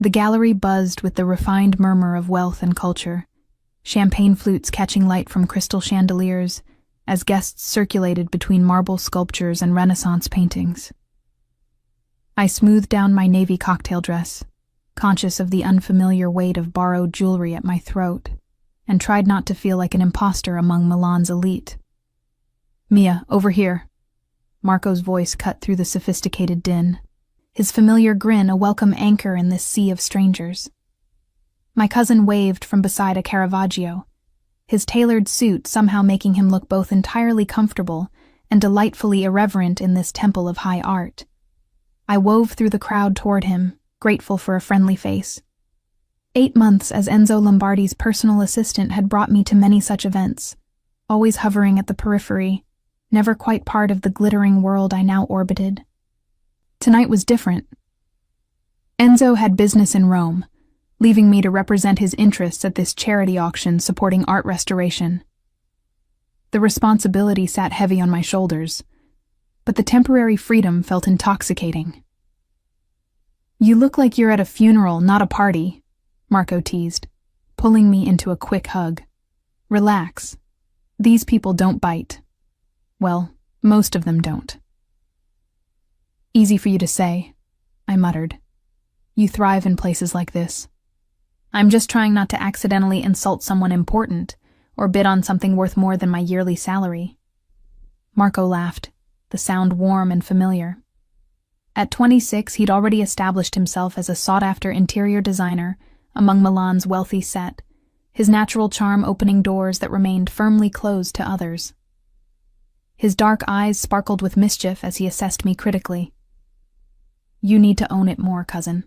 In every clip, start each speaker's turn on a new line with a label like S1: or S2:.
S1: The gallery buzzed with the refined murmur of wealth and culture, champagne flutes catching light from crystal chandeliers as guests circulated between marble sculptures and Renaissance paintings. I smoothed down my navy cocktail dress, conscious of the unfamiliar weight of borrowed jewelry at my throat, and tried not to feel like an imposter among Milan's elite. "Mia, over here." Marco's voice cut through the sophisticated din, his familiar grin a welcome anchor in this sea of strangers. My cousin waved from beside a Caravaggio, his tailored suit somehow making him look both entirely comfortable and delightfully irreverent in this temple of high art. I wove through the crowd toward him, grateful for a friendly face. 8 months as Enzo Lombardi's personal assistant had brought me to many such events, always hovering at the periphery, never quite part of the glittering world I now orbited. Tonight was different. Enzo had business in Rome, leaving me to represent his interests at this charity auction supporting art restoration. The responsibility sat heavy on my shoulders, but the temporary freedom felt intoxicating. "You look like you're at a funeral, not a party," Marco teased, pulling me into a quick hug. "Relax. These people don't bite. Well, most of them don't." "Easy for you to say," I muttered. "You thrive in places like this." "I'm just trying not to accidentally insult someone important or bid on something worth more than my yearly salary." Marco laughed, the sound warm and familiar. At 26, he'd already established himself as a sought-after interior designer among Milan's wealthy set, his natural charm opening doors that remained firmly closed to others. His dark eyes sparkled with mischief as he assessed me critically. "You need to own it more, cousin.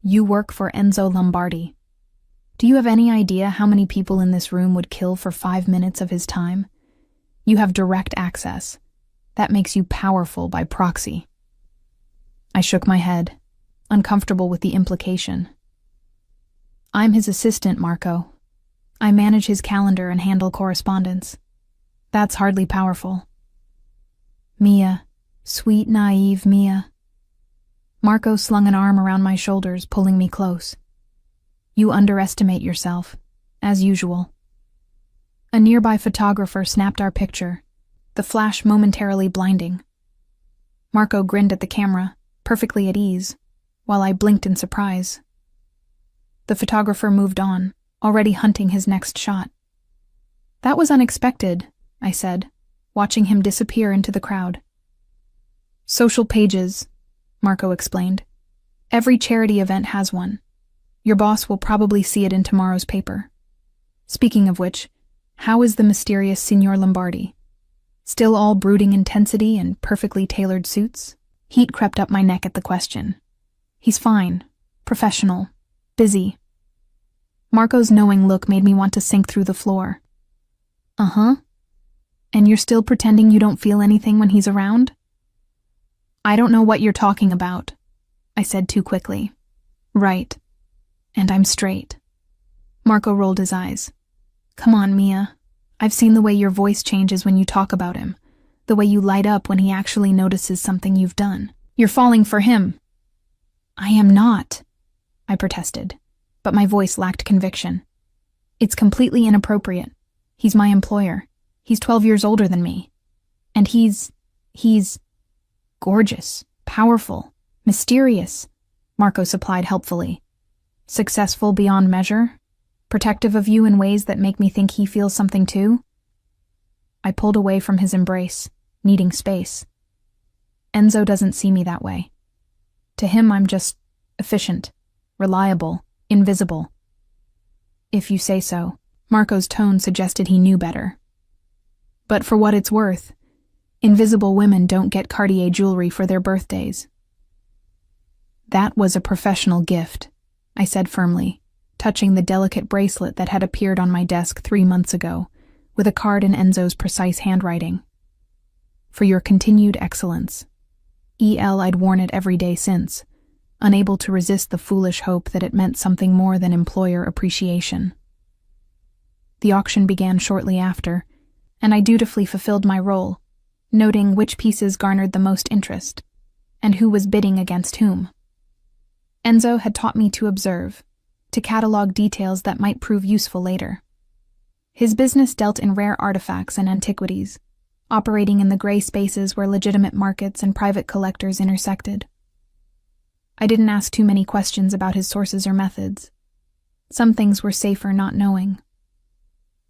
S1: You work for Enzo Lombardi. Do you have any idea how many people in this room would kill for 5 minutes of his time? You have direct access. That makes you powerful by proxy." I shook my head, uncomfortable with the implication. "I'm his assistant, Marco. I manage his calendar and handle correspondence. That's hardly powerful." "Mia, sweet, naive Mia." Marco slung an arm around my shoulders, pulling me close. "You underestimate yourself, as usual." A nearby photographer snapped our picture, the flash momentarily blinding. Marco grinned at the camera, perfectly at ease, while I blinked in surprise. The photographer moved on, already hunting his next shot. "That was unexpected," I said, watching him disappear into the crowd. "Social pages," Marco explained. "Every charity event has one. Your boss will probably see it in tomorrow's paper. Speaking of which, how is the mysterious Signor Lombardi? Still all brooding intensity and perfectly tailored suits?" Heat crept up my neck at the question. "He's fine, professional, busy." Marco's knowing look made me want to sink through the floor. "Uh-huh. And you're still pretending you don't feel anything when he's around?" "I don't know what you're talking about," I said too quickly. "Right. And I'm straight." Marco rolled his eyes. "Come on, Mia. I've seen the way your voice changes when you talk about him, the way you light up when he actually notices something you've done. You're falling for him." "I am not," I protested, but my voice lacked conviction. "It's completely inappropriate. He's my employer. He's 12 years older than me. And he's gorgeous, powerful, mysterious," Marco supplied helpfully. "Successful beyond measure? Protective of you in ways that make me think he feels something too?" I pulled away from his embrace, needing space. Enzo doesn't see me that way. To him, I'm just efficient, reliable, invisible. "If you say so." Marco's tone suggested he knew better. "But for what it's worth, invisible women don't get Cartier jewelry for their birthdays." "That was a professional gift," I said firmly, touching the delicate bracelet that had appeared on my desk 3 months ago, with a card in Enzo's precise handwriting. "For your continued excellence." I'd worn it every day since, unable to resist the foolish hope that it meant something more than employer appreciation. The auction began shortly after, and I dutifully fulfilled my role, noting which pieces garnered the most interest, and who was bidding against whom. Enzo had taught me to observe, to catalog details that might prove useful later. His business dealt in rare artifacts and antiquities, operating in the gray spaces where legitimate markets and private collectors intersected. I didn't ask too many questions about his sources or methods. Some things were safer not knowing.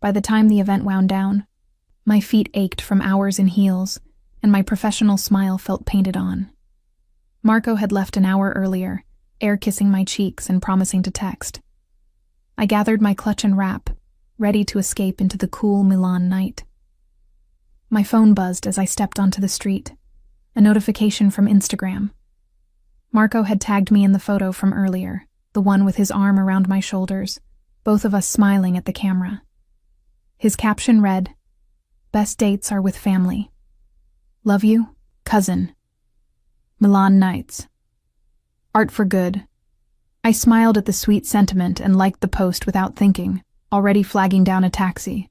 S1: By the time the event wound down, my feet ached from hours in heels, and my professional smile felt painted on. Marco had left an hour earlier, air-kissing my cheeks and promising to text. I gathered my clutch and wrap, ready to escape into the cool Milan night. My phone buzzed as I stepped onto the street, a notification from Instagram. Marco had tagged me in the photo from earlier, the one with his arm around my shoulders, both of us smiling at the camera. His caption read, "Best dates are with family. Love you, cousin. Milan nights. Art for good." I smiled at the sweet sentiment and liked the post without thinking, already flagging down a taxi.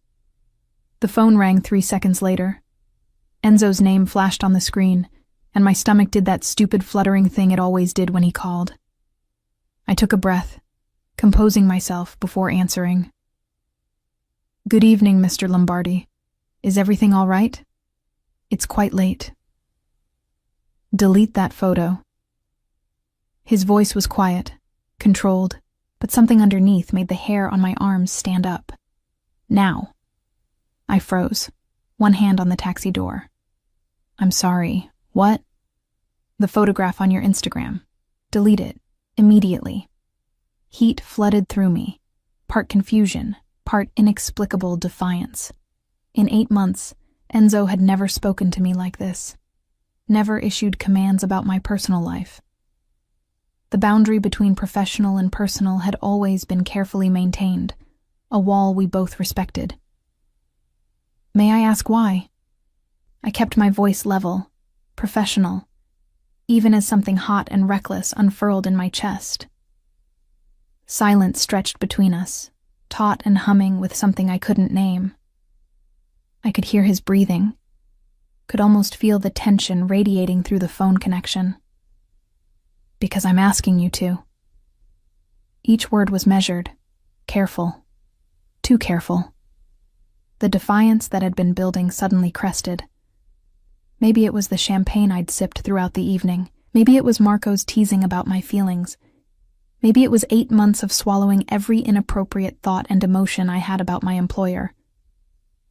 S1: The phone rang 3 seconds later. Enzo's name flashed on the screen, and my stomach did that stupid fluttering thing it always did when he called. I took a breath, composing myself before answering. "Good evening, Mr. Lombardi. Is everything all right? It's quite late." "Delete that photo." His voice was quiet, controlled, but something underneath made the hair on my arms stand up. "Now." I froze, one hand on the taxi door. "I'm sorry. What?" "The photograph on your Instagram. Delete it. Immediately." Heat flooded through me, part confusion, part inexplicable defiance. In 8 months, Enzo had never spoken to me like this, never issued commands about my personal life. The boundary between professional and personal had always been carefully maintained, a wall we both respected. "May I ask why?" I kept my voice level, professional, even as something hot and reckless unfurled in my chest. Silence stretched between us, taut and humming with something I couldn't name. I could hear his breathing, could almost feel the tension radiating through the phone connection. "Because I'm asking you to." Each word was measured, careful, too careful. The defiance that had been building suddenly crested. Maybe it was the champagne I'd sipped throughout the evening. Maybe it was Marco's teasing about my feelings. Maybe it was 8 months of swallowing every inappropriate thought and emotion I had about my employer.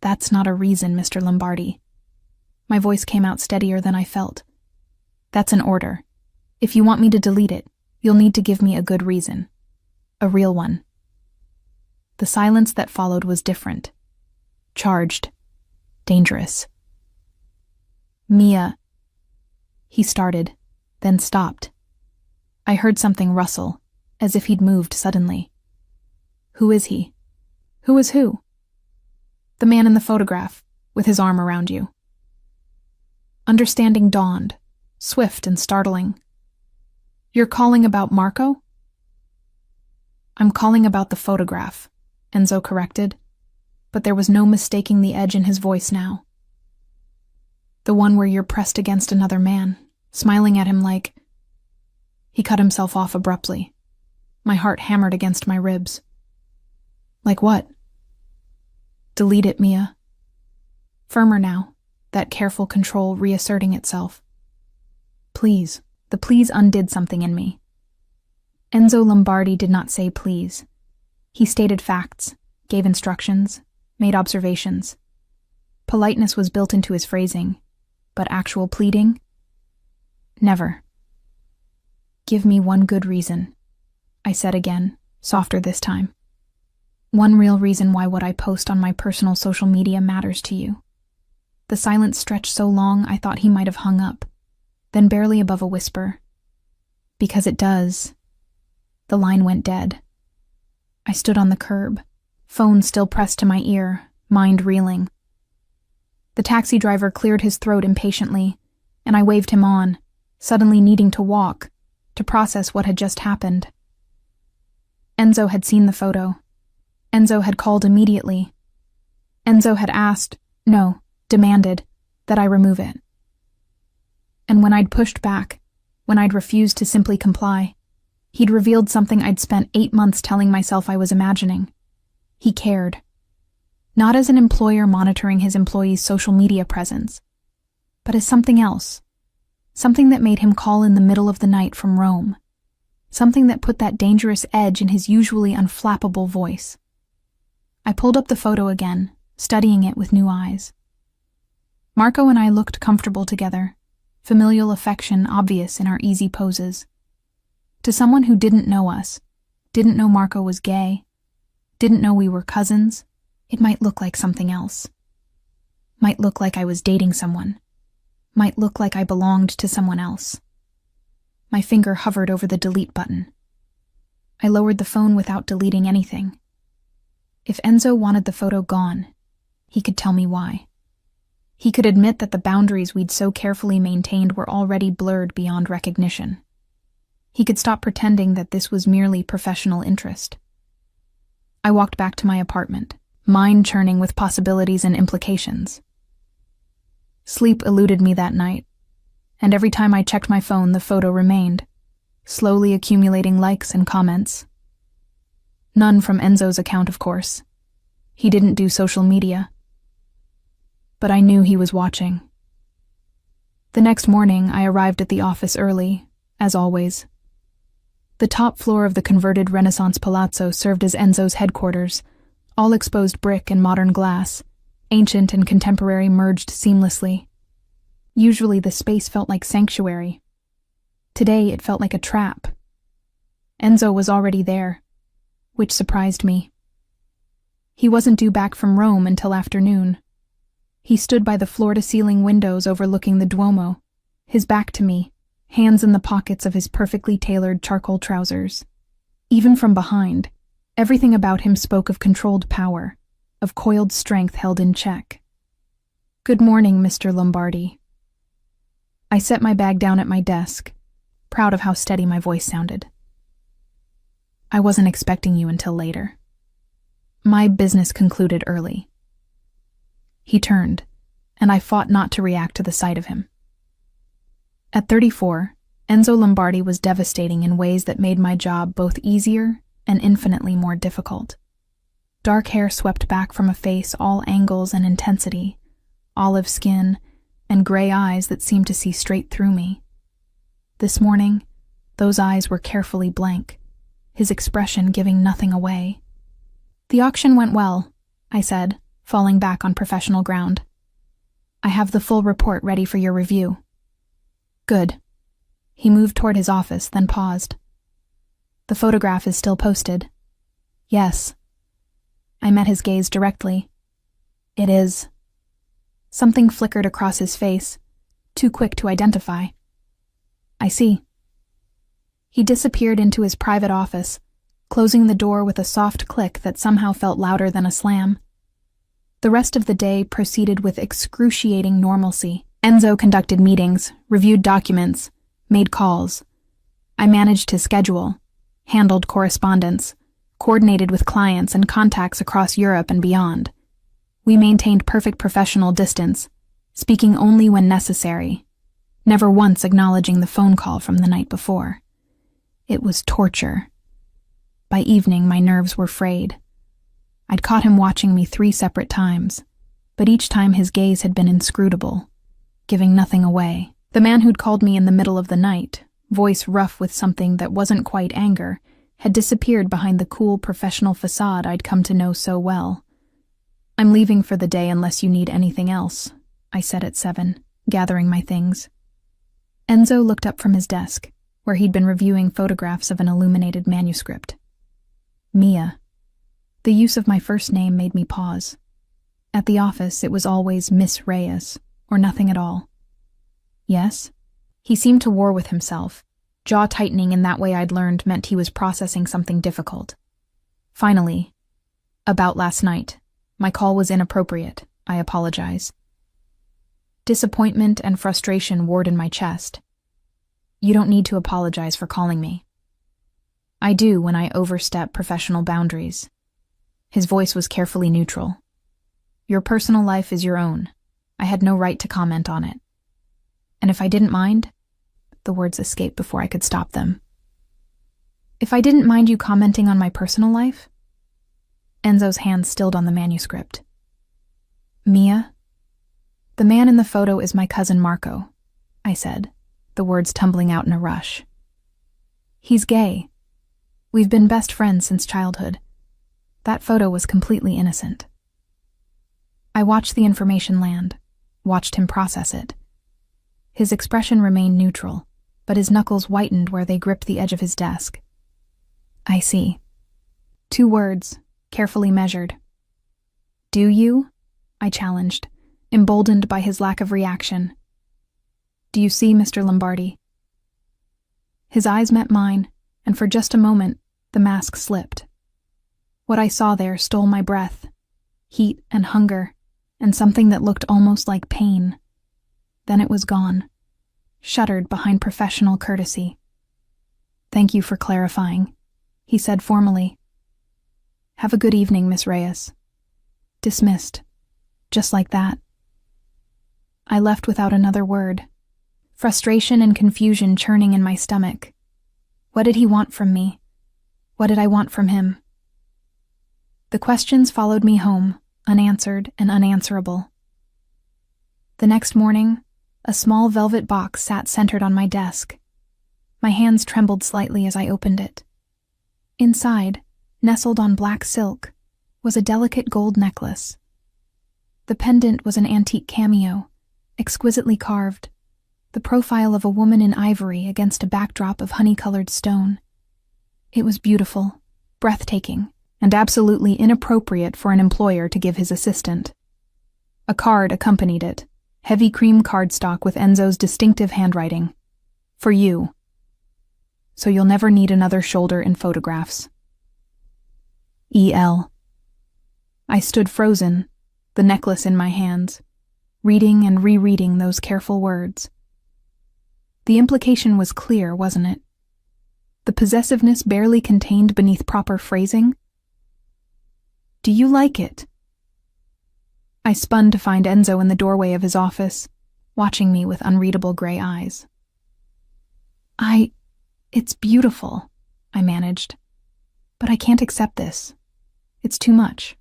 S1: "That's not a reason, Mr. Lombardi." My voice came out steadier than I felt. "That's an order. If you want me to delete it, you'll need to give me a good reason. A real one." The silence that followed was different. Charged. Dangerous. "Mia," he started, then stopped. I heard something rustle, as if he'd moved suddenly. "Who is he?" "Who is who?" "The man in the photograph, with his arm around you." Understanding dawned, swift and startling. "You're calling about Marco?" "I'm calling about the photograph," Enzo corrected, but there was no mistaking the edge in his voice now. "The one where you're pressed against another man, smiling at him like—" He cut himself off abruptly. My heart hammered against my ribs. "Like what?" "Delete it, Mia." Firmer now, that careful control reasserting itself. "Please." The please undid something in me. Enzo Lombardi did not say please. He stated facts, gave instructions, made observations. Politeness was built into his phrasing, but actual pleading? Never. "Give me one good reason," I said again, softer this time. "One real reason why what I post on my personal social media matters to you." The silence stretched so long I thought he might have hung up, then barely above a whisper. "Because it does." The line went dead. I stood on the curb, phone still pressed to my ear, mind reeling. The taxi driver cleared his throat impatiently, and I waved him on, suddenly needing to walk, to process what had just happened. Enzo had seen the photo. Enzo had called immediately. Enzo had asked, no, demanded, that I remove it. And when I'd pushed back, when I'd refused to simply comply, He'd revealed something I'd spent 8 months telling myself I was imagining. He cared. Not as an employer monitoring his employees' social media presence, but as something else. Something that made him call in the middle of the night from Rome. Something that put that dangerous edge in his usually unflappable voice. I pulled up the photo again, studying it with new eyes. Marco and I looked comfortable together, familial affection obvious in our easy poses. To someone who didn't know us, didn't know Marco was gay, didn't know we were cousins, it might look like something else. Might look like I was dating someone. Might look like I belonged to someone else. My finger hovered over the delete button. I lowered the phone without deleting anything. If Enzo wanted the photo gone, he could tell me why. He could admit that the boundaries we'd so carefully maintained were already blurred beyond recognition. He could stop pretending that this was merely professional interest. I walked back to my apartment, mind churning with possibilities and implications. Sleep eluded me that night, and every time I checked my phone, the photo remained, slowly accumulating likes and comments. None from Enzo's account, of course. He didn't do social media. But I knew he was watching. The next morning, I arrived at the office early, as always. The top floor of the converted Renaissance palazzo served as Enzo's headquarters, all exposed brick and modern glass, ancient and contemporary merged seamlessly. Usually the space felt like sanctuary. Today it felt like a trap. Enzo was already there, which surprised me. He wasn't due back from Rome until afternoon. He stood by the floor-to-ceiling windows overlooking the Duomo, his back to me, hands in the pockets of his perfectly tailored charcoal trousers. Even from behind, everything about him spoke of controlled power, of coiled strength held in check. "Good morning, Mr. Lombardi." I set my bag down at my desk, proud of how steady my voice sounded. "I wasn't expecting you until later. My business concluded early." He turned, and I fought not to react to the sight of him. At 34, Enzo Lombardi was devastating in ways that made my job both easier and infinitely more difficult. Dark hair swept back from a face all angles and intensity, olive skin, and gray eyes that seemed to see straight through me. This morning, those eyes were carefully blank, his expression giving nothing away. "The auction went well," I said, falling back on professional ground. "I have the full report ready for your review." "Good." He moved toward his office, then paused. "The photograph is still posted." "Yes." I met his gaze directly. "It is." Something flickered across his face, too quick to identify. "I see." He disappeared into his private office, closing the door with a soft click that somehow felt louder than a slam. The rest of the day proceeded with excruciating normalcy. Enzo conducted meetings, reviewed documents, made calls. I managed his schedule, handled correspondence, coordinated with clients and contacts across Europe and beyond. We maintained perfect professional distance, speaking only when necessary, never once acknowledging the phone call from the night before. It was torture. By evening, my nerves were frayed. I'd caught him watching me 3 separate times, but each time his gaze had been inscrutable, giving nothing away. The man who'd called me in the middle of the night, voice rough with something that wasn't quite anger, had disappeared behind the cool professional facade I'd come to know so well. "I'm leaving for the day unless you need anything else," I said at 7, gathering my things. Enzo looked up from his desk, where he'd been reviewing photographs of an illuminated manuscript. Mia. The use of my first name made me pause. At the office, it was always Miss Reyes, or nothing at all. "Yes?" He seemed to war with himself, jaw tightening in that way I'd learned meant he was processing something difficult. Finally, "About last night. My call was inappropriate. I apologize." Disappointment and frustration warred in my chest. "You don't need to apologize for calling me." "I do when I overstep professional boundaries." His voice was carefully neutral. "Your personal life is your own. I had no right to comment on it. And if I didn't mind," the words escaped before I could stop them. If I didn't mind you commenting on my personal life? Enzo's hand stilled on the manuscript. Mia? The man in the photo is my cousin Marco, I said, the words tumbling out in a rush. He's gay. We've been best friends since childhood. That photo was completely innocent. I watched the information land, watched him process it. His expression remained neutral, but his knuckles whitened where they gripped the edge of his desk. I see. 2 words, carefully measured. Do you? I challenged, emboldened by his lack of reaction. Do you see, Mr. Lombardi? His eyes met mine, and for just a moment, the mask slipped. What I saw there stole my breath, heat and hunger, and something that looked almost like pain. Then it was gone, shuttered behind professional courtesy. Thank you for clarifying, he said formally. Have a good evening, Miss Reyes. Dismissed, just like that. I left without another word, frustration and confusion churning in my stomach. What did he want from me? What did I want from him? The questions followed me home, unanswered and unanswerable. The next morning, a small velvet box sat centered on my desk. My hands trembled slightly as I opened it. Inside, nestled on black silk, was a delicate gold necklace. The pendant was an antique cameo, exquisitely carved, the profile of a woman in ivory against a backdrop of honey-colored stone. It was beautiful, breathtaking, and absolutely inappropriate for an employer to give his assistant. A card accompanied it, heavy cream cardstock with Enzo's distinctive handwriting. For you. So you'll never need another shoulder in photographs. E.L. I stood frozen, the necklace in my hands, reading and rereading those careful words. The implication was clear, wasn't it? The possessiveness barely contained beneath proper phrasing. Do you like it? I spun to find Enzo in the doorway of his office, watching me with unreadable gray eyes. It's beautiful, I managed. But I can't accept this. It's too much.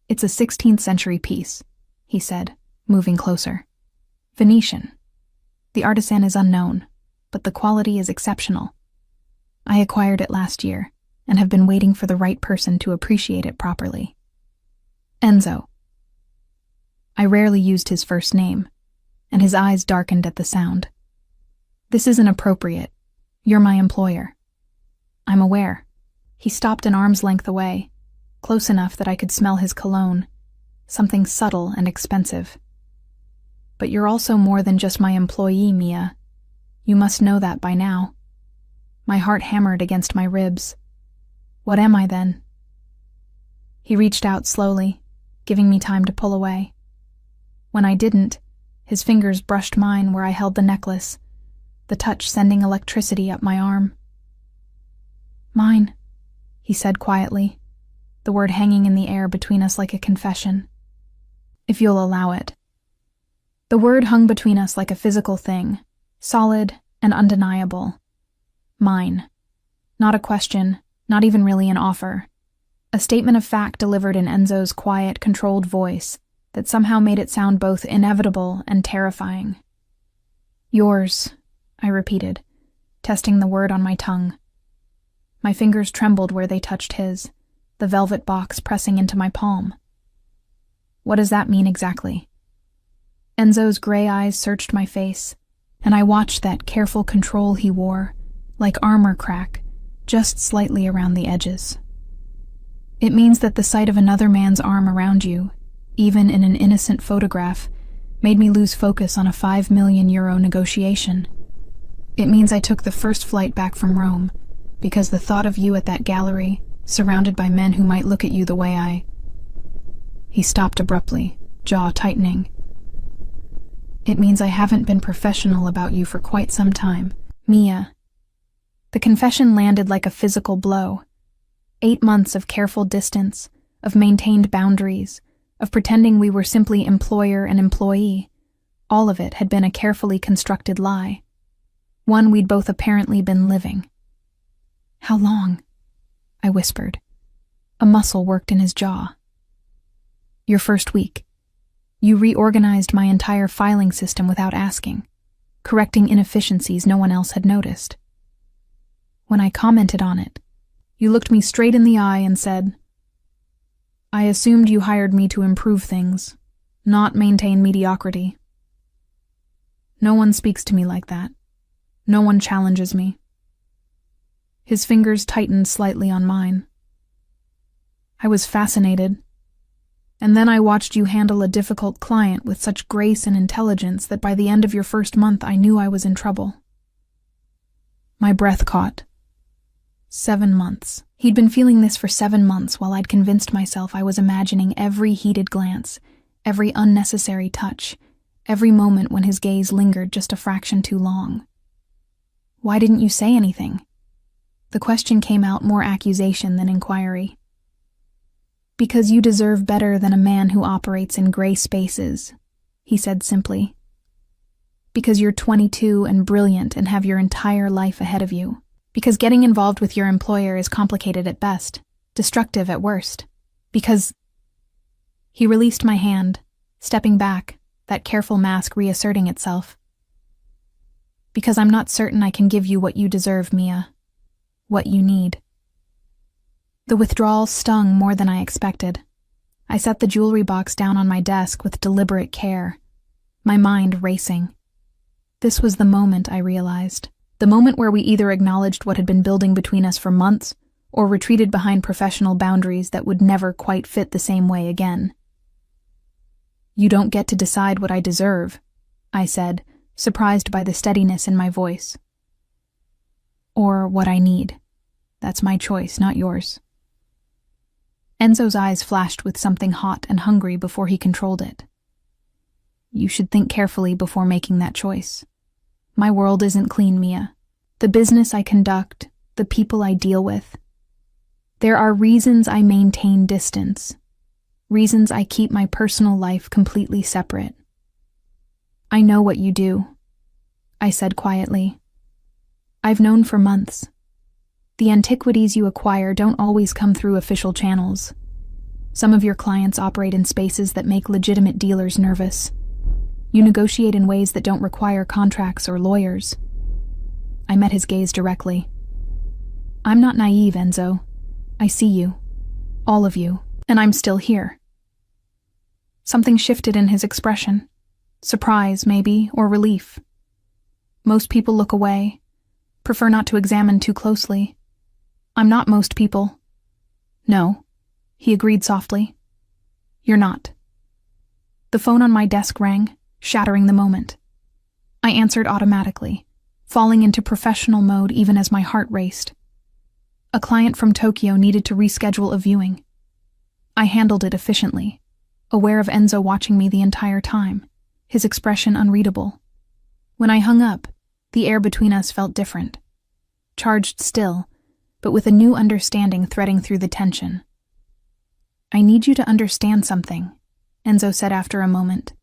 S1: It's a 16th century piece, he said, moving closer. Venetian. The artisan is unknown, but the quality is exceptional. I acquired it last year, and have been waiting for the right person to appreciate it properly. Enzo. I rarely used his first name, and his eyes darkened at the sound. This isn't appropriate. You're my employer. I'm aware. He stopped an arm's length away, close enough that I could smell his cologne, something subtle and expensive. But you're also more than just my employee, Mia. You must know that by now. My heart hammered against my ribs. What am I then? He reached out slowly, giving me time to pull away. When I didn't, his fingers brushed mine where I held the necklace, the touch sending electricity up my arm. Mine, he said quietly, the word hanging in the air between us like a confession. If you'll allow it. The word hung between us like a physical thing, solid and undeniable. Mine. Not a question, not even really an offer. A statement of fact delivered in Enzo's quiet, controlled voice that somehow made it sound both inevitable and terrifying. Yours, I repeated, testing the word on my tongue. My fingers trembled where they touched his, the velvet box pressing into my palm. What does that mean exactly? Enzo's gray eyes searched my face, and I watched that careful control he wore, like armor crack, just slightly around the edges. It means that the sight of another man's arm around you, even in an innocent photograph, made me lose focus on a €5 million negotiation. It means I took the first flight back from Rome, because the thought of you at that gallery, surrounded by men who might look at you the way I... He stopped abruptly, jaw tightening. It means I haven't been professional about you for quite some time, Mia. The confession landed like a physical blow. 8 months of careful distance, of maintained boundaries, of pretending we were simply employer and employee. All of it had been a carefully constructed lie. One we'd both apparently been living. How long? I whispered. A muscle worked in his jaw. Your first week. You reorganized my entire filing system without asking, correcting inefficiencies no one else had noticed. When I commented on it, you looked me straight in the eye and said, I assumed you hired me to improve things, not maintain mediocrity. No one speaks to me like that. No one challenges me. His fingers tightened slightly on mine. I was fascinated. And then I watched you handle a difficult client with such grace and intelligence that by the end of your first month I knew I was in trouble. My breath caught. 7 months. He'd been feeling this for 7 months while I'd convinced myself I was imagining every heated glance, every unnecessary touch, every moment when his gaze lingered just a fraction too long. Why didn't you say anything? The question came out more accusation than inquiry. Because you deserve better than a man who operates in gray spaces, he said simply. Because you're 22 and brilliant and have your entire life ahead of you. Because getting involved with your employer is complicated at best, destructive at worst. Because... He released my hand, stepping back, that careful mask reasserting itself. Because I'm not certain I can give you what you deserve, Mia. What you need. The withdrawal stung more than I expected. I set the jewelry box down on my desk with deliberate care, my mind racing. This was the moment, I realized. The moment where we either acknowledged what had been building between us for months or retreated behind professional boundaries that would never quite fit the same way again. You don't get to decide what I deserve, I said, surprised by the steadiness in my voice. Or what I need. That's my choice, not yours. Enzo's eyes flashed with something hot and hungry before he controlled it. You should think carefully before making that choice. My world isn't clean, Mia. The business I conduct, the people I deal with. There are reasons I maintain distance. Reasons I keep my personal life completely separate. I know what you do, I said quietly. I've known for months. The antiquities you acquire don't always come through official channels. Some of your clients operate in spaces that make legitimate dealers nervous. You negotiate in ways that don't require contracts or lawyers. I met his gaze directly. I'm not naive, Enzo. I see you. All of you. And I'm still here. Something shifted in his expression. Surprise, maybe, or relief. Most people look away, prefer not to examine too closely. I'm not most people. No, he agreed softly. You're not. The phone on my desk rang, shattering the moment. I answered automatically, falling into professional mode even as my heart raced. A client from Tokyo needed to reschedule a viewing. I handled it efficiently, aware of Enzo watching me the entire time, his expression unreadable. When I hung up, the air between us felt different. Charged still, but with a new understanding threading through the tension. I need you to understand something, Enzo said after a moment.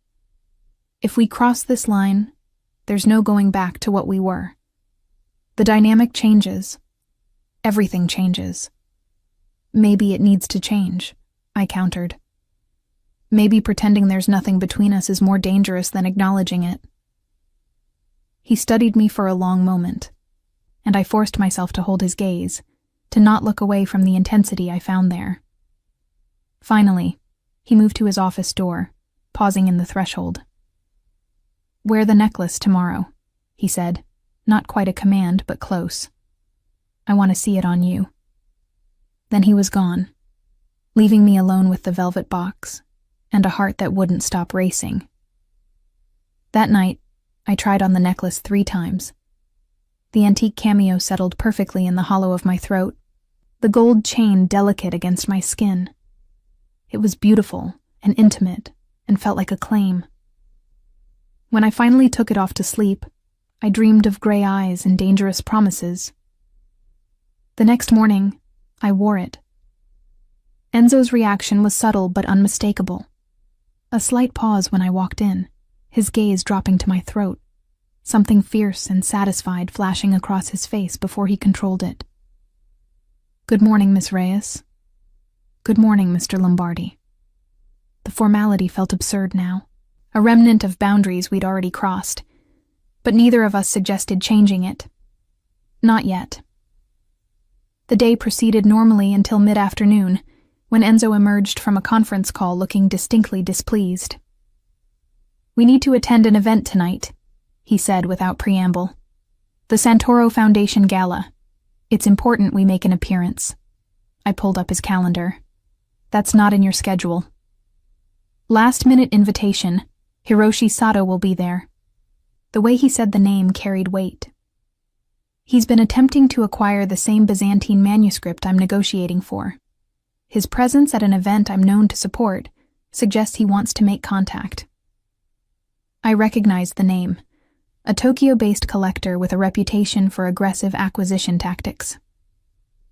S1: If we cross this line, there's no going back to what we were. The dynamic changes. Everything changes. Maybe it needs to change, I countered. Maybe pretending there's nothing between us is more dangerous than acknowledging it. He studied me for a long moment, and I forced myself to hold his gaze, to not look away from the intensity I found there. Finally, he moved to his office door, pausing in the threshold. Wear the necklace tomorrow, he said, not quite a command, but close. I want to see it on you. Then he was gone, leaving me alone with the velvet box and a heart that wouldn't stop racing. That night, I tried on the necklace 3 times. The antique cameo settled perfectly in the hollow of my throat, the gold chain delicate against my skin. It was beautiful and intimate and felt like a claim. When I finally took it off to sleep, I dreamed of gray eyes and dangerous promises. The next morning, I wore it. Enzo's reaction was subtle but unmistakable. A slight pause when I walked in, his gaze dropping to my throat, something fierce and satisfied flashing across his face before he controlled it. Good morning, Miss Reyes. Good morning, Mr. Lombardi. The formality felt absurd now, a remnant of boundaries we'd already crossed, but neither of us suggested changing it. Not yet. The day proceeded normally until mid-afternoon, when Enzo emerged from a conference call looking distinctly displeased. "We need to attend an event tonight," he said without preamble. "The Santoro Foundation Gala. It's important we make an appearance." I pulled up his calendar. "That's not in your schedule." "Last-minute invitation. Hiroshi Sato will be there." The way he said the name carried weight. He's been attempting to acquire the same Byzantine manuscript I'm negotiating for. His presence at an event I'm known to support suggests he wants to make contact. I recognized the name, a Tokyo-based collector with a reputation for aggressive acquisition tactics.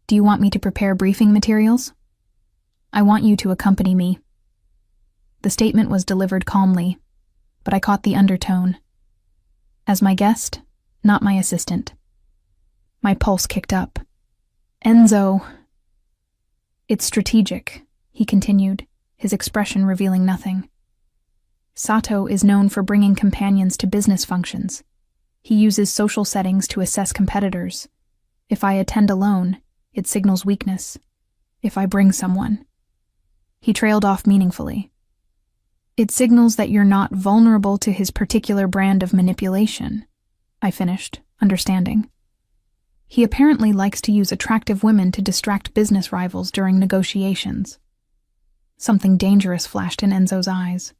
S1: "Do you want me to prepare briefing materials?" "I want you to accompany me." The statement was delivered calmly, but I caught the undertone. As my guest, not my assistant. My pulse kicked up. "Enzo." "It's strategic," he continued, his expression revealing nothing. "Sato is known for bringing companions to business functions. He uses social settings to assess competitors. If I attend alone, it signals weakness. If I bring someone..." He trailed off meaningfully. "It signals that you're not vulnerable to his particular brand of manipulation," I finished, understanding. He apparently likes to use attractive women to distract business rivals during negotiations. Something dangerous flashed in Enzo's eyes.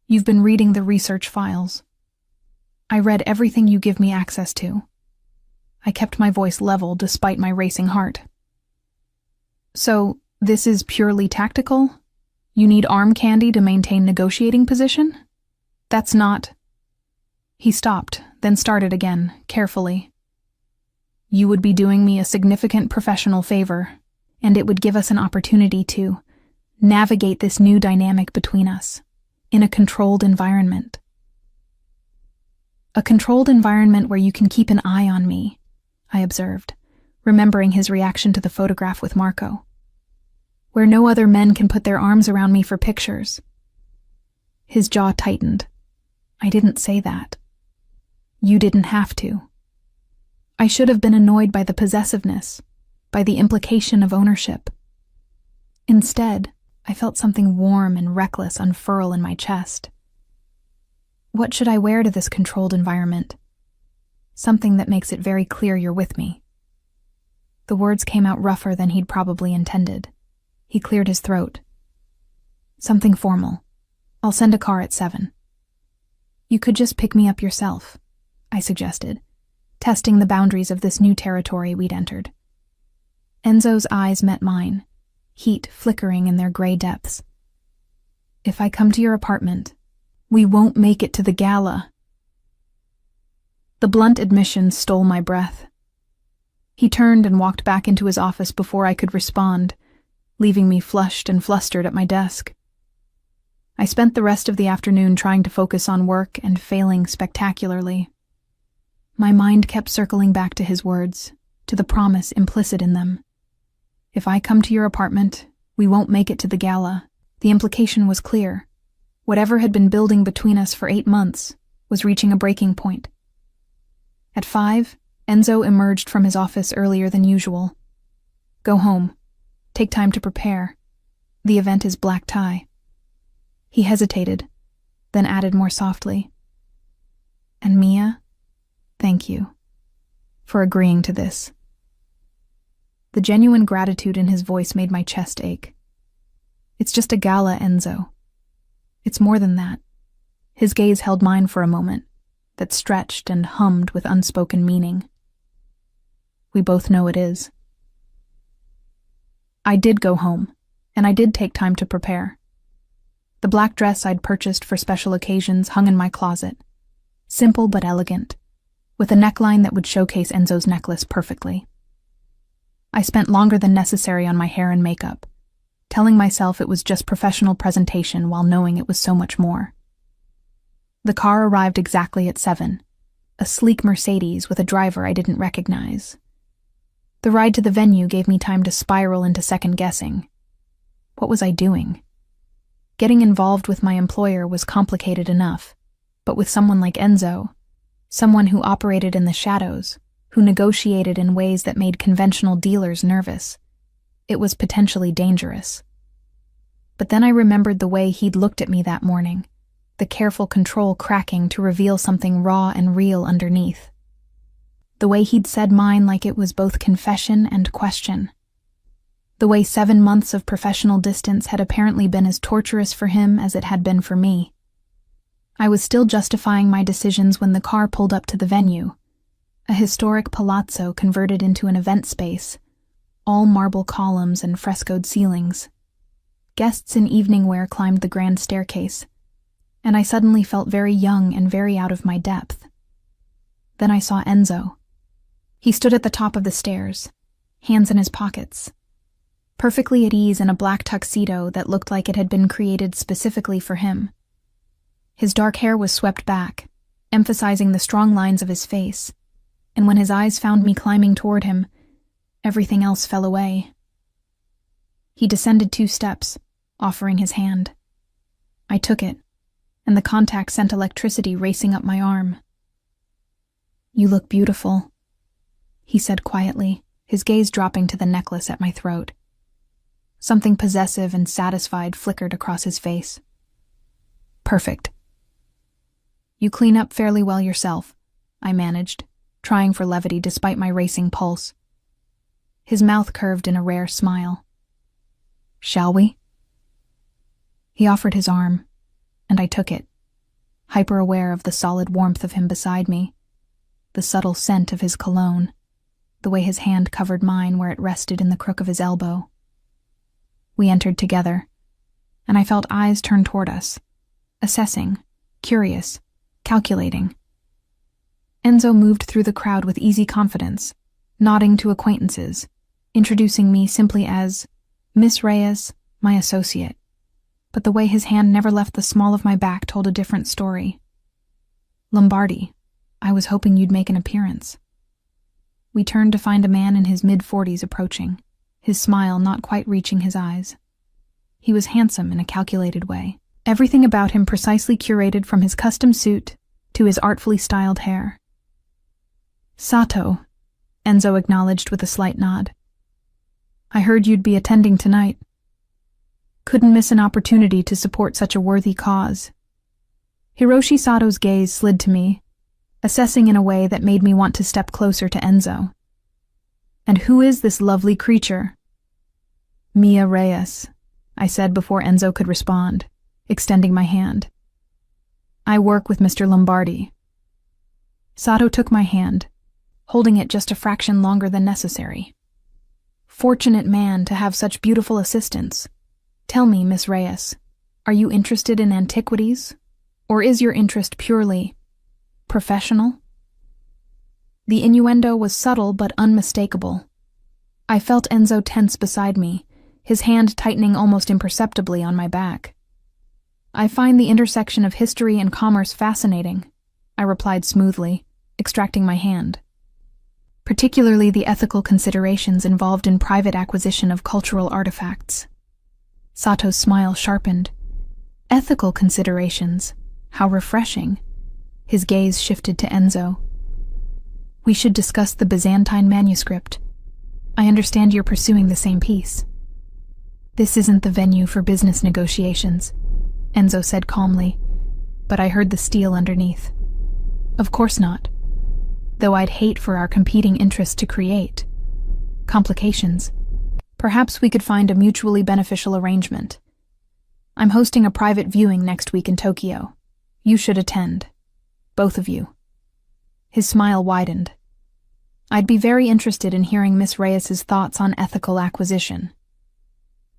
S1: "You've been reading the research files." "I read everything you give me access to." I kept my voice level despite my racing heart. "So, this is purely tactical? You need arm candy to maintain negotiating position? That's not..." He stopped, then started again, carefully. "You would be doing me a significant professional favor, and it would give us an opportunity to navigate this new dynamic between us, in a controlled environment. A controlled environment where you can keep an eye on me," I observed, remembering his reaction to the photograph with Marco. "Where no other men can put their arms around me for pictures." His jaw tightened. "I didn't say that." "You didn't have to." I should have been annoyed by the possessiveness, by the implication of ownership. Instead, I felt something warm and reckless unfurl in my chest. "What should I wear to this controlled environment?" "Something that makes it very clear you're with me." The words came out rougher than he'd probably intended. He cleared his throat. "Something formal. I'll send a car at 7. "You could just pick me up yourself," I suggested, testing the boundaries of this new territory we'd entered. Enzo's eyes met mine, heat flickering in their gray depths. "If I come to your apartment, we won't make it to the gala." The blunt admission stole my breath. He turned and walked back into his office before I could respond, leaving me flushed and flustered at my desk. I spent the rest of the afternoon trying to focus on work and failing spectacularly. My mind kept circling back to his words, to the promise implicit in them. If I come to your apartment, we won't make it to the gala. The implication was clear. Whatever had been building between us for 8 months was reaching a breaking point. At 5, Enzo emerged from his office earlier than usual. "Go home. Take time to prepare. The event is black tie." He hesitated, then added more softly, "And Mia, thank you for agreeing to this." The genuine gratitude in his voice made my chest ache. "It's just a gala, Enzo. It's more than that." His gaze held mine for a moment, that stretched and hummed with unspoken meaning. "We both know it is." I did go home, and I did take time to prepare. The black dress I'd purchased for special occasions hung in my closet, simple but elegant, with a neckline that would showcase Enzo's necklace perfectly. I spent longer than necessary on my hair and makeup, telling myself it was just professional presentation while knowing it was so much more. The car arrived exactly at 7, a sleek Mercedes with a driver I didn't recognize. The ride to the venue gave me time to spiral into second-guessing. What was I doing? Getting involved with my employer was complicated enough, but with someone like Enzo, someone who operated in the shadows, who negotiated in ways that made conventional dealers nervous, it was potentially dangerous. But then I remembered the way he'd looked at me that morning, the careful control cracking to reveal something raw and real underneath. The way he'd said mine like it was both confession and question. The way 7 months of professional distance had apparently been as torturous for him as it had been for me. I was still justifying my decisions when the car pulled up to the venue, a historic palazzo converted into an event space, all marble columns and frescoed ceilings. Guests in evening wear climbed the grand staircase, and I suddenly felt very young and very out of my depth. Then I saw Enzo. He stood at the top of the stairs, hands in his pockets, perfectly at ease in a black tuxedo that looked like it had been created specifically for him. His dark hair was swept back, emphasizing the strong lines of his face, and when his eyes found me climbing toward him, everything else fell away. He descended 2 steps, offering his hand. I took it, and the contact sent electricity racing up my arm. "You look beautiful," he said quietly, his gaze dropping to the necklace at my throat. Something possessive and satisfied flickered across his face. "Perfect." "You clean up fairly well yourself," I managed, trying for levity despite my racing pulse. His mouth curved in a rare smile. "Shall we?" He offered his arm, and I took it, hyper-aware of the solid warmth of him beside me, the subtle scent of his cologne, the way his hand covered mine where it rested in the crook of his elbow. We entered together, and I felt eyes turn toward us, assessing, curious, calculating. Enzo moved through the crowd with easy confidence, nodding to acquaintances, introducing me simply as Miss Reyes, my associate. But the way his hand never left the small of my back told a different story. "Lombardi, I was hoping you'd make an appearance." We turned to find a man in his mid-40s approaching, his smile not quite reaching his eyes. He was handsome in a calculated way, everything about him precisely curated from his custom suit to his artfully styled hair. "Sato," Enzo acknowledged with a slight nod. "I heard you'd be attending tonight. Couldn't miss an opportunity to support such a worthy cause." Hiroshi Sato's gaze slid to me, assessing in a way that made me want to step closer to Enzo. "And who is this lovely creature?" "Mia Reyes," I said before Enzo could respond, extending my hand. "I work with Mr. Lombardi." Sato took my hand, holding it just a fraction longer than necessary. "Fortunate man to have such beautiful assistants. Tell me, Miss Reyes, are you interested in antiquities, or is your interest purely professional?" The innuendo was subtle but unmistakable. I felt Enzo tense beside me, his hand tightening almost imperceptibly on my back. "I find the intersection of history and commerce fascinating," I replied smoothly, extracting my hand. "Particularly the ethical considerations involved in private acquisition of cultural artifacts." Sato's smile sharpened. "Ethical considerations? How refreshing." His gaze shifted to Enzo. "We should discuss the Byzantine manuscript. I understand you're pursuing the same piece." "This isn't the venue for business negotiations," Enzo said calmly, but I heard the steel underneath. "Of course not. Though I'd hate for our competing interests to create complications. Perhaps we could find a mutually beneficial arrangement. I'm hosting a private viewing next week in Tokyo. You should attend. Both of you." His smile widened. "I'd be very interested in hearing Miss Reyes's thoughts on ethical acquisition."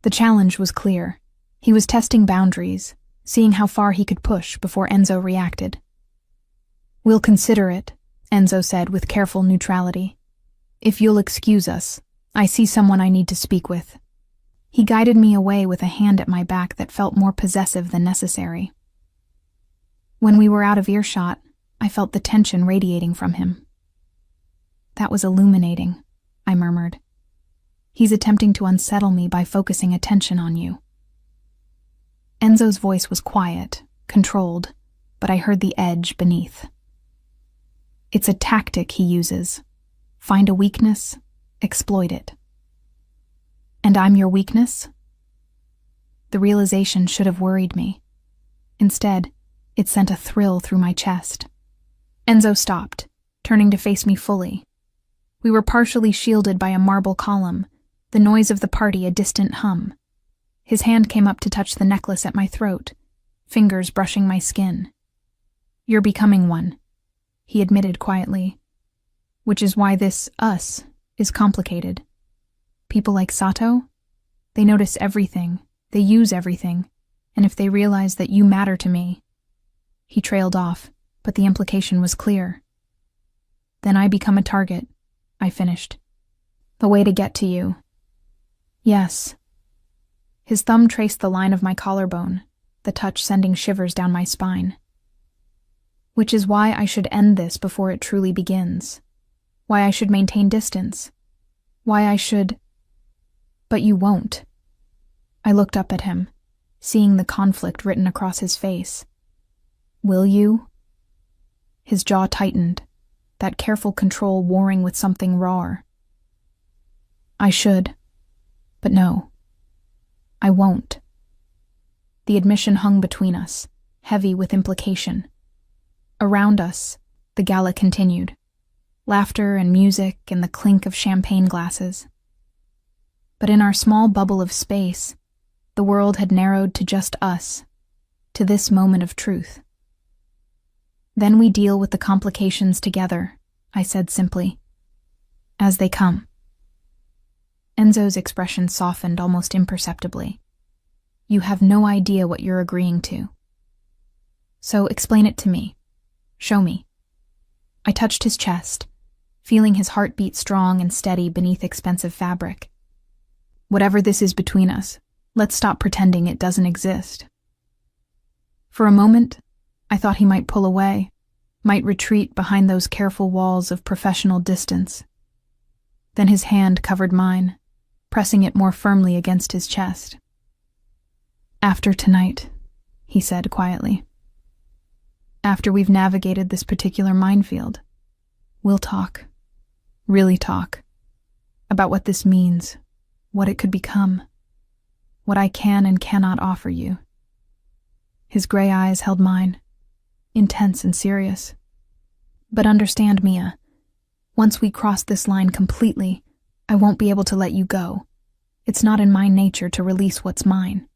S1: The challenge was clear. He was testing boundaries, seeing how far he could push before Enzo reacted. "We'll consider it," Enzo said with careful neutrality. "If you'll excuse us, I see someone I need to speak with." He guided me away with a hand at my back that felt more possessive than necessary. When we were out of earshot, I felt the tension radiating from him. That was illuminating. I murmured. He's attempting to unsettle me by focusing attention on you. Enzo's voice was quiet, controlled, but I heard the edge beneath. It's a tactic he uses. Find a weakness, exploit it. And I'm your weakness? The realization should have worried me. Instead, it sent a thrill through my chest. Enzo stopped, turning to face me fully. We were partially shielded by a marble column, the noise of the party a distant hum. His hand came up to touch the necklace at my throat, fingers brushing my skin. You're becoming one, he admitted quietly, which is why this us is complicated. People like Sato, they notice everything, they use everything, and if they realize that you matter to me. He trailed off, but the implication was clear. Then I become a target, I finished. The way to get to you. Yes. His thumb traced the line of my collarbone, the touch sending shivers down my spine. Which is why I should end this before it truly begins. Why I should maintain distance. Why I should... But you won't. I looked up at him, seeing the conflict written across his face. Will you? His jaw tightened, that careful control warring with something raw. I should, but no. I won't. The admission hung between us, heavy with implication. Around us, the gala continued. Laughter and music and the clink of champagne glasses. But in our small bubble of space, the world had narrowed to just us, to this moment of truth. Then we deal with the complications together, I said simply. As they come. Enzo's expression softened almost imperceptibly. You have no idea what you're agreeing to. So explain it to me. Show me. I touched his chest, feeling his heartbeat strong and steady beneath expensive fabric. Whatever this is between us, let's stop pretending it doesn't exist. For a moment, I thought he might pull away, might retreat behind those careful walls of professional distance. Then his hand covered mine, pressing it more firmly against his chest. After tonight, he said quietly. After we've navigated this particular minefield, we'll talk, really talk, about what this means, what it could become, what I can and cannot offer you. His gray eyes held mine, intense and serious. But understand, Mia, once we cross this line completely, I won't be able to let you go. It's not in my nature to release what's mine.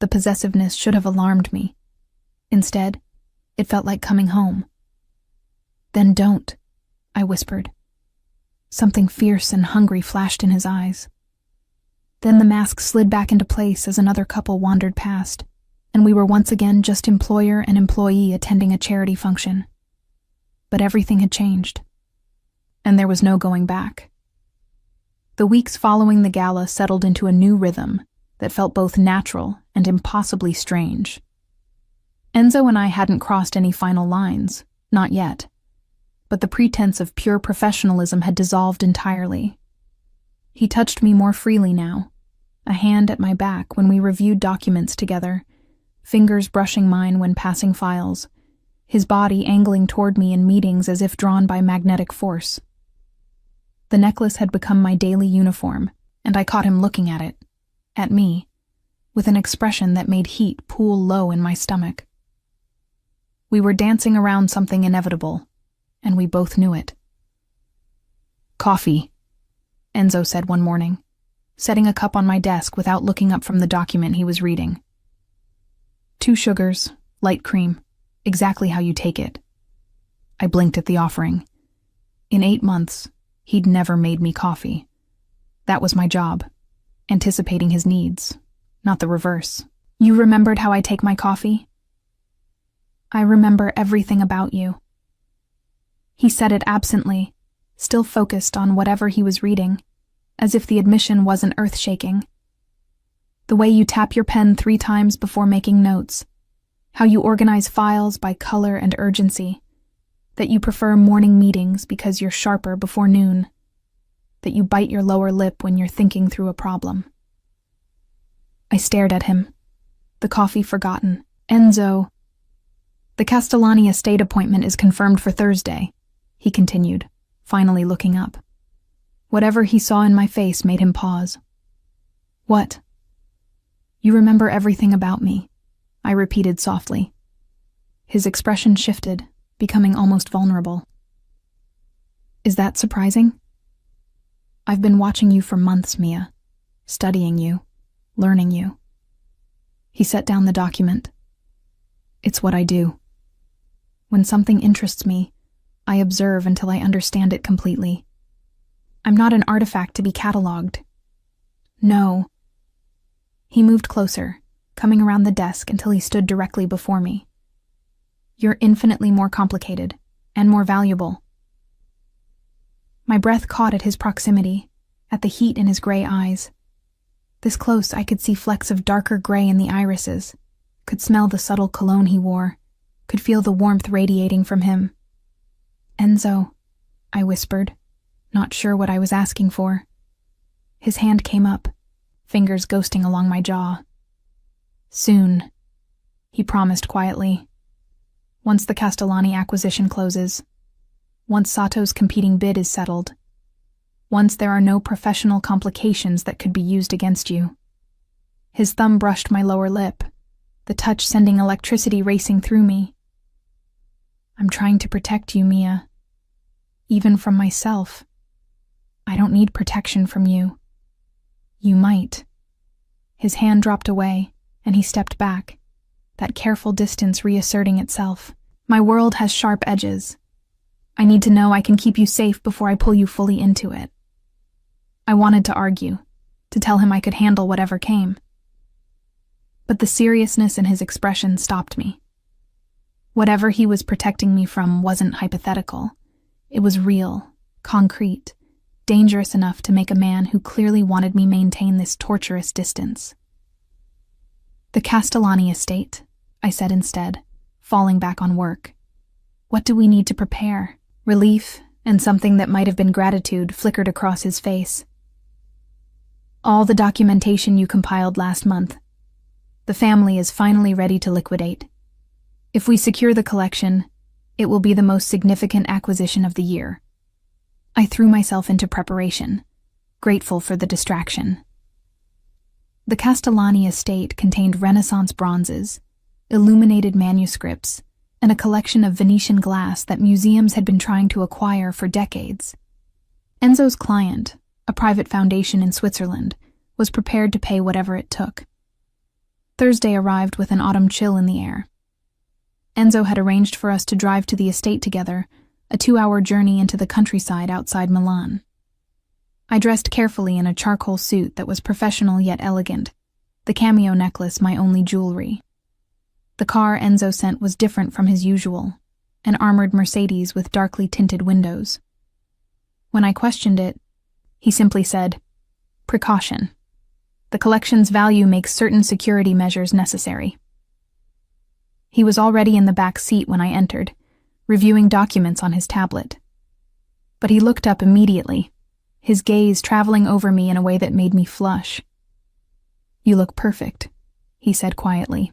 S1: The possessiveness should have alarmed me. Instead, it felt like coming home. Then don't, I whispered. Something fierce and hungry flashed in his eyes. Then the mask slid back into place as another couple wandered past, and we were once again just employer and employee attending a charity function. But everything had changed, and there was no going back. The weeks following the gala settled into a new rhythm that felt both natural and impossibly strange. Enzo and I hadn't crossed any final lines, not yet, but the pretense of pure professionalism had dissolved entirely. He touched me more freely now, a hand at my back when we reviewed documents together, fingers brushing mine when passing files, his body angling toward me in meetings as if drawn by magnetic force. The necklace had become my daily uniform, and I caught him looking at me, with an expression that made heat pool low in my stomach. We were dancing around something inevitable, and we both knew it. Coffee, Enzo said one morning, setting a cup on my desk without looking up from the document he was reading. 2 sugars, light cream, exactly how you take it. I blinked at the offering. In 8 months, he'd never made me coffee. That was my job, anticipating his needs, not the reverse. You remembered how I take my coffee? I remember everything about you. He said it absently, still focused on whatever he was reading, as if the admission wasn't earth-shaking. The way you tap your pen 3 times before making notes, how you organize files by color and urgency, that you prefer morning meetings because you're sharper before noon. that you bite your lower lip when you're thinking through a problem. I stared at him, the coffee forgotten. Enzo, the Castellani estate appointment is confirmed for Thursday, he continued, finally looking up. Whatever he saw in my face made him pause. What? You remember everything about me, I repeated softly. His expression shifted, becoming almost vulnerable. Is that surprising? I've been watching you for months, Mia, studying you, learning you. He set down the document. It's what I do. When something interests me, I observe until I understand it completely. I'm not an artifact to be catalogued. No. He moved closer, coming around the desk until he stood directly before me. You're infinitely more complicated and more valuable. My breath caught at his proximity, at the heat in his gray eyes. This close, I could see flecks of darker gray in the irises, could smell the subtle cologne he wore, could feel the warmth radiating from him. Enzo, I whispered, not sure what I was asking for. His hand came up, fingers ghosting along my jaw. Soon, he promised quietly. Once the Castellani acquisition closes, once Sato's competing bid is settled, once there are no professional complications that could be used against you. His thumb brushed my lower lip, the touch sending electricity racing through me. I'm trying to protect you, Mia. Even from myself. I don't need protection from you. You might. His hand dropped away, and he stepped back, that careful distance reasserting itself. My world has sharp edges. I need to know I can keep you safe before I pull you fully into it. I wanted to argue, to tell him I could handle whatever came. But the seriousness in his expression stopped me. Whatever he was protecting me from wasn't hypothetical. It was real, concrete, dangerous enough to make a man who clearly wanted me maintain this torturous distance. The Castellani estate, I said instead, falling back on work. What do we need to prepare? Relief, and something that might have been gratitude flickered across his face. All the documentation you compiled last month. The family is finally ready to liquidate. If we secure the collection, it will be the most significant acquisition of the year. I threw myself into preparation, grateful for the distraction. The Castellani estate contained Renaissance bronzes, illuminated manuscripts, and a collection of Venetian glass that museums had been trying to acquire for decades. Enzo's client, a private foundation in Switzerland, was prepared to pay whatever it took. Thursday arrived with an autumn chill in the air. Enzo had arranged for us to drive to the estate together, a 2-hour journey into the countryside outside Milan. I dressed carefully in a charcoal suit that was professional yet elegant, the cameo necklace my only jewelry. The car Enzo sent was different from his usual, an armored Mercedes with darkly tinted windows. When I questioned it, he simply said, "Precaution. The collection's value makes certain security measures necessary." He was already in the back seat when I entered, reviewing documents on his tablet. But he looked up immediately, his gaze traveling over me in a way that made me flush. "You look perfect," he said quietly.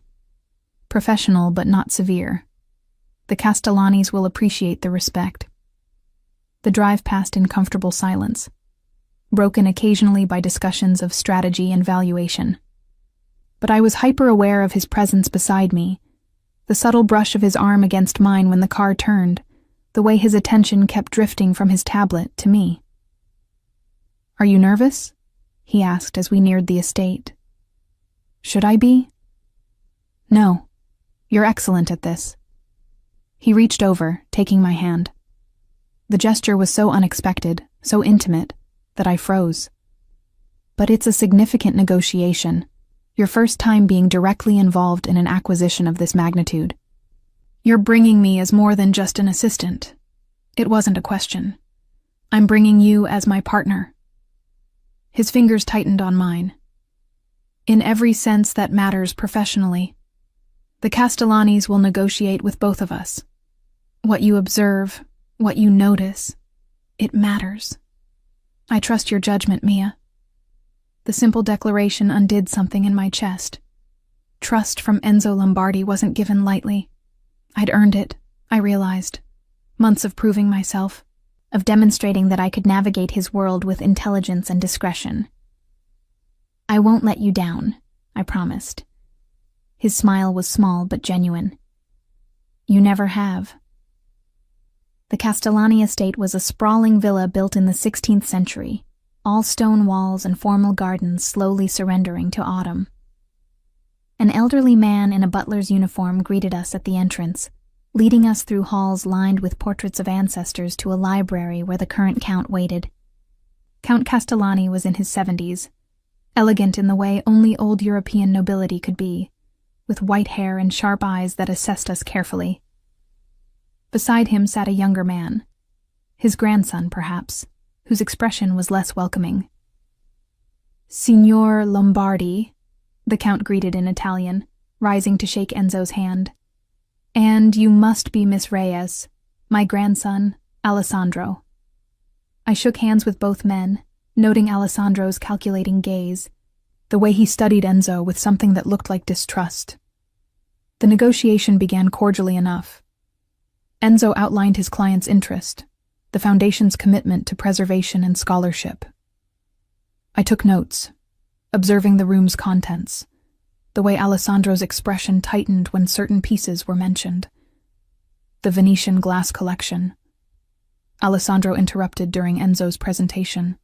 S1: "Professional but not severe. The Castellanis will appreciate the respect." The drive passed in comfortable silence, broken occasionally by discussions of strategy and valuation. But I was hyper-aware of his presence beside me, the subtle brush of his arm against mine when the car turned, the way his attention kept drifting from his tablet to me. "Are you nervous?" he asked as we neared the estate. "Should I be?" "No. You're excellent at this." He reached over, taking my hand. The gesture was so unexpected, so intimate, that I froze. "But it's a significant negotiation. Your first time being directly involved in an acquisition of this magnitude. You're bringing me as more than just an assistant. It wasn't a question. I'm bringing you as my partner." His fingers tightened on mine. "In every sense that matters professionally. The Castellanis will negotiate with both of us. What you observe, what you notice, it matters." I trust your judgment, Mia. The simple declaration undid something in my chest. Trust from Enzo Lombardi wasn't given lightly. I'd earned it, I realized. Months of proving myself, of demonstrating that I could navigate his world with intelligence and discretion. I won't let you down, I promised. His smile was small but genuine. You never have. The Castellani estate was a sprawling villa built in the 16th century, all stone walls and formal gardens slowly surrendering to autumn. An elderly man in a butler's uniform greeted us at the entrance, leading us through halls lined with portraits of ancestors to a library where the current count waited. Count Castellani was in his 70s, elegant in the way only old European nobility could be, with white hair and sharp eyes that assessed us carefully. Beside him sat a younger man, his grandson perhaps, whose expression was less welcoming. Signor Lombardi, the Count greeted in Italian, rising to shake Enzo's hand. And you must be Miss Reyes, my grandson, Alessandro. I shook hands with both men, noting Alessandro's calculating gaze, the way he studied Enzo with something that looked like distrust. The negotiation began cordially enough. Enzo outlined his client's interest, the Foundation's commitment to preservation and scholarship. I took notes, observing the room's contents, the way Alessandro's expression tightened when certain pieces were mentioned. The Venetian glass collection. Alessandro interrupted during Enzo's presentation.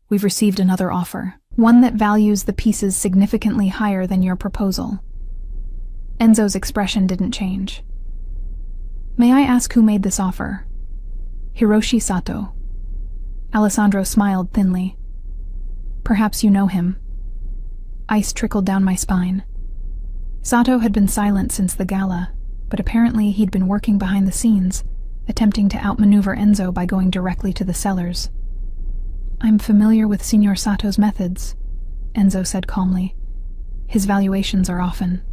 S1: We've received another offer, one that values the pieces significantly higher than your proposal. Enzo's expression didn't change. May I ask who made this offer? Hiroshi Sato. Alessandro smiled thinly. Perhaps you know him. Ice trickled down my spine. Sato had been silent since the gala, but apparently he'd been working behind the scenes, attempting to outmaneuver Enzo by going directly to the cellars. I'm familiar with Signor Sato's methods, Enzo said calmly. His valuations are often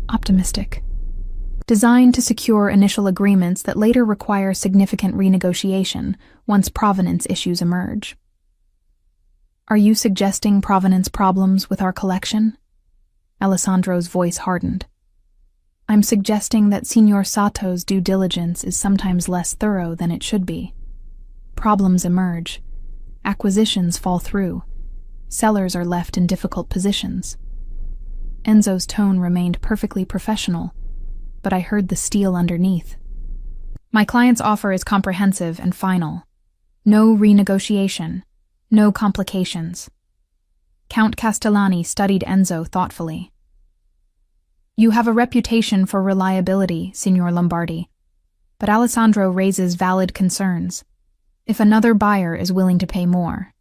S1: optimistic, designed to secure initial agreements that later require significant renegotiation once provenance issues emerge. Are you suggesting provenance problems with our collection? Alessandro's voice hardened. I'm suggesting that Signor Sato's due diligence is sometimes less thorough than it should be. Problems emerge. Acquisitions fall through. Sellers are left in difficult positions. Enzo's tone remained perfectly professional, but I heard the steel underneath. My client's offer is comprehensive and final. No renegotiation. No complications. Count Castellani studied Enzo thoughtfully. You have a reputation for reliability, Signor Lombardi, but Alessandro raises valid concerns. If another buyer is willing to pay more.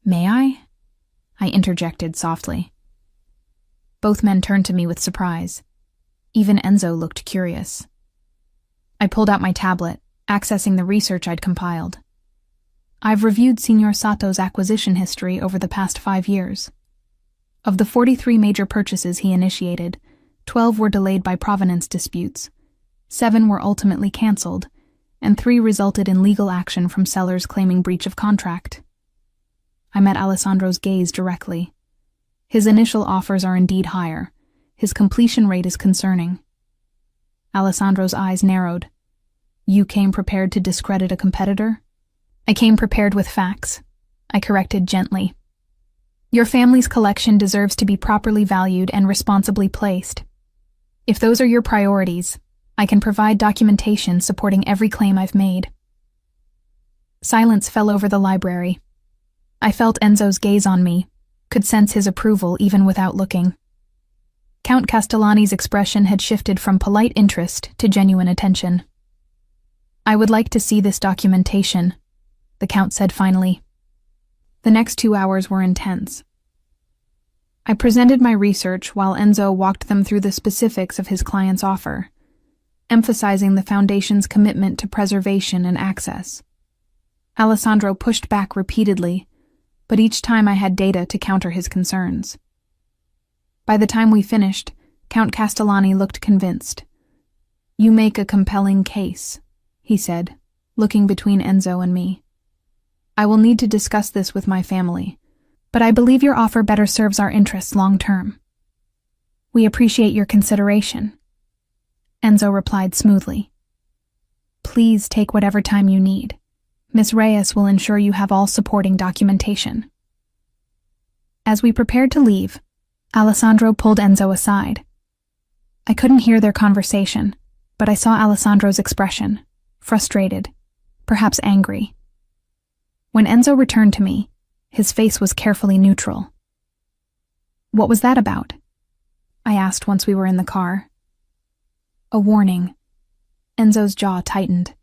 S1: May I? I interjected softly. Both men turned to me with surprise. Even Enzo looked curious. I pulled out my tablet, accessing the research I'd compiled. I've reviewed Signor Sato's acquisition history over the past 5 years. Of the 43 major purchases he initiated, 12 were delayed by provenance disputes, 7 were ultimately cancelled, and 3 resulted in legal action from sellers claiming breach of contract. I met Alessandro's gaze directly. His initial offers are indeed higher. His completion rate is concerning. Alessandro's eyes narrowed. You came prepared to discredit a competitor? I came prepared with facts, I corrected gently. Your family's collection deserves to be properly valued and responsibly placed. If those are your priorities, I can provide documentation supporting every claim I've made. Silence fell over the library. I felt Enzo's gaze on me, could sense his approval even without looking. Count Castellani's expression had shifted from polite interest to genuine attention. I would like to see this documentation, the Count said finally. The next 2 hours were intense. I presented my research while Enzo walked them through the specifics of his client's offer, emphasizing the Foundation's commitment to preservation and access. Alessandro pushed back repeatedly, but each time I had data to counter his concerns. By the time we finished, Count Castellani looked convinced. You make a compelling case, he said, looking between Enzo and me. I will need to discuss this with my family, but I believe your offer better serves our interests long term. We appreciate your consideration. Enzo replied smoothly. Please take whatever time you need. Miss Reyes will ensure you have all supporting documentation. As we prepared to leave, Alessandro pulled Enzo aside. I couldn't hear their conversation, but I saw Alessandro's expression, frustrated, perhaps angry. When Enzo returned to me, his face was carefully neutral. What was that about? I asked once we were in the car. A warning. Enzo's jaw tightened.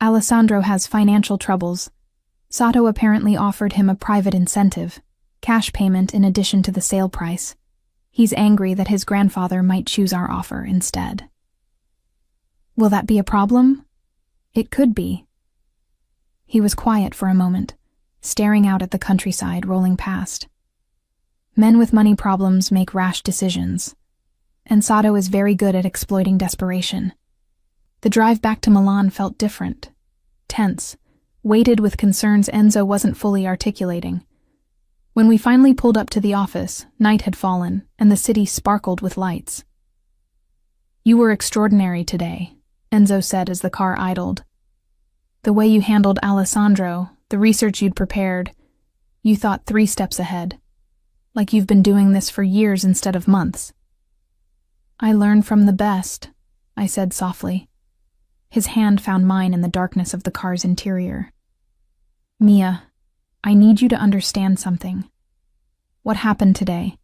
S1: Alessandro has financial troubles. Sato apparently offered him a private incentive, cash payment in addition to the sale price. He's angry that his grandfather might choose our offer instead. Will that be a problem? It could be. He was quiet for a moment, staring out at the countryside rolling past. Men with money problems make rash decisions, and Sato is very good at exploiting desperation. The drive back to Milan felt different, tense, weighted with concerns Enzo wasn't fully articulating. When we finally pulled up to the office, night had fallen, and the city sparkled with lights. You were extraordinary today, Enzo said as the car idled. The way you handled Alessandro, the research you'd prepared, you thought 3 steps ahead. Like you've been doing this for years instead of months. I learned from the best, I said softly. His hand found mine in the darkness of the car's interior. Mia, I need you to understand something. What happened today?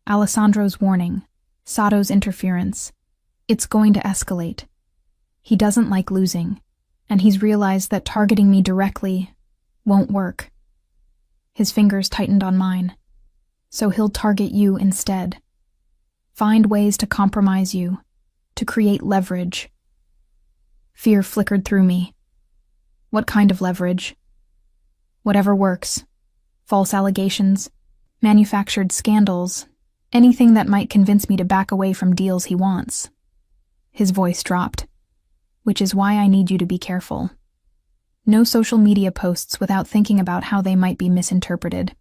S1: Alessandro's warning, Sato's interference. It's going to escalate. He doesn't like losing, and he's realized that targeting me directly won't work. His fingers tightened on mine. So he'll target you instead. Find ways to compromise you, to create leverage. Fear flickered through me. What kind of leverage? Whatever works. False allegations, manufactured scandals, anything that might convince me to back away from deals he wants. His voice dropped. Which is why I need you to be careful. No social media posts without thinking about how they might be misinterpreted.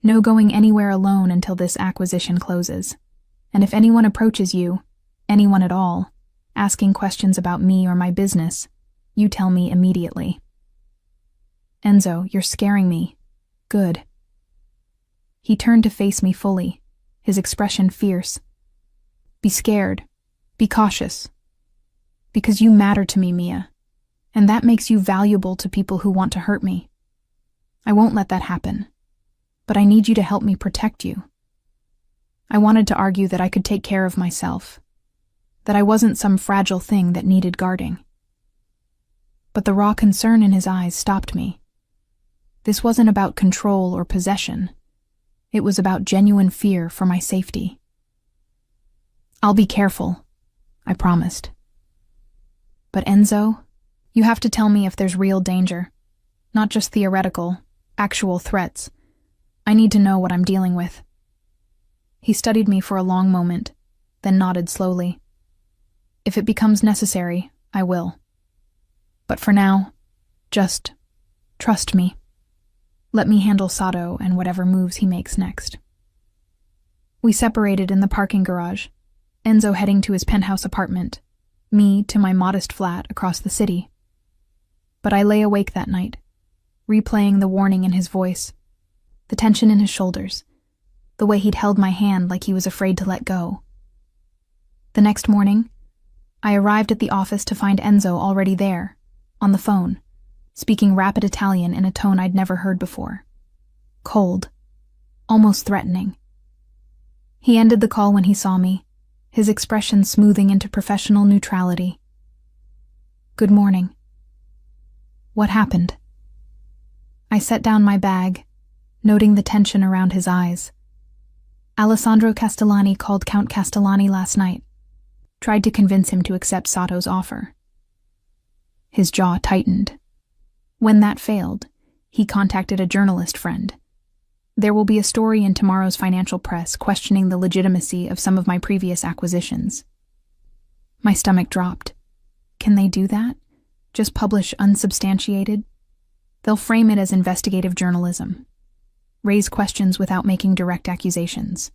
S1: No going anywhere alone until this acquisition closes. And if anyone approaches you, anyone at all, asking questions about me or my business, you tell me immediately. Enzo, you're scaring me. Good. He turned to face me fully, his expression fierce. Be scared. Be cautious. Because you matter to me, Mia, and that makes you valuable to people who want to hurt me. I won't let that happen. But I need you to help me protect you. I wanted to argue that I could take care of myself, that I wasn't some fragile thing that needed guarding. But the raw concern in his eyes stopped me. This wasn't about control or possession. It was about genuine fear for my safety. I'll be careful, I promised. But Enzo, you have to tell me if there's real danger, not just theoretical, actual threats. I need to know what I'm dealing with. He studied me for a long moment, then nodded slowly. If it becomes necessary, I will. But for now, just trust me. Let me handle Sato and whatever moves he makes next. We separated in the parking garage, Enzo heading to his penthouse apartment, me to my modest flat across the city. But I lay awake that night, replaying the warning in his voice, the tension in his shoulders, the way he'd held my hand like he was afraid to let go. The next morning, I arrived at the office to find Enzo already there, on the phone, speaking rapid Italian in a tone I'd never heard before. Cold, almost threatening. He ended the call when he saw me, his expression smoothing into professional neutrality. Good morning. What happened? I set down my bag, noting the tension around his eyes. Alessandro Castellani called Count Castellani last night, tried to convince him to accept Sato's offer. His jaw tightened. When that failed, he contacted a journalist friend. There will be a story in tomorrow's financial press questioning the legitimacy of some of my previous acquisitions. My stomach dropped. Can they do that? Just publish unsubstantiated? They'll frame it as investigative journalism, raise questions without making direct accusations.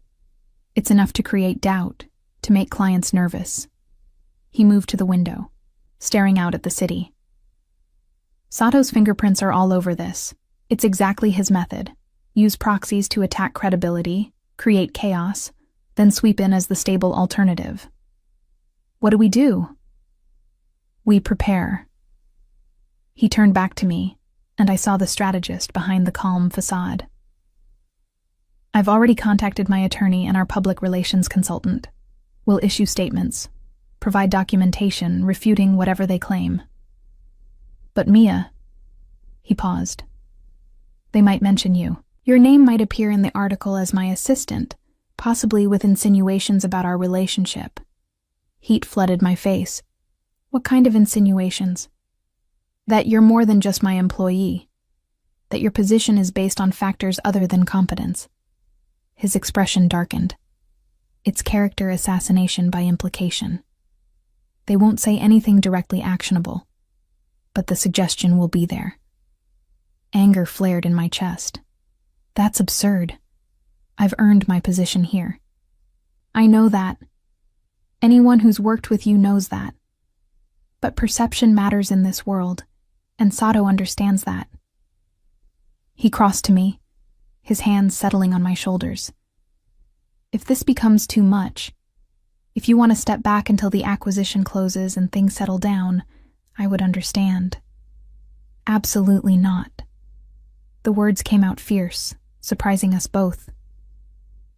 S1: It's enough to create doubt, to make clients nervous. He moved to the window, staring out at the city. Sato's fingerprints are all over this. It's exactly his method. Use proxies to attack credibility, create chaos, then sweep in as the stable alternative. What do? We prepare. He turned back to me, and I saw the strategist behind the calm facade. I've already contacted my attorney and our public relations consultant. We'll issue statements, provide documentation refuting whatever they claim. But Mia, he paused. They might mention you. Your name might appear in the article as my assistant, possibly with insinuations about our relationship. Heat flooded my face. What kind of insinuations? That you're more than just my employee. That your position is based on factors other than competence. His expression darkened. It's character assassination by implication. They won't say anything directly actionable, but the suggestion will be there. Anger flared in my chest. That's absurd. I've earned my position here. I know that. Anyone who's worked with you knows that. But perception matters in this world, and Sato understands that. He crossed to me, his hands settling on my shoulders. If this becomes too much, if you want to step back until the acquisition closes and things settle down, I would understand. Absolutely not. The words came out fierce, surprising us both.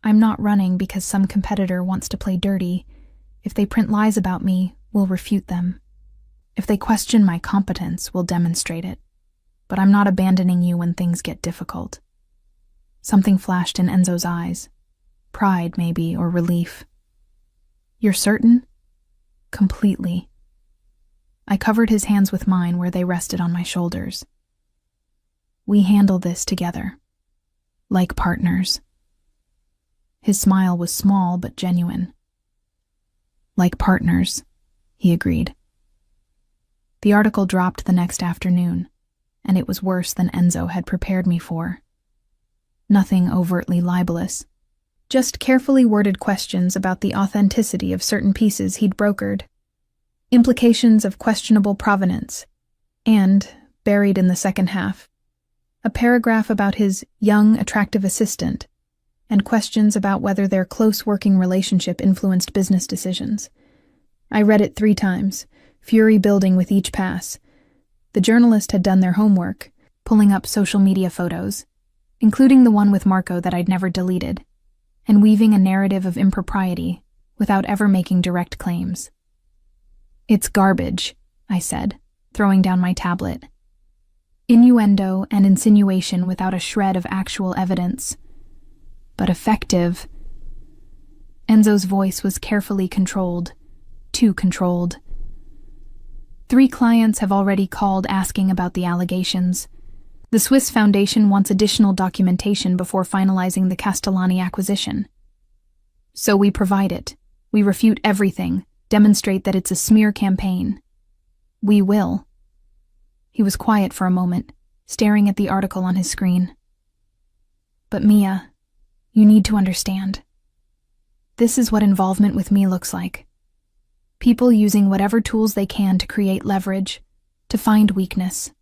S1: I'm not running because some competitor wants to play dirty. If they print lies about me, we'll refute them. If they question my competence, we'll demonstrate it. But I'm not abandoning you when things get difficult. Something flashed in Enzo's eyes. Pride, maybe, or relief. You're certain? Completely. I covered his hands with mine where they rested on my shoulders. We handle this together. Like partners. His smile was small but genuine. Like partners, he agreed. The article dropped the next afternoon, and it was worse than Enzo had prepared me for. Nothing overtly libelous, just carefully worded questions about the authenticity of certain pieces he'd brokered, implications of questionable provenance, and, buried in the second half, a paragraph about his young, attractive assistant, and questions about whether their close working relationship influenced business decisions. I read it 3 times, fury building with each pass. The journalist had done their homework, pulling up social media photos, including the one with Marco that I'd never deleted, and weaving a narrative of impropriety without ever making direct claims. It's garbage, I said, throwing down my tablet. Innuendo and insinuation without a shred of actual evidence. But effective. Enzo's voice was carefully controlled. Too controlled. 3 clients have already called asking about the allegations. The Swiss Foundation wants additional documentation before finalizing the Castellani acquisition. So we provide it. We refute everything, demonstrate that it's a smear campaign. We will. He was quiet for a moment, staring at the article on his screen. But Mia, you need to understand. This is what involvement with me looks like. People using whatever tools they can to create leverage, to find weakness.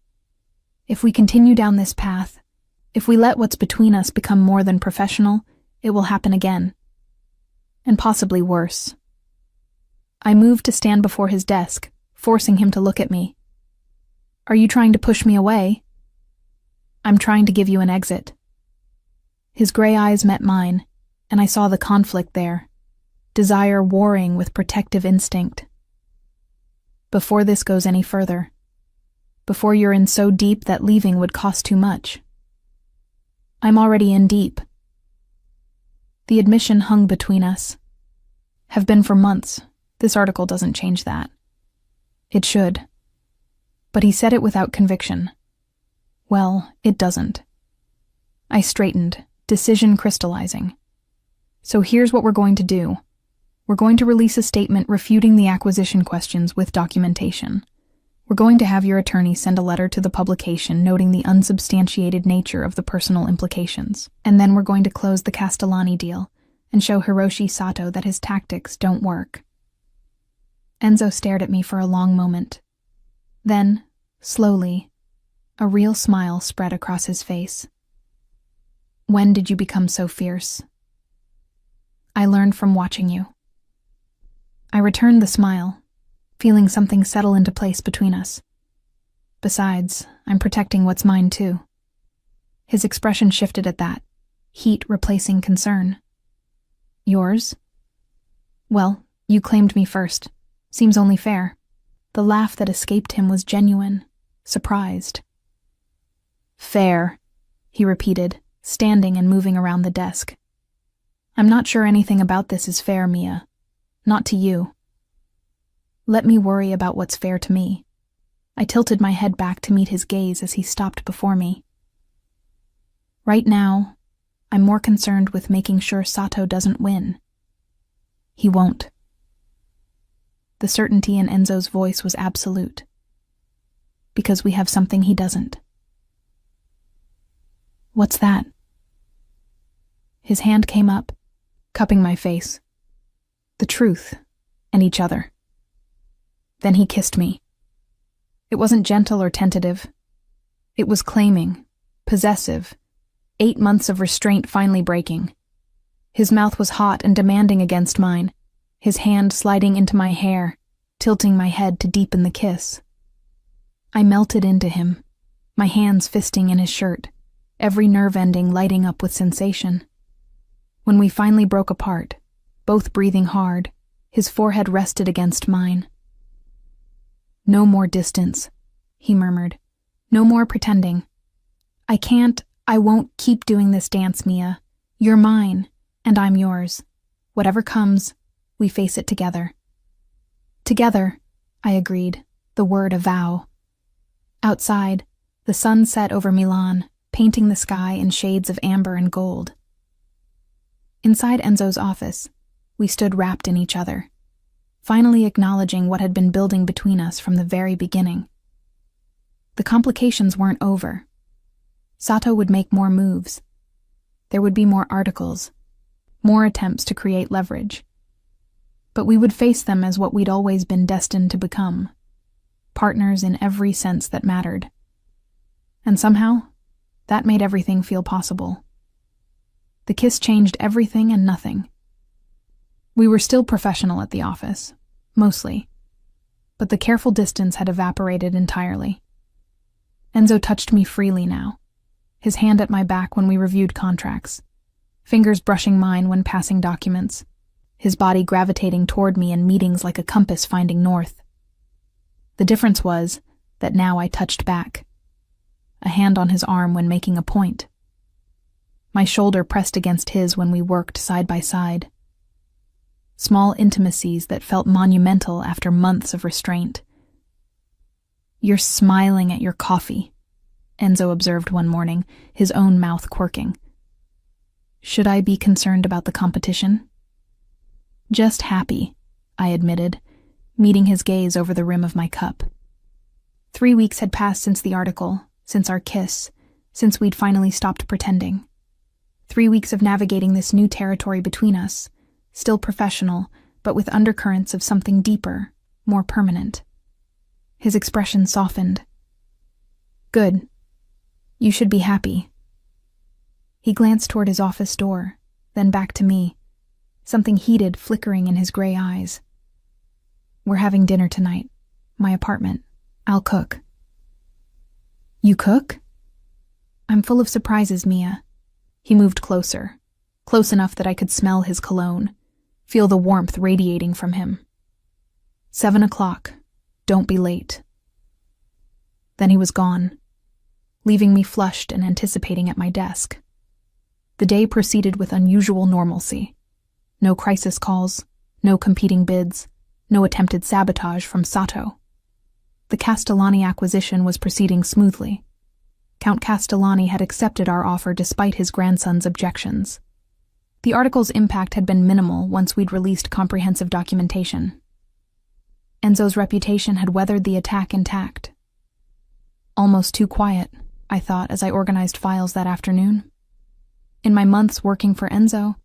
S1: If we continue down this path, if we let what's between us become more than professional, it will happen again. And possibly worse. I moved to stand before his desk, forcing him to look at me. Are you trying to push me away? I'm trying to give you an exit. His gray eyes met mine, and I saw the conflict there, desire warring with protective instinct. Before this goes any further, before you're in so deep that leaving would cost too much. I'm already in deep. The admission hung between us. Have been for months. This article doesn't change that. It should. But he said it without conviction. Well, it doesn't. I straightened, decision crystallizing. So here's what we're going to do. We're going to release a statement refuting the acquisition questions with documentation. We're going to have your attorney send a letter to the publication noting the unsubstantiated nature of the personal implications. And then we're going to close the Castellani deal and show Hiroshi Sato that his tactics don't work. Enzo stared at me for a long moment. Then, slowly, a real smile spread across his face. When did you become so fierce? I learned from watching you. I returned the smile, feeling something settle into place between us. Besides, I'm protecting what's mine too. His expression shifted at that, heat replacing concern. Yours? Well, you claimed me first. Seems only fair. The laugh that escaped him was genuine, surprised. Fair, he repeated, standing and moving around the desk. I'm not sure anything about this is fair, Mia. Not to you. Let me worry about what's fair to me. I tilted my head back to meet his gaze as he stopped before me. Right now, I'm more concerned with making sure Sato doesn't win. He won't. The certainty in Enzo's voice was absolute. Because we have something he doesn't. What's that? His hand came up, cupping my face. The truth, and each other. Then he kissed me. It wasn't gentle or tentative. It was claiming, possessive, 8 months of restraint finally breaking. His mouth was hot and demanding against mine, his hand sliding into my hair, tilting my head to deepen the kiss. I melted into him, my hands fisting in his shirt, every nerve ending lighting up with sensation. When we finally broke apart, both breathing hard, his forehead rested against mine. No more distance, he murmured. No more pretending. I won't keep doing this dance, Mia. You're mine, and I'm yours. Whatever comes, we face it together. Together, I agreed, the word a vow. Outside, the sun set over Milan, painting the sky in shades of amber and gold. Inside Enzo's office, we stood wrapped in each other, finally acknowledging what had been building between us from the very beginning. The complications weren't over. Sato would make more moves. There would be more articles, more attempts to create leverage. But we would face them as what we'd always been destined to become, partners in every sense that mattered. And somehow, that made everything feel possible. The kiss changed everything and nothing. We were still professional at the office, mostly, but the careful distance had evaporated entirely. Enzo touched me freely now, his hand at my back when we reviewed contracts, fingers brushing mine when passing documents, his body gravitating toward me in meetings like a compass finding north. The difference was that now I touched back, a hand on his arm when making a point. My shoulder pressed against his when we worked side by side. Small intimacies that felt monumental after months of restraint. You're smiling at your coffee, Enzo observed one morning, his own mouth quirking. Should I be concerned about the competition? Just happy, I admitted, meeting his gaze over the rim of my cup. 3 weeks had passed since the article, since our kiss, since we'd finally stopped pretending. 3 weeks of navigating this new territory between us, still professional, but with undercurrents of something deeper, more permanent. His expression softened. Good. You should be happy. He glanced toward his office door, then back to me, something heated flickering in his gray eyes. We're having dinner tonight. My apartment. I'll cook. You cook? I'm full of surprises, Mia. He moved closer, close enough that I could smell his cologne, feel the warmth radiating from him. 7 o'clock. Don't be late. Then he was gone, leaving me flushed and anticipating at my desk. The day proceeded with unusual normalcy. No crisis calls, no competing bids, no attempted sabotage from Sato. The Castellani acquisition was proceeding smoothly. Count Castellani had accepted our offer despite his grandson's objections. The article's impact had been minimal once we'd released comprehensive documentation. Enzo's reputation had weathered the attack intact. Almost too quiet, I thought as I organized files that afternoon. In my months working for Enzo,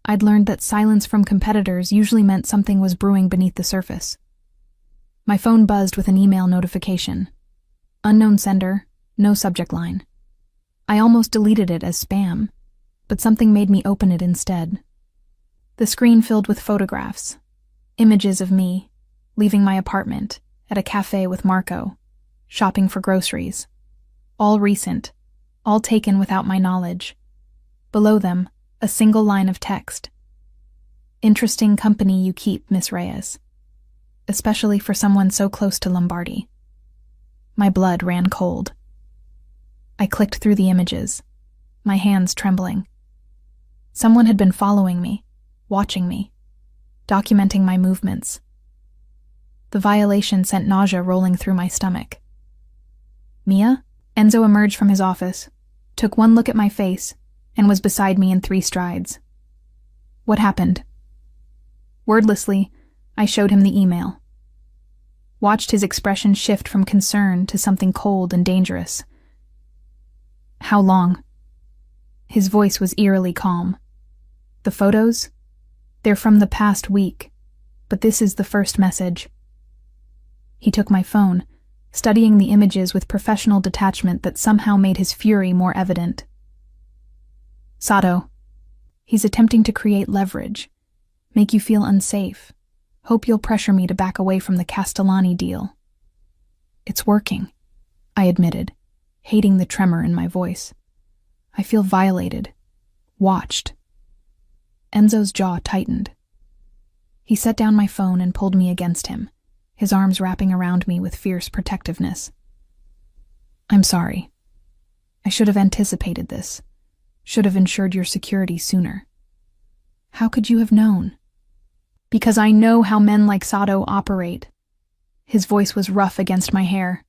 S1: I'd learned that silence from competitors usually meant something was brewing beneath the surface. My phone buzzed with an email notification. Unknown sender, no subject line. I almost deleted it as spam, but something made me open it instead. The screen filled with photographs, images of me, leaving my apartment, at a cafe with Marco, shopping for groceries. All recent, all taken without my knowledge. Below them, a single line of text. Interesting company you keep, Miss Reyes. Especially for someone so close to Lombardi. My blood ran cold. I clicked through the images, my hands trembling. Someone had been following me, watching me, documenting my movements. The violation sent nausea rolling through my stomach. Mia? Enzo emerged from his office, took one look at my face, and was beside me in 3 strides. What happened? Wordlessly, I showed him the email. Watched his expression shift from concern to something cold and dangerous. How long? His voice was eerily calm. The photos? They're from the past week, but this is the first message. He took my phone, studying the images with professional detachment that somehow made his fury more evident. Sato. He's attempting to create leverage, make you feel unsafe. Hope you'll pressure me to back away from the Castellani deal. It's working, I admitted, hating the tremor in my voice. I feel violated, watched. Enzo's jaw tightened. He set down my phone and pulled me against him, his arms wrapping around me with fierce protectiveness. I'm sorry. I should have anticipated this, should have ensured your security sooner. How could you have known? Because I know how men like Sato operate. His voice was rough against my hair.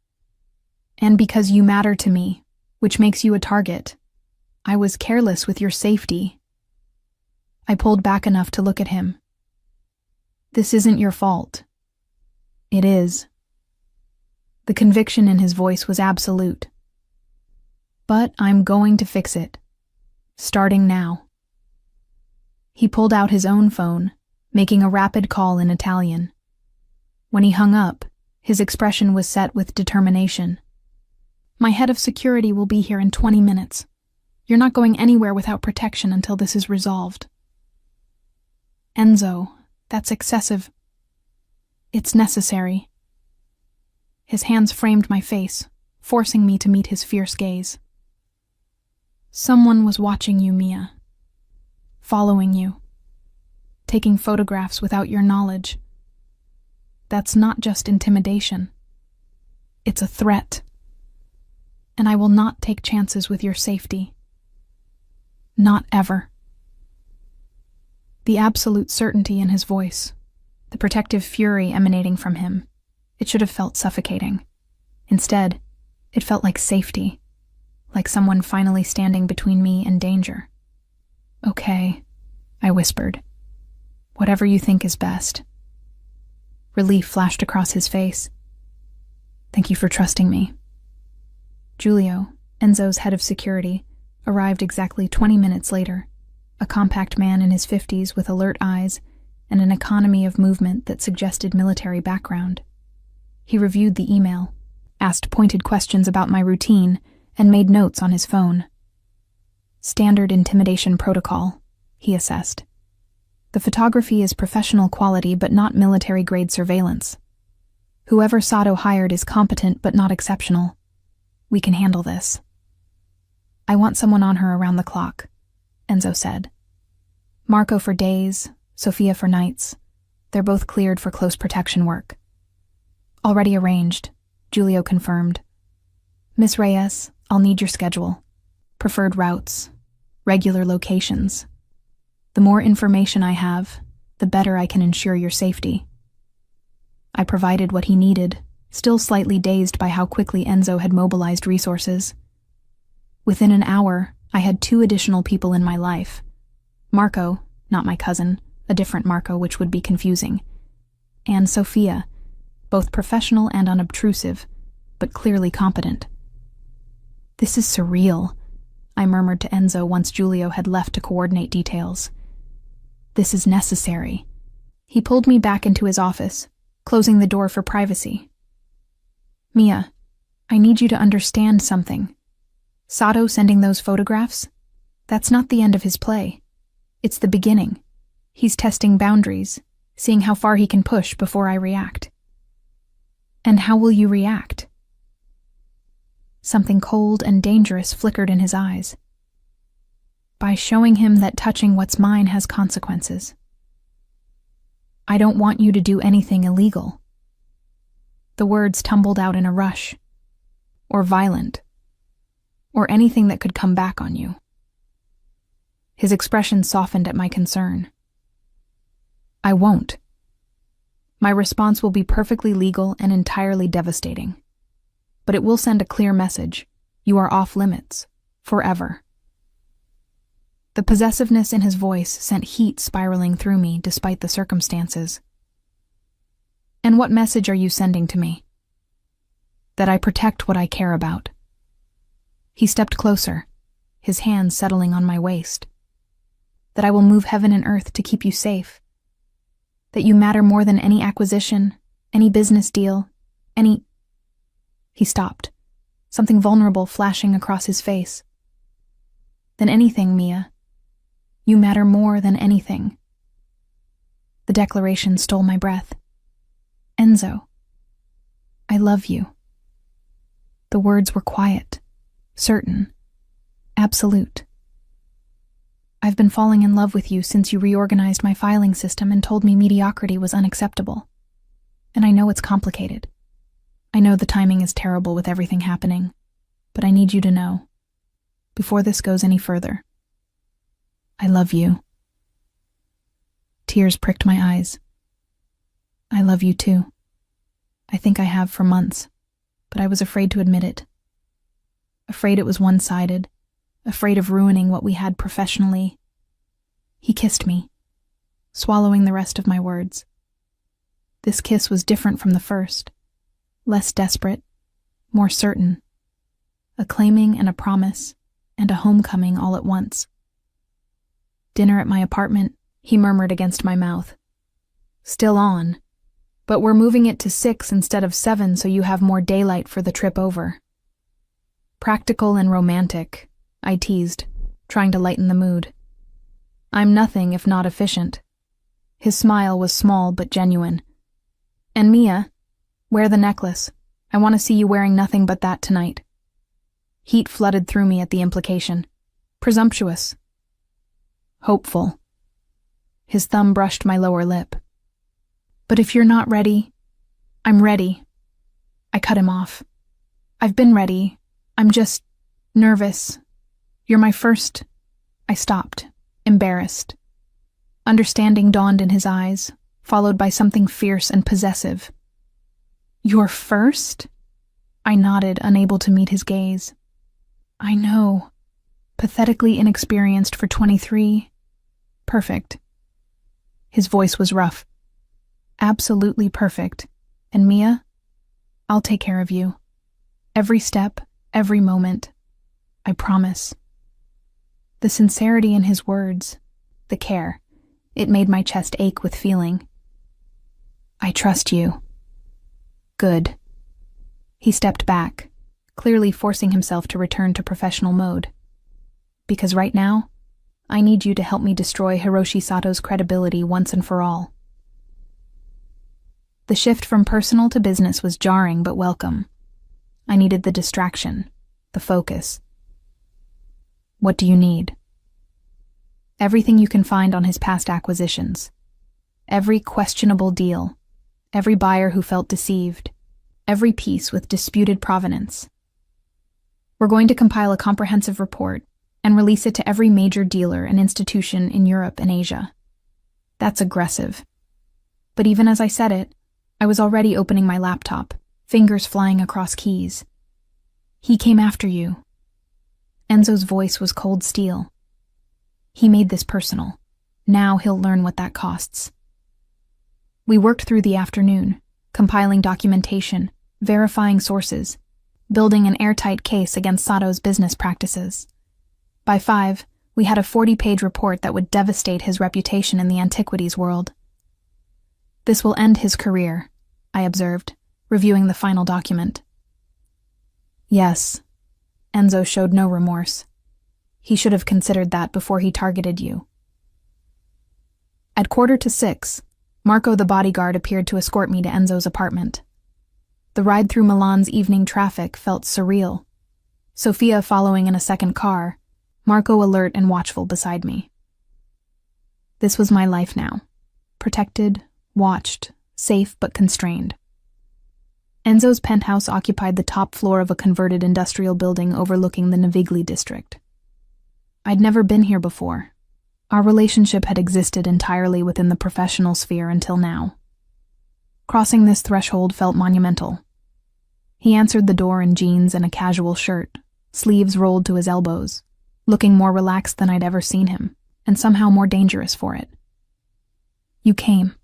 S1: And because you matter to me, which makes you a target. I was careless with your safety. I pulled back enough to look at him. This isn't your fault. It is. The conviction in his voice was absolute. But I'm going to fix it. Starting now. He pulled out his own phone, making a rapid call in Italian. When he hung up, his expression was set with determination. My head of security will be here in 20 minutes. You're not going anywhere without protection until this is resolved. Enzo, that's excessive. It's necessary. His hands framed my face, forcing me to meet his fierce gaze. Someone was watching you, Mia. Following you. Taking photographs without your knowledge. That's not just intimidation. It's a threat. And I will not take chances with your safety. Not ever. The absolute certainty in his voice, the protective fury emanating from him, it should have felt suffocating. Instead, it felt like safety, like someone finally standing between me and danger. Okay, I whispered. Whatever you think is best. Relief flashed across his face. Thank you for trusting me. Giulio, Enzo's head of security, arrived exactly 20 minutes later, a compact man in his 50s with alert eyes and an economy of movement that suggested military background. He reviewed the email, asked pointed questions about my routine, and made notes on his phone. Standard intimidation protocol, he assessed. The photography is professional quality but not military-grade surveillance. Whoever Sato hired is competent but not exceptional. We can handle this. I want someone on her around the clock, Enzo said. Marco for days, Sofia for nights. They're both cleared for close protection work. Already arranged, Giulio confirmed. Miss Reyes, I'll need your schedule. Preferred routes, regular locations. The more information I have, the better I can ensure your safety. I provided what he needed, still slightly dazed by how quickly Enzo had mobilized resources. Within an hour, I had 2 additional people in my life. Marco, not my cousin, a different Marco which would be confusing, and Sofia, both professional and unobtrusive, but clearly competent. "This is surreal," I murmured to Enzo once Giulio had left to coordinate details. "This is necessary." He pulled me back into his office, closing the door for privacy. "Mia, I need you to understand something. Sato sending those photographs? That's not the end of his play. It's the beginning. He's testing boundaries, seeing how far he can push before I react." "And how will you react?" Something cold and dangerous flickered in his eyes. "By showing him that touching what's mine has consequences. I don't want you to do anything illegal." The words tumbled out in a rush. "Or violent. Or anything that could come back on you." His expression softened at my concern. "I won't. My response will be perfectly legal and entirely devastating. But it will send a clear message. You are off limits. Forever." The possessiveness in his voice sent heat spiraling through me despite the circumstances. "And what message are you sending to me?" "That I protect what I care about." He stepped closer, his hands settling on my waist. "That I will move heaven and earth to keep you safe. That you matter more than any acquisition, any business deal, any—" He stopped, something vulnerable flashing across his face. "Than anything, Mia. You matter more than anything." The declaration stole my breath. "Enzo, I love you." The words were quiet, certain, absolute. "I've been falling in love with you since you reorganized my filing system and told me mediocrity was unacceptable. And I know it's complicated. I know the timing is terrible with everything happening, but I need you to know, before this goes any further, I love you." Tears pricked my eyes. "I love you too. I think I have for months, but I was afraid to admit it. Afraid it was one-sided, afraid of ruining what we had professionally." He kissed me, swallowing the rest of my words. This kiss was different from the first, less desperate, more certain, a claiming and a promise, and a homecoming all at once. "Dinner at my apartment," he murmured against my mouth. "Still on, but we're moving it to 6 instead of 7 so you have more daylight for the trip over." "Practical and romantic," I teased, trying to lighten the mood. "I'm nothing if not efficient." His smile was small but genuine. "And Mia, wear the necklace. I want to see you wearing nothing but that tonight." Heat flooded through me at the implication. Presumptuous. Hopeful. His thumb brushed my lower lip. "But if you're not ready—" "I'm ready." I cut him off. "I've been ready. I'm just nervous. You're my first—" I stopped, embarrassed. Understanding dawned in his eyes, followed by something fierce and possessive. "Your first?" I nodded, unable to meet his gaze. "I know. Pathetically inexperienced for 23. Perfect." His voice was rough. "Absolutely perfect. And Mia, I'll take care of you. Every step, every moment. I promise." The sincerity in his words, the care, it made my chest ache with feeling. "I trust you." "Good." He stepped back, clearly forcing himself to return to professional mode. "Because right now, I need you to help me destroy Hiroshi Sato's credibility once and for all." The shift from personal to business was jarring but welcome. I needed the distraction, the focus. "What do you need?" "Everything you can find on his past acquisitions. Every questionable deal. Every buyer who felt deceived. Every piece with disputed provenance. We're going to compile a comprehensive report and release it to every major dealer and institution in Europe and Asia." That's aggressive. But even as I said it, I was already opening my laptop, fingers flying across keys. "He came after you." Enzo's voice was cold steel. "He made this personal. Now he'll learn what that costs." We worked through the afternoon, compiling documentation, verifying sources, building an airtight case against Sato's business practices. By 5, we had a 40-page report that would devastate his reputation in the antiquities world. "This will end his career," I observed, reviewing the final document. "Yes." Enzo showed no remorse. "He should have considered that before he targeted you." At 5:45, Marco the bodyguard appeared to escort me to Enzo's apartment. The ride through Milan's evening traffic felt surreal. Sophia following in a second car, Marco alert and watchful beside me. This was my life now. Protected, watched, safe but constrained. Enzo's penthouse occupied the top floor of a converted industrial building overlooking the Navigli district. I'd never been here before. Our relationship had existed entirely within the professional sphere until now. Crossing this threshold felt monumental. He answered the door in jeans and a casual shirt, sleeves rolled to his elbows, looking more relaxed than I'd ever seen him, and somehow more dangerous for it. "You came."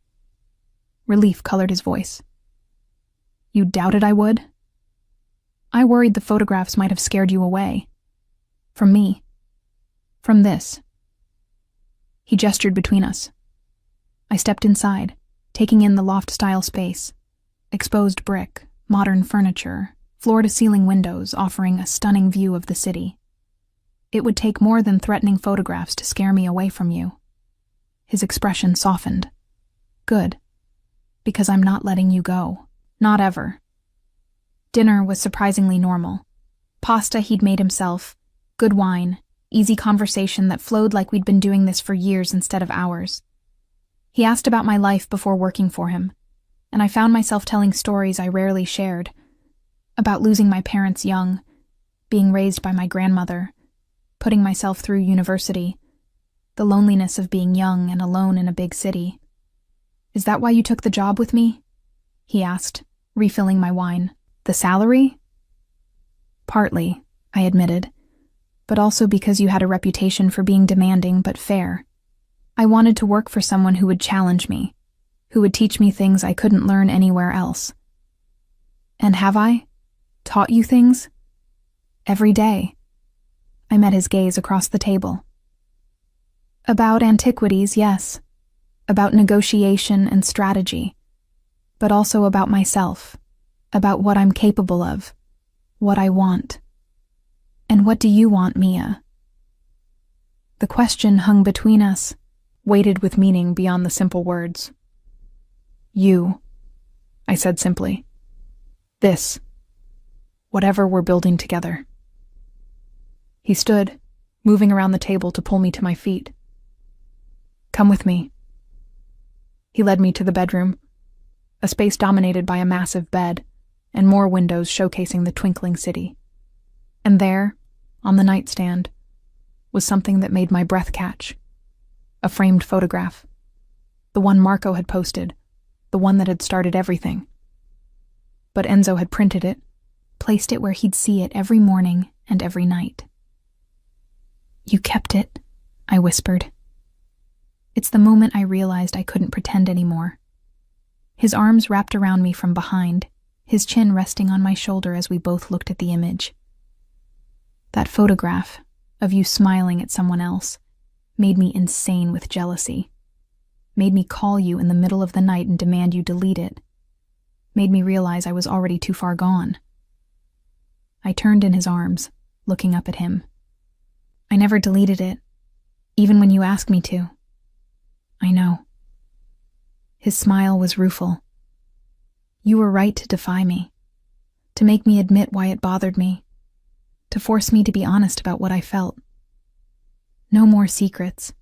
S1: Relief colored his voice. "You doubted I would?" "I worried the photographs might have scared you away. From me. From this." He gestured between us. I stepped inside, taking in the loft-style space. Exposed brick, modern furniture, floor-to-ceiling windows offering a stunning view of the city. "It would take more than threatening photographs to scare me away from you." His expression softened. "Good. Because I'm not letting you go. Not ever." Dinner was surprisingly normal. Pasta he'd made himself, good wine, easy conversation that flowed like we'd been doing this for years instead of hours. He asked about my life before working for him, and I found myself telling stories I rarely shared. About losing my parents young, being raised by my grandmother, putting myself through university, the loneliness of being young and alone in a big city. "Is that why you took the job with me?" he asked, refilling my wine. "The salary?" "Partly," I admitted, "but also because you had a reputation for being demanding but fair. I wanted to work for someone who would challenge me, who would teach me things I couldn't learn anywhere else." "And have I? Taught you things?" "Every day." I met his gaze across the table. "About antiquities, yes. About negotiation and strategy. But also about myself, about what I'm capable of, what I want. And what do you want, Mia?" The question hung between us, weighted with meaning beyond the simple words. "You," I said simply. "This. Whatever we're building together." He stood, moving around the table to pull me to my feet. "Come with me." He led me to the bedroom, a space dominated by a massive bed and more windows showcasing the twinkling city. And there, on the nightstand, was something that made my breath catch. A framed photograph. The one Marco had posted, the one that had started everything. But Enzo had printed it, placed it where he'd see it every morning and every night. "You kept it," I whispered. It's the moment I realized I couldn't pretend anymore. His arms wrapped around me from behind, his chin resting on my shoulder as we both looked at the image. That photograph, of you smiling at someone else, made me insane with jealousy. Made me call you in the middle of the night and demand you delete it. Made me realize I was already too far gone. I turned in his arms, looking up at him. "I never deleted it, even when you asked me to." "I know." His smile was rueful. "You were right to defy me, to make me admit why it bothered me, to force me to be honest about what I felt." "No more secrets,"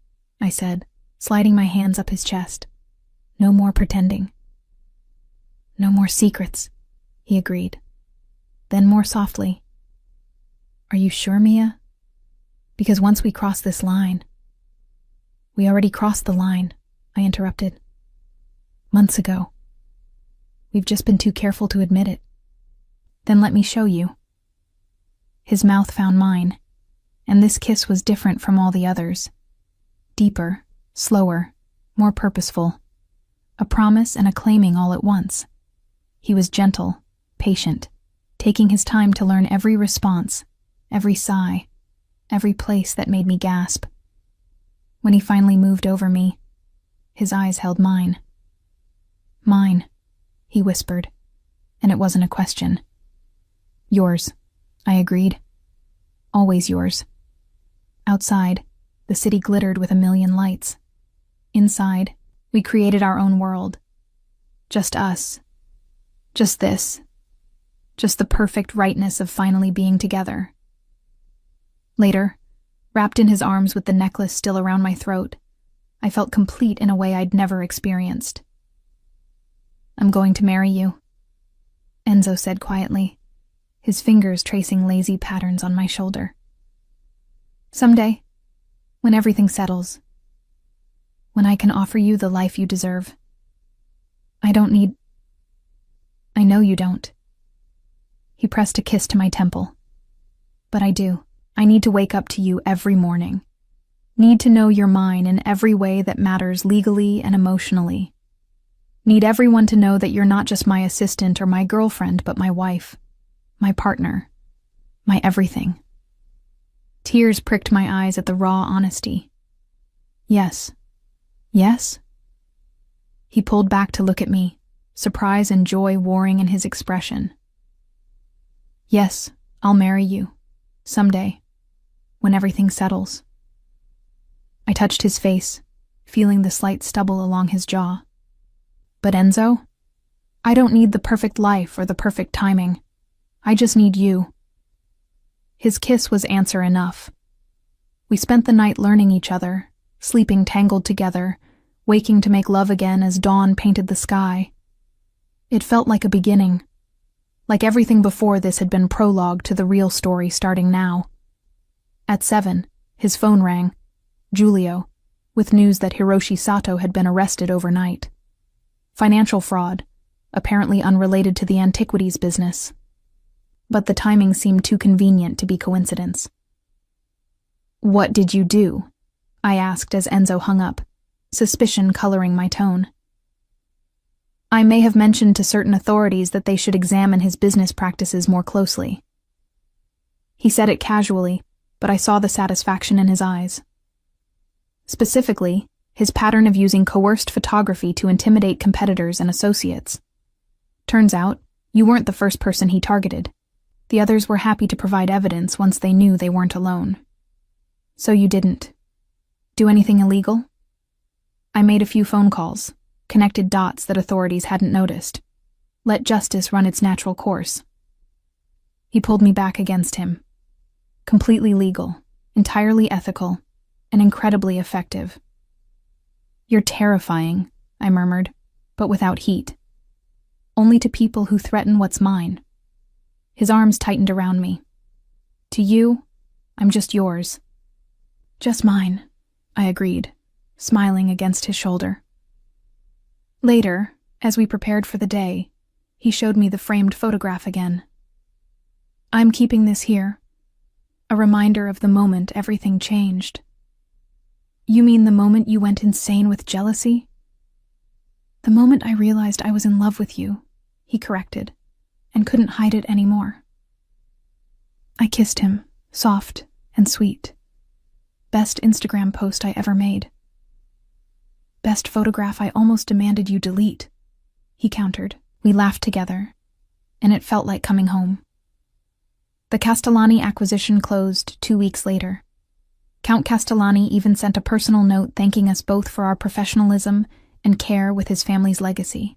S1: I said, sliding my hands up his chest. "No more pretending." "No more secrets," he agreed. Then more softly, "Are you sure, Mia? Because once we cross this line—" "We already crossed the line," I interrupted. "Months ago. We've just been too careful to admit it." "Then let me show you." His mouth found mine, and this kiss was different from all the others. Deeper, slower, more purposeful. A promise and a claiming all at once. He was gentle, patient, taking his time to learn every response, every sigh, every place that made me gasp. When he finally moved over me, his eyes held mine. "Mine," he whispered, and it wasn't a question. "Yours," I agreed. "Always yours." Outside, the city glittered with a million lights. Inside, we created our own world. Just us. Just this. Just the perfect rightness of finally being together. Later, wrapped in his arms with the necklace still around my throat, I felt complete in a way I'd never experienced. "I'm going to marry you," Enzo said quietly, his fingers tracing lazy patterns on my shoulder. "Someday, when everything settles, when I can offer you the life you deserve. I know you don't." He pressed a kiss to my temple. "But I do. I need to wake up to you every morning. Need to know you're mine in every way that matters legally and emotionally. Need everyone to know that you're not just my assistant or my girlfriend, but my wife, my partner, my everything." Tears pricked my eyes at the raw honesty. "Yes. Yes?" He pulled back to look at me, surprise and joy warring in his expression. "Yes, I'll marry you. Someday. When everything settles." I touched his face, feeling the slight stubble along his jaw. "But Enzo, I don't need the perfect life or the perfect timing. I just need you." His kiss was answer enough. We spent the night learning each other, sleeping tangled together, waking to make love again as dawn painted the sky. It felt like a beginning. Like everything before this had been prologue to the real story starting now. At 7, his phone rang, Giulio, with news that Hiroshi Sato had been arrested overnight. Financial fraud, apparently unrelated to the antiquities business. But the timing seemed too convenient to be coincidence. "What did you do?" I asked as Enzo hung up, suspicion coloring my tone. "I may have mentioned to certain authorities that they should examine his business practices more closely." He said it casually, but I saw the satisfaction in his eyes. Specifically, his pattern of using coerced photography to intimidate competitors and associates. Turns out, you weren't the first person he targeted. The others were happy to provide evidence once they knew they weren't alone. "So you didn't do anything illegal?" I made a few phone calls, connected dots that authorities hadn't noticed. Let justice run its natural course. He pulled me back against him. Completely legal, entirely ethical, and incredibly effective. "You're terrifying," I murmured, but without heat. "Only to people who threaten what's mine." His arms tightened around me. "To you, I'm just yours." "Just mine," I agreed, smiling against his shoulder. Later, as we prepared for the day, he showed me the framed photograph again. "I'm keeping this here. A reminder of the moment everything changed." "You mean the moment you went insane with jealousy?" "The moment I realized I was in love with you," he corrected, and couldn't hide it anymore. I kissed him, soft and sweet. Best Instagram post I ever made. "Best photograph I almost demanded you delete," he countered. We laughed together, and it felt like coming home. The Castellani acquisition closed 2 weeks later. Count Castellani even sent a personal note thanking us both for our professionalism and care with his family's legacy.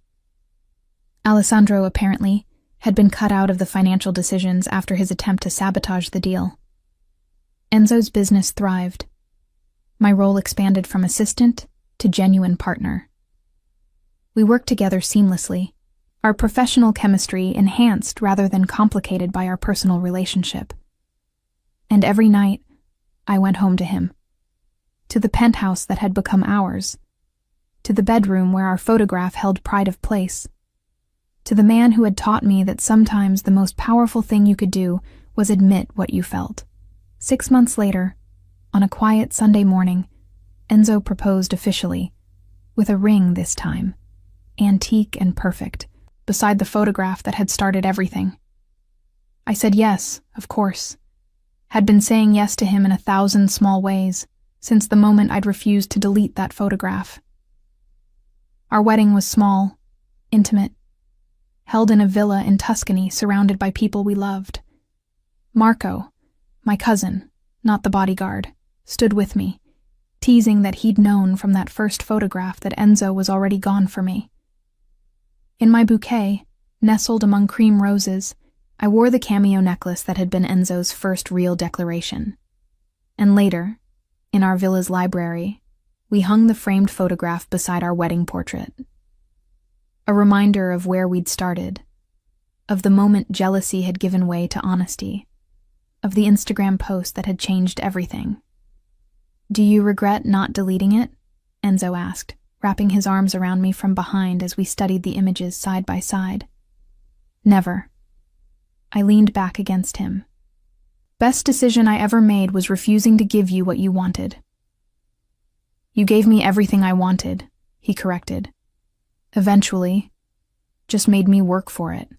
S1: Alessandro, apparently, had been cut out of the financial decisions after his attempt to sabotage the deal. Enzo's business thrived. My role expanded from assistant to genuine partner. We worked together seamlessly, our professional chemistry enhanced rather than complicated by our personal relationship. And every night, I went home to him. To the penthouse that had become ours. To the bedroom where our photograph held pride of place. To the man who had taught me that sometimes the most powerful thing you could do was admit what you felt. 6 months later, on a quiet Sunday morning, Enzo proposed officially, with a ring this time, antique and perfect, beside the photograph that had started everything. I said yes, of course. Had been saying yes to him in 1,000 small ways, since the moment I'd refused to delete that photograph. Our wedding was small, intimate, held in a villa in Tuscany surrounded by people we loved. Marco, my cousin, not the bodyguard, stood with me, teasing that he'd known from that first photograph that Enzo was already gone for me. In my bouquet, nestled among cream roses, I wore the cameo necklace that had been Enzo's first real declaration. And later, in our villa's library, we hung the framed photograph beside our wedding portrait. A reminder of where we'd started, of the moment jealousy had given way to honesty, of the Instagram post that had changed everything. "Do you regret not deleting it?" Enzo asked, wrapping his arms around me from behind as we studied the images side by side. "Never." I leaned back against him. "Best decision I ever made was refusing to give you what you wanted." "You gave me everything I wanted," he corrected. "Eventually, just made me work for it."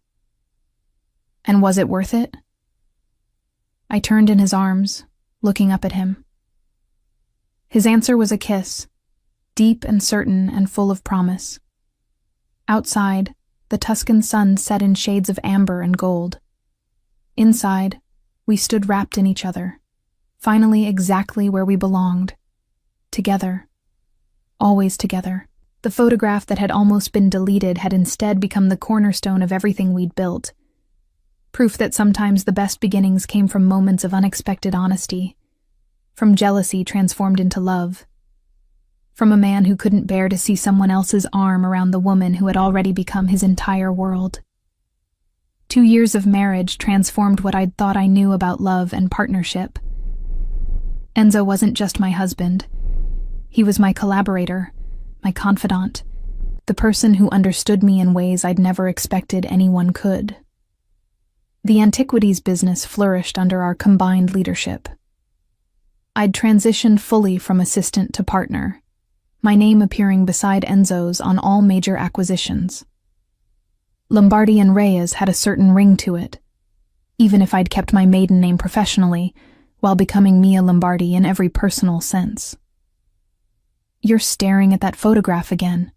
S1: "And was it worth it?" I turned in his arms, looking up at him. His answer was a kiss, deep and certain and full of promise. Outside, the Tuscan sun set in shades of amber and gold. Inside, we stood wrapped in each other, finally exactly where we belonged. Together. Always together. The photograph that had almost been deleted had instead become the cornerstone of everything we'd built. Proof that sometimes the best beginnings came from moments of unexpected honesty, from jealousy transformed into love, from a man who couldn't bear to see someone else's arm around the woman who had already become his entire world. 2 years of marriage transformed what I'd thought I knew about love and partnership. Enzo wasn't just my husband. He was my collaborator, my confidant, the person who understood me in ways I'd never expected anyone could. The antiquities business flourished under our combined leadership. I'd transitioned fully from assistant to partner, my name appearing beside Enzo's on all major acquisitions. Lombardi and Reyes had a certain ring to it, even if I'd kept my maiden name professionally, while becoming Mia Lombardi in every personal sense. "You're staring at that photograph again,"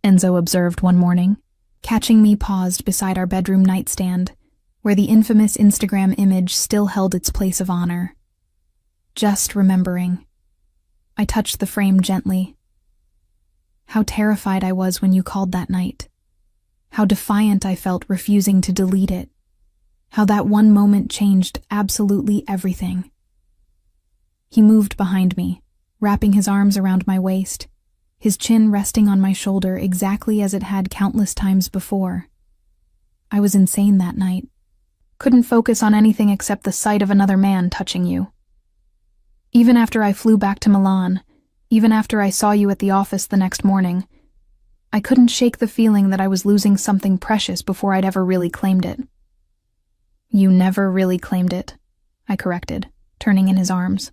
S1: Enzo observed one morning, catching me paused beside our bedroom nightstand, where the infamous Instagram image still held its place of honor. "Just remembering." I touched the frame gently. "How terrified I was when you called that night. How defiant I felt refusing to delete it. How that one moment changed absolutely everything." He moved behind me, wrapping his arms around my waist, his chin resting on my shoulder exactly as it had countless times before. "I was insane that night. Couldn't focus on anything except the sight of another man touching you. Even after I flew back to Milan, even after I saw you at the office the next morning, I couldn't shake the feeling that I was losing something precious before I'd ever really claimed it." "You never really claimed it," I corrected, turning in his arms.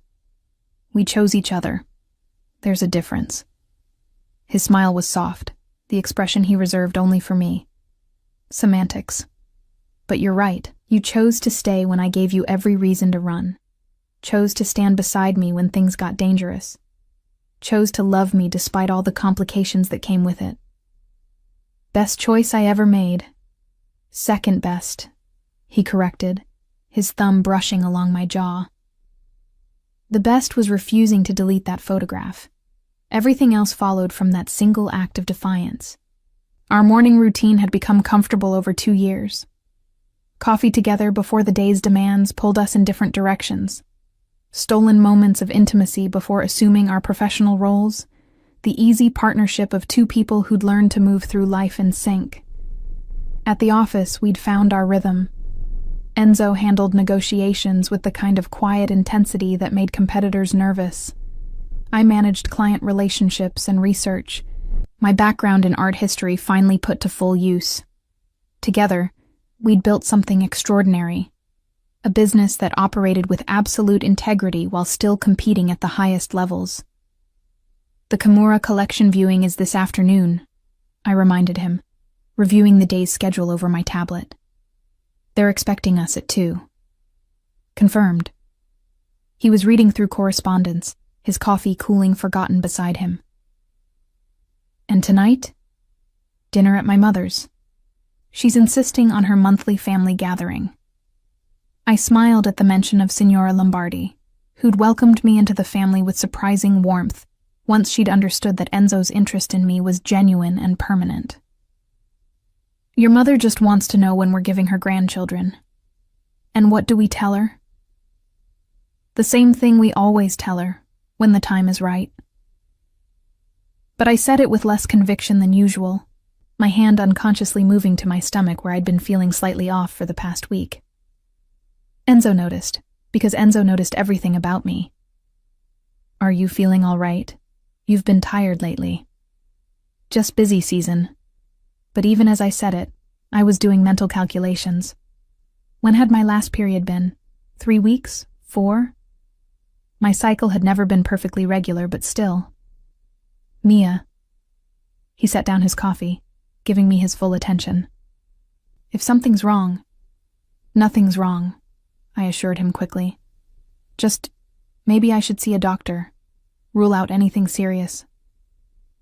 S1: "We chose each other. There's a difference." His smile was soft, the expression he reserved only for me. "Semantics. But you're right. You chose to stay when I gave you every reason to run. Chose to stand beside me when things got dangerous. Chose to love me despite all the complications that came with it. Best choice I ever made. Second best," he corrected, his thumb brushing along my jaw. The best was refusing to delete that photograph. Everything else followed from that single act of defiance. Our morning routine had become comfortable over 2 years. Coffee together before the day's demands pulled us in different directions. Stolen moments of intimacy before assuming our professional roles. The easy partnership of 2 people who'd learned to move through life in sync. At the office, we'd found our rhythm. Enzo handled negotiations with the kind of quiet intensity that made competitors nervous. I managed client relationships and research, my background in art history finally put to full use. Together, we'd built something extraordinary. A business that operated with absolute integrity while still competing at the highest levels. "The Kimura collection viewing is this afternoon," I reminded him. reviewing the day's schedule over my tablet. They're expecting us at 2. Confirmed. He was reading through correspondence, his coffee cooling forgotten beside him. And tonight? Dinner at my mother's. She's insisting on her monthly family gathering. I smiled at the mention of Signora Lombardi, who'd welcomed me into the family with surprising warmth once she'd understood that Enzo's interest in me was genuine and permanent. Your mother just wants to know when we're giving her grandchildren. And what do we tell her? The same thing we always tell her, when the time is right. But I said it with less conviction than usual, my hand unconsciously moving to my stomach where I'd been feeling slightly off for the past week. Enzo noticed, because Enzo noticed everything about me. Are you feeling all right? You've been tired lately. Just busy season. But even as I said it, I was doing mental calculations. When had my last period been? 3 weeks? 4? My cycle had never been perfectly regular, but still. Mia. He set down his coffee, giving me his full attention. If something's wrong, nothing's wrong, I assured him quickly. Just, maybe I should see a doctor. Rule out anything serious.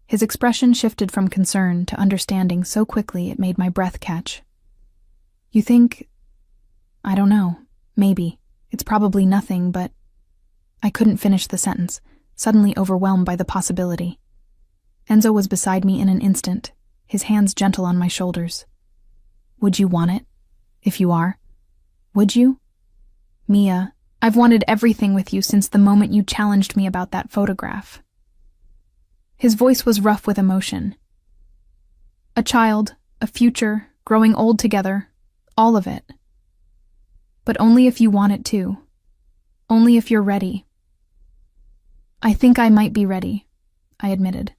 S1: His expression shifted from concern to understanding so quickly it made my breath catch. You think... I don't know. Maybe. It's probably nothing, but... I couldn't finish the sentence, suddenly overwhelmed by the possibility. Enzo was beside me in an instant, his hands gentle on my shoulders. Would you want it? If you are? Would you? Mia, I've wanted everything with you since the moment you challenged me about that photograph. His voice was rough with emotion. A child, a future, growing old together, all of it. But only if you want it too. Only if you're ready. I think I might be ready, I admitted.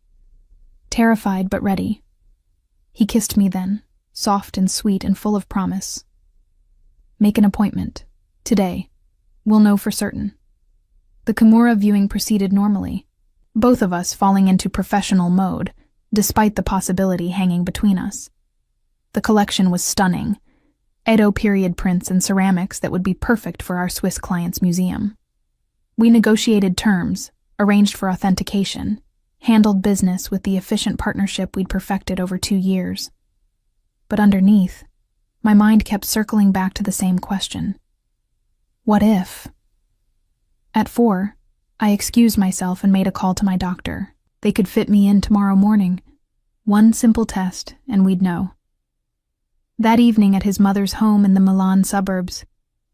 S1: Terrified but ready. He kissed me then, soft and sweet and full of promise. Make an appointment. Today. We'll know for certain. The Kimura viewing proceeded normally, both of us falling into professional mode, despite the possibility hanging between us. The collection was stunning. Edo period prints and ceramics that would be perfect for our Swiss client's museum. We negotiated terms, arranged for authentication, handled business with the efficient partnership we'd perfected over 2 years. But underneath, my mind kept circling back to the same question. What if? At 4, I excused myself and made a call to my doctor. They could fit me in tomorrow morning. One simple test, and we'd know. That evening at his mother's home in the Milan suburbs,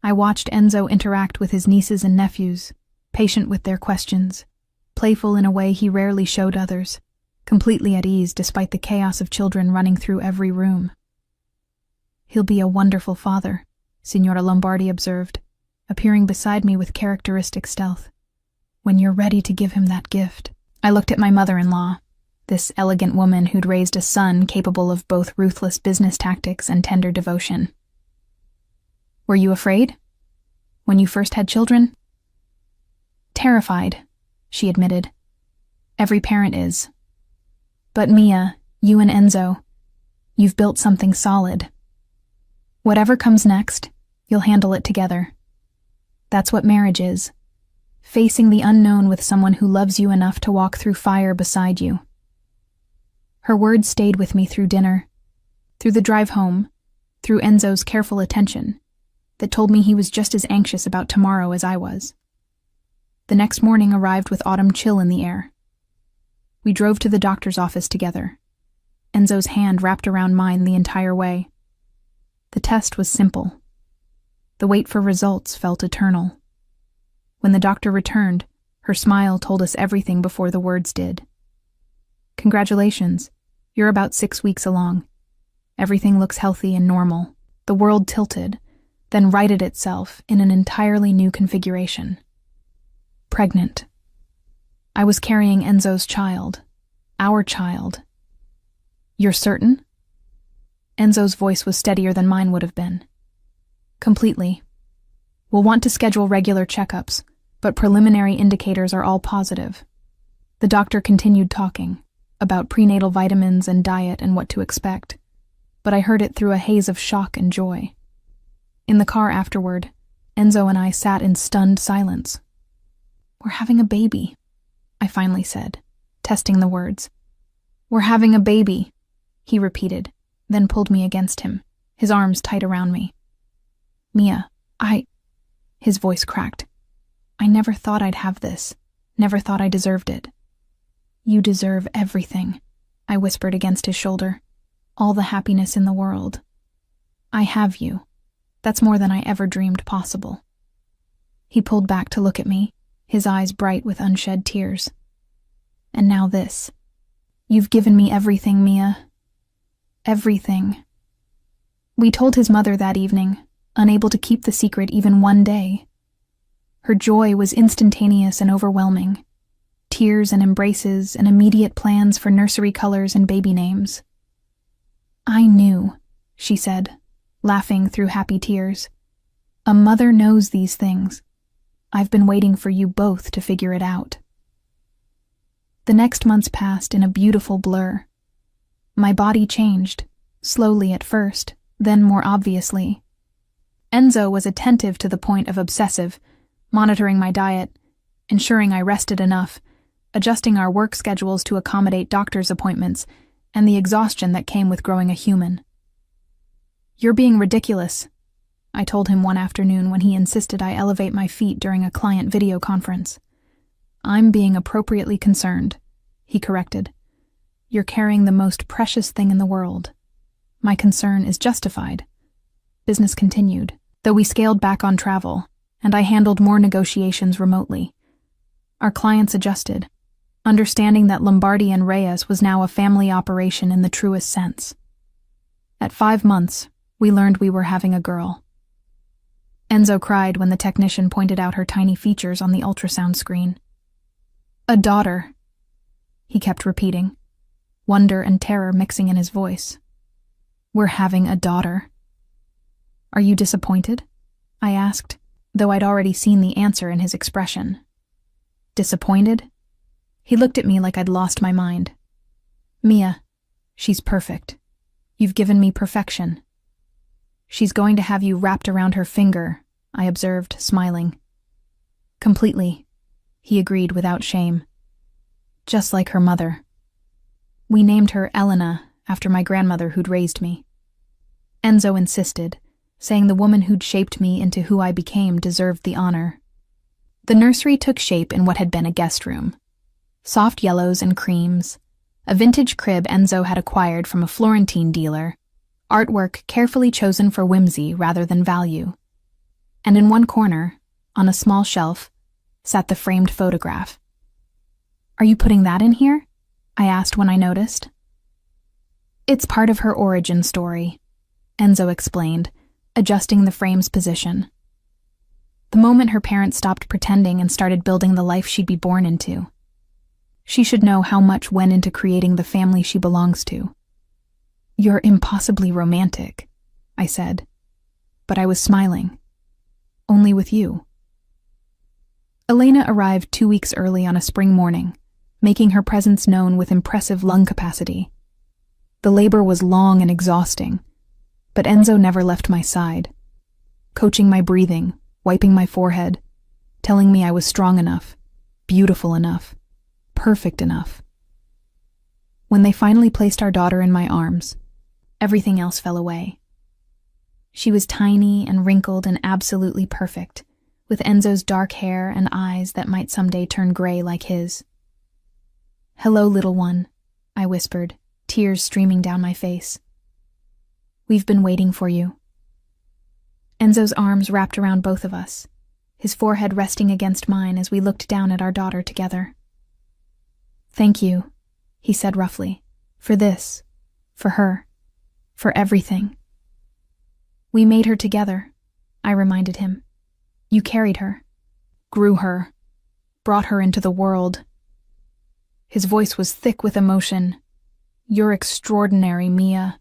S1: I watched Enzo interact with his nieces and nephews, patient with their questions, playful in a way he rarely showed others, completely at ease despite the chaos of children running through every room. He'll be a wonderful father, Signora Lombardi observed, appearing beside me with characteristic stealth. When you're ready to give him that gift. I looked at my mother-in-law, this elegant woman who'd raised a son capable of both ruthless business tactics and tender devotion. Were you afraid? When you first had children? Terrified, she admitted. Every parent is. But Mia, you and Enzo, you've built something solid. Whatever comes next, you'll handle it together. That's what marriage is. Facing the unknown with someone who loves you enough to walk through fire beside you. Her words stayed with me through dinner, through the drive home, through Enzo's careful attention, that told me he was just as anxious about tomorrow as I was. The next morning arrived with autumn chill in the air. We drove to the doctor's office together, Enzo's hand wrapped around mine the entire way. The test was simple. The wait for results felt eternal. When the doctor returned, her smile told us everything before the words did. Congratulations, you're about 6 weeks along. Everything looks healthy and normal. The world tilted, then righted itself in an entirely new configuration. Pregnant. I was carrying Enzo's child, our child. You're certain? Enzo's voice was steadier than mine would have been. Completely. We'll want to schedule regular checkups, but preliminary indicators are all positive. The doctor continued talking, about prenatal vitamins and diet and what to expect. but I heard it through a haze of shock and joy. In the car afterward, Enzo and I sat in stunned silence. "We're having a baby," I finally said, testing the words. "We're having a baby," he repeated, then pulled me against him, his arms tight around me. "Mia, his voice cracked. "I never thought I'd have this, never thought I deserved it." "You deserve everything," I whispered against his shoulder. "All the happiness in the world. I have you. That's more than I ever dreamed possible." He pulled back to look at me, his eyes bright with unshed tears. "And now this. You've given me everything, Mia. Everything." We told his mother that evening, unable to keep the secret even one day. Her joy was instantaneous and overwhelming. Tears and embraces and immediate plans for nursery colors and baby names. "I knew," she said, laughing through happy tears. "A mother knows these things. I've been waiting for you both to figure it out." The next months passed in a beautiful blur. My body changed, slowly at first, then more obviously. Enzo was attentive to the point of obsessive, monitoring my diet, ensuring I rested enough, adjusting our work schedules to accommodate doctor's appointments, and the exhaustion that came with growing a human. "You're being ridiculous," I told him one afternoon when he insisted I elevate my feet during a client video conference. "I'm being appropriately concerned," he corrected. "You're carrying the most precious thing in the world. My concern is justified." Business continued, though we scaled back on travel, and I handled more negotiations remotely. Our clients adjusted, understanding that Lombardi and Reyes was now a family operation in the truest sense. At 5 months, we learned we were having a girl. Enzo cried when the technician pointed out her tiny features on the ultrasound screen. "A daughter," he kept repeating, wonder and terror mixing in his voice. "We're having a daughter." "Are you disappointed?" I asked, though I'd already seen the answer in his expression. "Disappointed?" He looked at me like I'd lost my mind. "Mia, she's perfect. You've given me perfection." "She's going to have you wrapped around her finger," I observed, smiling. "Completely," he agreed without shame. "Just like her mother." We named her Elena, after my grandmother who'd raised me. Enzo insisted, saying the woman who'd shaped me into who I became deserved the honor. The nursery took shape in what had been a guest room. Soft yellows and creams, a vintage crib Enzo had acquired from a Florentine dealer, artwork carefully chosen for whimsy rather than value. And in one corner, on a small shelf, sat the framed photograph. "Are you putting that in here?" I asked when I noticed. "It's part of her origin story," Enzo explained, adjusting the frame's position. "The moment her parents stopped pretending and started building the life she'd be born into. She should know how much went into creating the family she belongs to." "You're impossibly romantic," I said, but I was smiling. "Only with you." Elena arrived 2 weeks early on a spring morning, making her presence known with impressive lung capacity. The labor was long and exhausting, but Enzo never left my side, coaching my breathing, wiping my forehead, telling me I was strong enough, beautiful enough, perfect enough. When they finally placed our daughter in my arms, everything else fell away. She was tiny and wrinkled and absolutely perfect, with Enzo's dark hair and eyes that might someday turn gray like his. "Hello, little one," I whispered, tears streaming down my face. "We've been waiting for you." Enzo's arms wrapped around both of us, his forehead resting against mine as we looked down at our daughter together. "Thank you," he said roughly, "for this, for her, for everything." "We made her together," I reminded him. "You carried her, grew her, brought her into the world." His voice was thick with emotion. "You're extraordinary, Mia.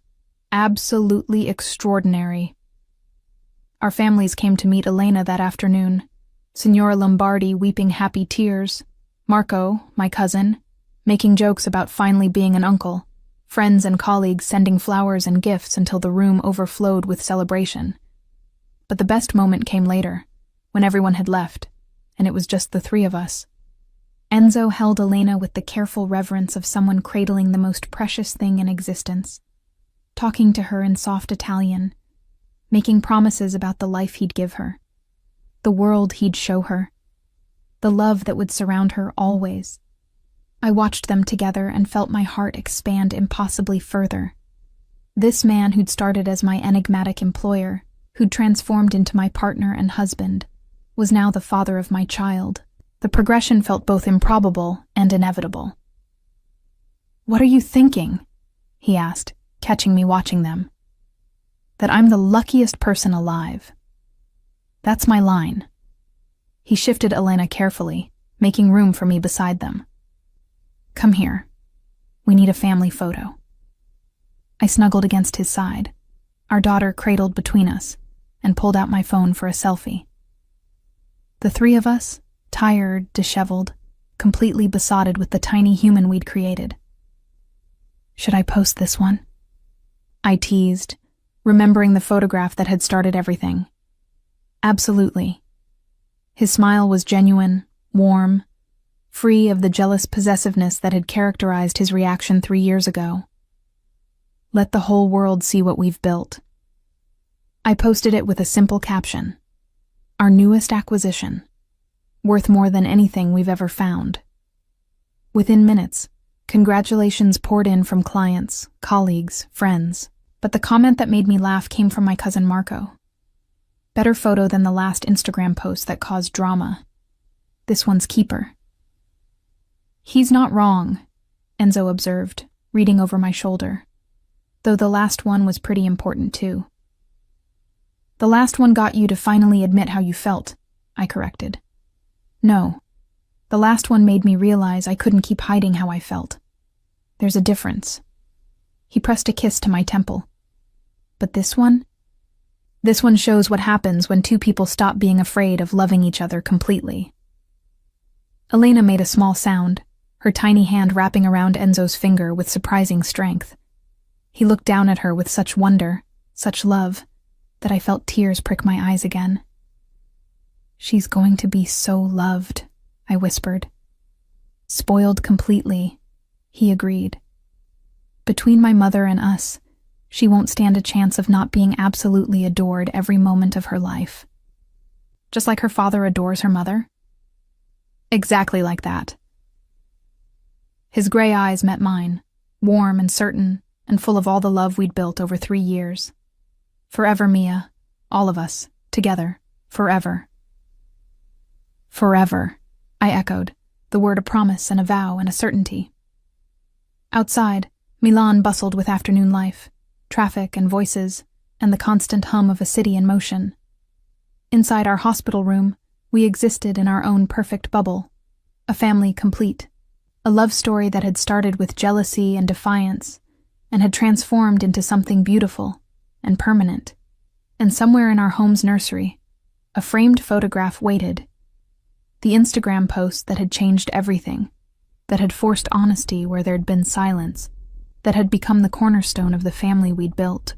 S1: Absolutely extraordinary." Our families came to meet Elena that afternoon. Signora Lombardi weeping happy tears, Marco, my cousin, making jokes about finally being an uncle, friends and colleagues sending flowers and gifts until the room overflowed with celebration. But the best moment came later, when everyone had left, and it was just the three of us. Enzo held Elena with the careful reverence of someone cradling the most precious thing in existence, talking to her in soft Italian, making promises about the life he'd give her, the world he'd show her, the love that would surround her always. I watched them together and felt my heart expand impossibly further. This man who'd started as my enigmatic employer, who'd transformed into my partner and husband, was now the father of my child. The progression felt both improbable and inevitable. "What are you thinking?" he asked, catching me watching them. "That I'm the luckiest person alive. That's my line." He shifted Elena carefully, making room for me beside them. "Come here. We need a family photo." I snuggled against his side, our daughter cradled between us, and pulled out my phone for a selfie. The three of us, tired, disheveled, completely besotted with the tiny human we'd created. "Should I post this one?" I teased, remembering the photograph that had started everything. "Absolutely." His smile was genuine, warm, free of the jealous possessiveness that had characterized his reaction 3 years ago. "Let the whole world see what we've built." I posted it with a simple caption: "Our newest acquisition, worth more than anything we've ever found." Within minutes, congratulations poured in from clients, colleagues, friends, but the comment that made me laugh came from my cousin Marco. "Better photo than the last Instagram post that caused drama. This one's keeper." "He's not wrong," Enzo observed, reading over my shoulder, though the last one was pretty important too. "The last one got you to finally admit how you felt," I corrected. "No, the last one made me realize I couldn't keep hiding how I felt. There's a difference." He pressed a kiss to my temple. "But this one? This one shows what happens when two people stop being afraid of loving each other completely." Elena made a small sound, her tiny hand wrapping around Enzo's finger with surprising strength. He looked down at her with such wonder, such love, that I felt tears prick my eyes again. "She's going to be so loved," I whispered. "Spoiled completely," he agreed. "Between my mother and us, she won't stand a chance of not being absolutely adored every moment of her life." "Just like her father adores her mother?" "Exactly like that." His gray eyes met mine, warm and certain, and full of all the love we'd built over 3 years. "Forever, Mia. All of us. Together. Forever." "Forever," I echoed, the word a promise and a vow and a certainty. Outside, Milan bustled with afternoon life, traffic and voices, and the constant hum of a city in motion. Inside our hospital room, we existed in our own perfect bubble, a family complete, a love story that had started with jealousy and defiance, and had transformed into something beautiful and permanent. And somewhere in our home's nursery, a framed photograph waited. The Instagram post that had changed everything, that had forced honesty where there'd been silence, that had become the cornerstone of the family we'd built.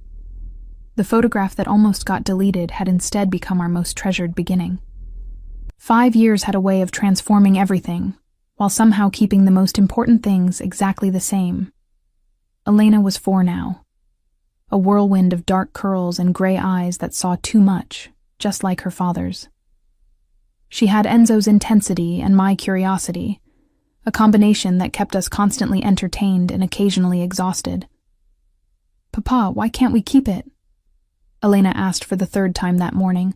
S1: The photograph that almost got deleted had instead become our most treasured beginning. 5 years had a way of transforming everything, while somehow keeping the most important things exactly the same. Elena was 4 now. A whirlwind of dark curls and gray eyes that saw too much, just like her father's. She had Enzo's intensity and my curiosity, a combination that kept us constantly entertained and occasionally exhausted. "Papa, why can't we keep it?" Elena asked for the 3rd time that morning,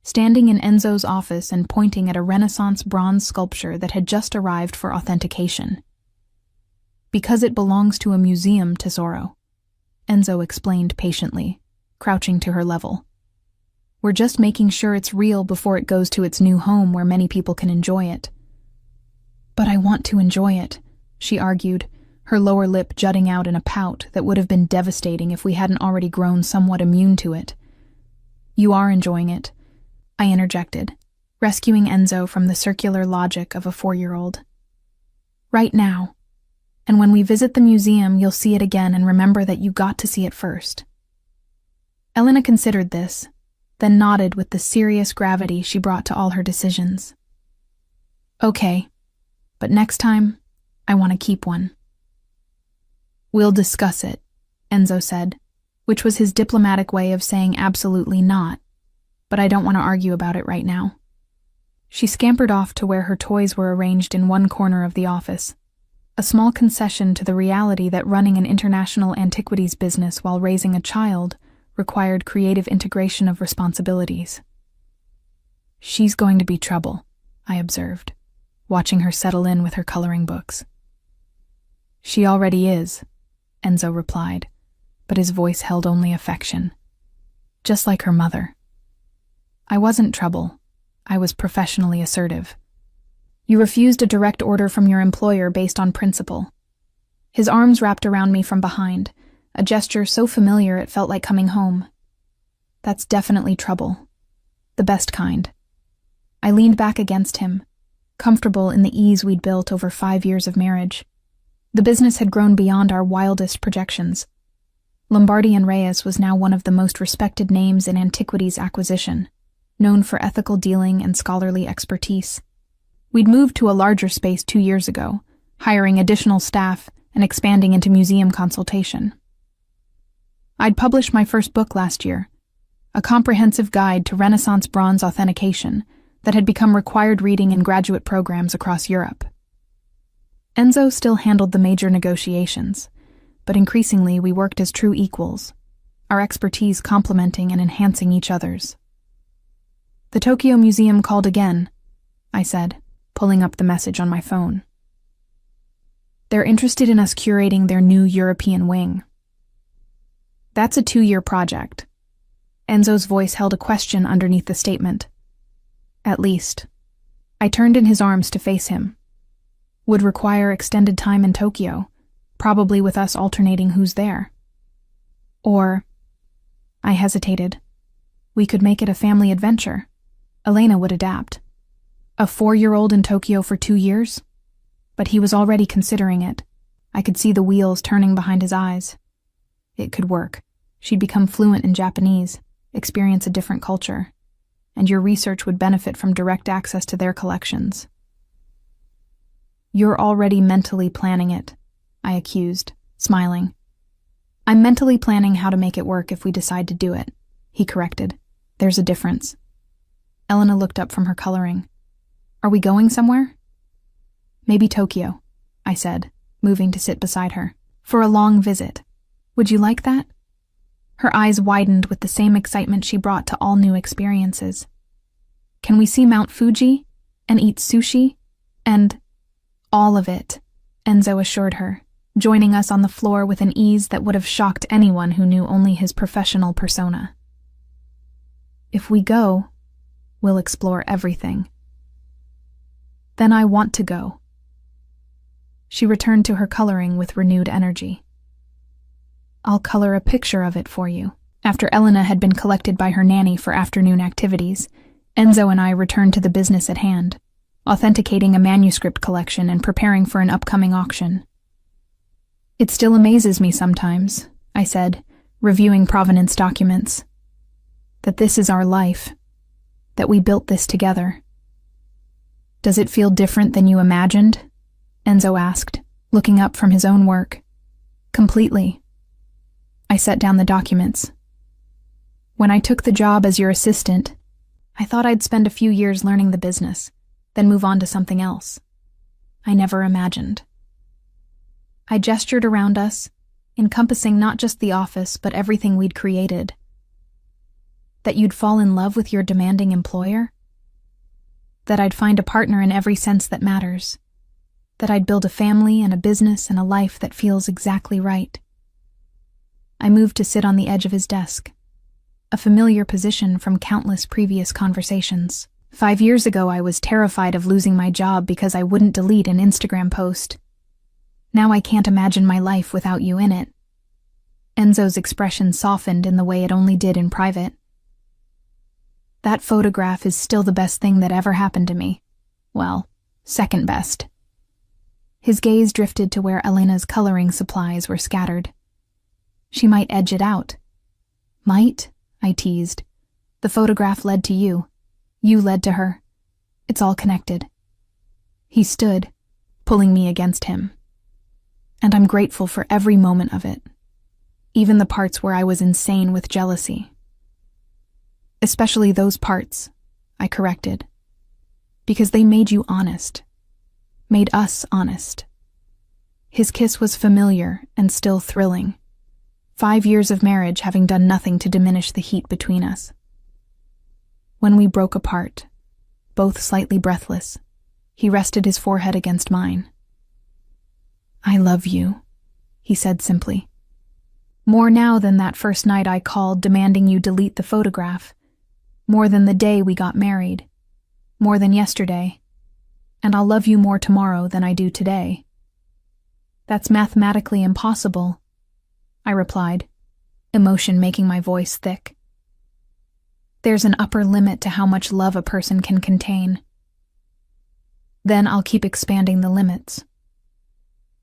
S1: standing in Enzo's office and pointing at a Renaissance bronze sculpture that had just arrived for authentication. "Because it belongs to a museum, Tesoro," Enzo explained patiently, crouching to her level. "We're just making sure it's real before it goes to its new home where many people can enjoy it." "But I want to enjoy it," she argued, her lower lip jutting out in a pout that would have been devastating if we hadn't already grown somewhat immune to it. "You are enjoying it," I interjected, rescuing Enzo from the circular logic of a 4-year-old. "Right now." And when we visit the museum, you'll see it again and remember that you got to see it first." Elena considered this, then nodded with the serious gravity she brought to all her decisions. "Okay, but next time, I want to keep one." "We'll discuss it," Enzo said, which was his diplomatic way of saying absolutely not, "but I don't want to argue about it right now." She scampered off to where her toys were arranged in one corner of the office, a small concession to the reality that running an international antiquities business while raising a child required creative integration of responsibilities. "She's going to be trouble," I observed, watching her settle in with her coloring books. "She already is," Enzo replied, but his voice held only affection. "Just like her mother." "I wasn't trouble. I was professionally assertive. You refused a direct order from your employer based on principle." His arms wrapped around me from behind, a gesture so familiar it felt like coming home. "That's definitely trouble. The best kind." I leaned back against him, comfortable in the ease we'd built over 5 years of marriage. The business had grown beyond our wildest projections. Lombardi and Reyes was now one of the most respected names in antiquities acquisition, known for ethical dealing and scholarly expertise. We'd moved to a larger space 2 years ago, hiring additional staff and expanding into museum consultation. I'd published my first book last year, a comprehensive guide to Renaissance bronze authentication that had become required reading in graduate programs across Europe. Enzo still handled the major negotiations, but increasingly we worked as true equals, our expertise complementing and enhancing each other's. "The Tokyo Museum called again," I said, pulling up the message on my phone. "They're interested in us curating their new European wing." "That's a 2-year project." Enzo's voice held a question underneath the statement. "At least." I turned in his arms to face him. "Would require extended time in Tokyo, probably with us alternating who's there." Or, I hesitated, "we could make it a family adventure. Elena would adapt. A 4-year-old in Tokyo for 2 years?" But he was already considering it. I could see the wheels turning behind his eyes. It could work. She'd become fluent in Japanese, experience a different culture, and your research would benefit from direct access to their collections. "You're already mentally planning it," I accused, smiling. "I'm mentally planning how to make it work if we decide to do it," he corrected. "There's a difference." Elena looked up from her coloring. "Are we going somewhere?" "Maybe Tokyo," I said, moving to sit beside her. "For a long visit. Would you like that?" Her eyes widened with the same excitement she brought to all new experiences. "Can we see Mount Fuji? And eat sushi? And—" "All of it," Enzo assured her, joining us on the floor with an ease that would have shocked anyone who knew only his professional persona. "If we go, we'll explore everything." "Then I want to go." She returned to her coloring with renewed energy. "I'll color a picture of it for you." After Elena had been collected by her nanny for afternoon activities, Enzo and I returned to the business at hand, authenticating a manuscript collection and preparing for an upcoming auction. "It still amazes me sometimes," I said, reviewing provenance documents, "that this is our life, that we built this together." "Does it feel different than you imagined?" Enzo asked, looking up from his own work. "Completely." I set down the documents. "When I took the job as your assistant, I thought I'd spend a few years learning the business, then move on to something else. I never imagined." I gestured around us, encompassing not just the office but everything we'd created. "That you'd fall in love with your demanding employer? That I'd find a partner in every sense that matters? That I'd build a family and a business and a life that feels exactly right?" I moved to sit on the edge of his desk, a familiar position from countless previous conversations. 5 years ago, I was terrified of losing my job because I wouldn't delete an Instagram post. Now I can't imagine my life without you in it. Enzo's expression softened in the way it only did in private. "That photograph is still the best thing that ever happened to me. Well, second best." His gaze drifted to where Elena's coloring supplies were scattered. She might edge it out. Might? I teased. The photograph led to you. You led to her. It's all connected. He stood, pulling me against him. And I'm grateful for every moment of it. Even the parts where I was insane with jealousy. Especially those parts, I corrected. Because they made you honest. Made us honest. His kiss was familiar and still thrilling. 5 years of marriage having done nothing to diminish the heat between us. When we broke apart, both slightly breathless, he rested his forehead against mine. I love you, he said simply. More now than that first night I called demanding you delete the photograph. More than the day we got married. More than yesterday. And I'll love you more tomorrow than I do today. That's mathematically impossible, I replied, emotion making my voice thick. There's an upper limit to how much love a person can contain. Then I'll keep expanding the limits.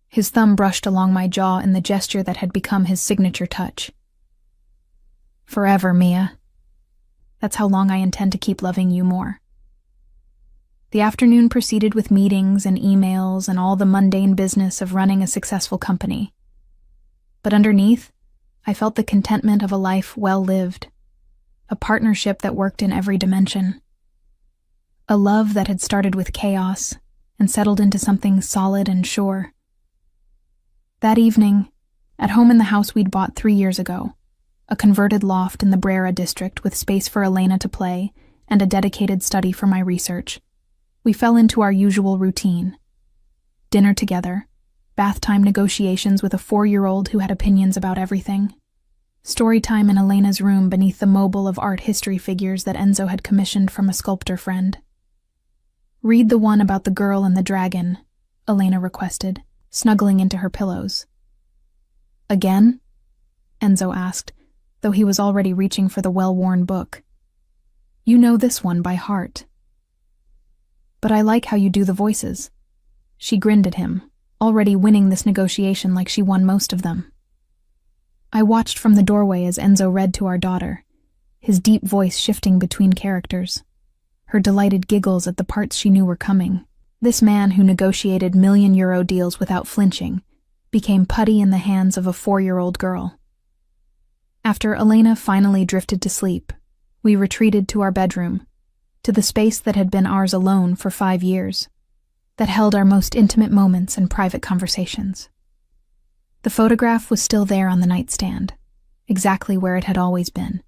S1: His thumb brushed along my jaw in the gesture that had become his signature touch. Forever, Mia. That's how long I intend to keep loving you more. The afternoon proceeded with meetings and emails and all the mundane business of running a successful company. But underneath, I felt the contentment of a life well lived, a partnership that worked in every dimension, a love that had started with chaos and settled into something solid and sure. That evening, at home in the house we'd bought 3 years ago, a converted loft in the Brera district with space for Elena to play and a dedicated study for my research, we fell into our usual routine. Dinner together, bath time negotiations with a 4-year-old who had opinions about everything, story time in Elena's room beneath the mobile of art history figures that Enzo had commissioned from a sculptor friend. Read the one about the girl and the dragon, Elena requested, snuggling into her pillows. Again? Enzo asked, though he was already reaching for the well-worn book. You know this one by heart. But I like how you do the voices. She grinned at him, already winning this negotiation like she won most of them. I watched from the doorway as Enzo read to our daughter, his deep voice shifting between characters, her delighted giggles at the parts she knew were coming. This man who negotiated million-euro deals without flinching became putty in the hands of a 4-year-old girl. After Elena finally drifted to sleep, we retreated to our bedroom, to the space that had been ours alone for 5 years, that held our most intimate moments and private conversations. The photograph was still there on the nightstand, exactly where it had always been.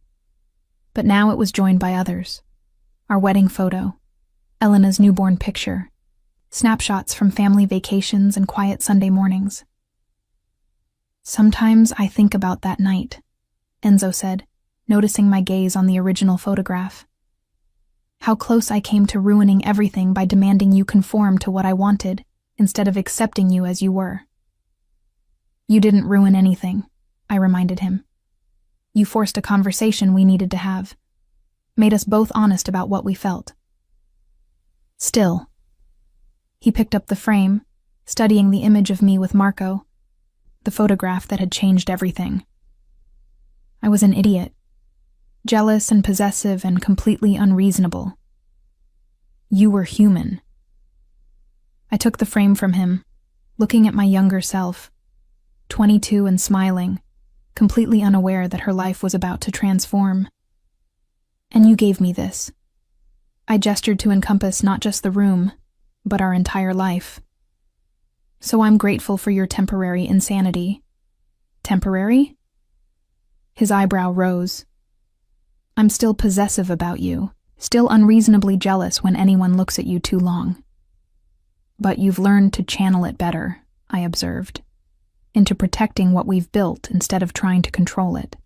S1: But now it was joined by others. Our wedding photo, Elena's newborn picture, snapshots from family vacations and quiet Sunday mornings. Sometimes I think about that night, Enzo said, noticing my gaze on the original photograph. How close I came to ruining everything by demanding you conform to what I wanted, instead of accepting you as you were. You didn't ruin anything, I reminded him. You forced a conversation we needed to have, made us both honest about what we felt. Still, he picked up the frame, studying the image of me with Marco, the photograph that had changed everything. I was an idiot, jealous and possessive and completely unreasonable. You were human. I took the frame from him, looking at my younger self, 22 and smiling, completely unaware that her life was about to transform. And you gave me this. I gestured to encompass not just the room, but our entire life. So I'm grateful for your temporary insanity. Temporary? His eyebrow rose. I'm still possessive about you, still unreasonably jealous when anyone looks at you too long. But you've learned to channel it better, I observed, into protecting what we've built instead of trying to control it.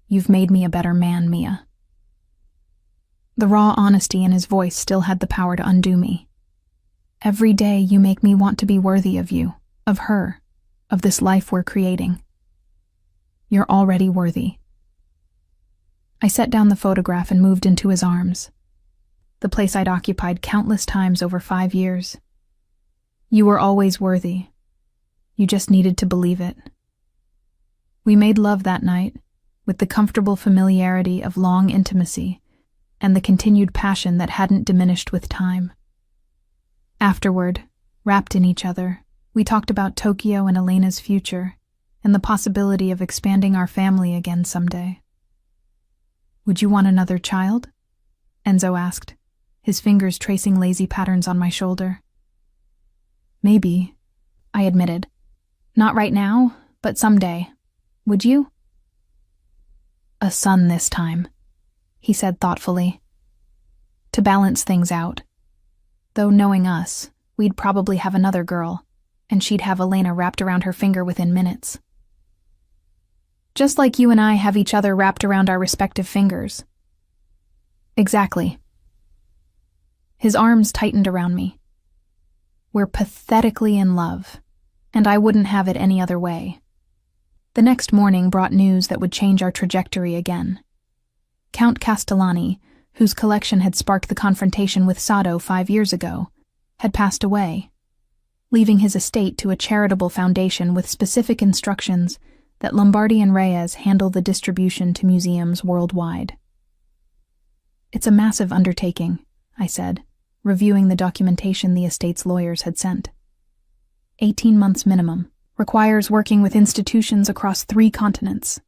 S1: You've made me a better man, Mia. The raw honesty in his voice still had the power to undo me. Every day you make me want to be worthy of you, of her, of this life we're creating. You're already worthy. I set down the photograph and moved into his arms, the place I'd occupied countless times over 5 years. You were always worthy. You just needed to believe it. We made love that night, with the comfortable familiarity of long intimacy and the continued passion that hadn't diminished with time. Afterward, wrapped in each other, we talked about Tokyo and Elena's future and the possibility of expanding our family again someday. Would you want another child? Enzo asked, his fingers tracing lazy patterns on my shoulder. Maybe, I admitted. Not right now, but someday. Would you? A son this time, he said thoughtfully. To balance things out. Though knowing us, we'd probably have another girl, and she'd have Elena wrapped around her finger within minutes. Just like you and I have each other wrapped around our respective fingers. Exactly. His arms tightened around me. We're pathetically in love, and I wouldn't have it any other way. The next morning brought news that would change our trajectory again. Count Castellani, whose collection had sparked the confrontation with Sado 5 years ago, had passed away, leaving his estate to a charitable foundation with specific instructions that Lombardi and Reyes handle the distribution to museums worldwide. It's a massive undertaking, I said, reviewing the documentation the estate's lawyers had sent. 18 months minimum, requires working with institutions across 3 continents.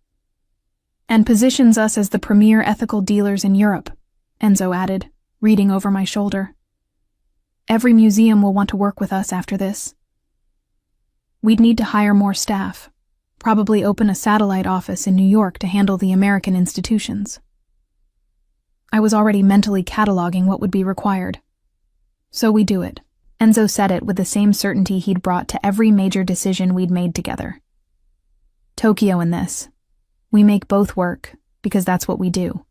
S1: And positions us as the premier ethical dealers in Europe, Enzo added, reading over my shoulder. Every museum will want to work with us after this. We'd need to hire more staff, probably open a satellite office in New York to handle the American institutions. I was already mentally cataloging what would be required. So we do it. Enzo said it with the same certainty he'd brought to every major decision we'd made together. Tokyo in this. We make both work, because that's what we do.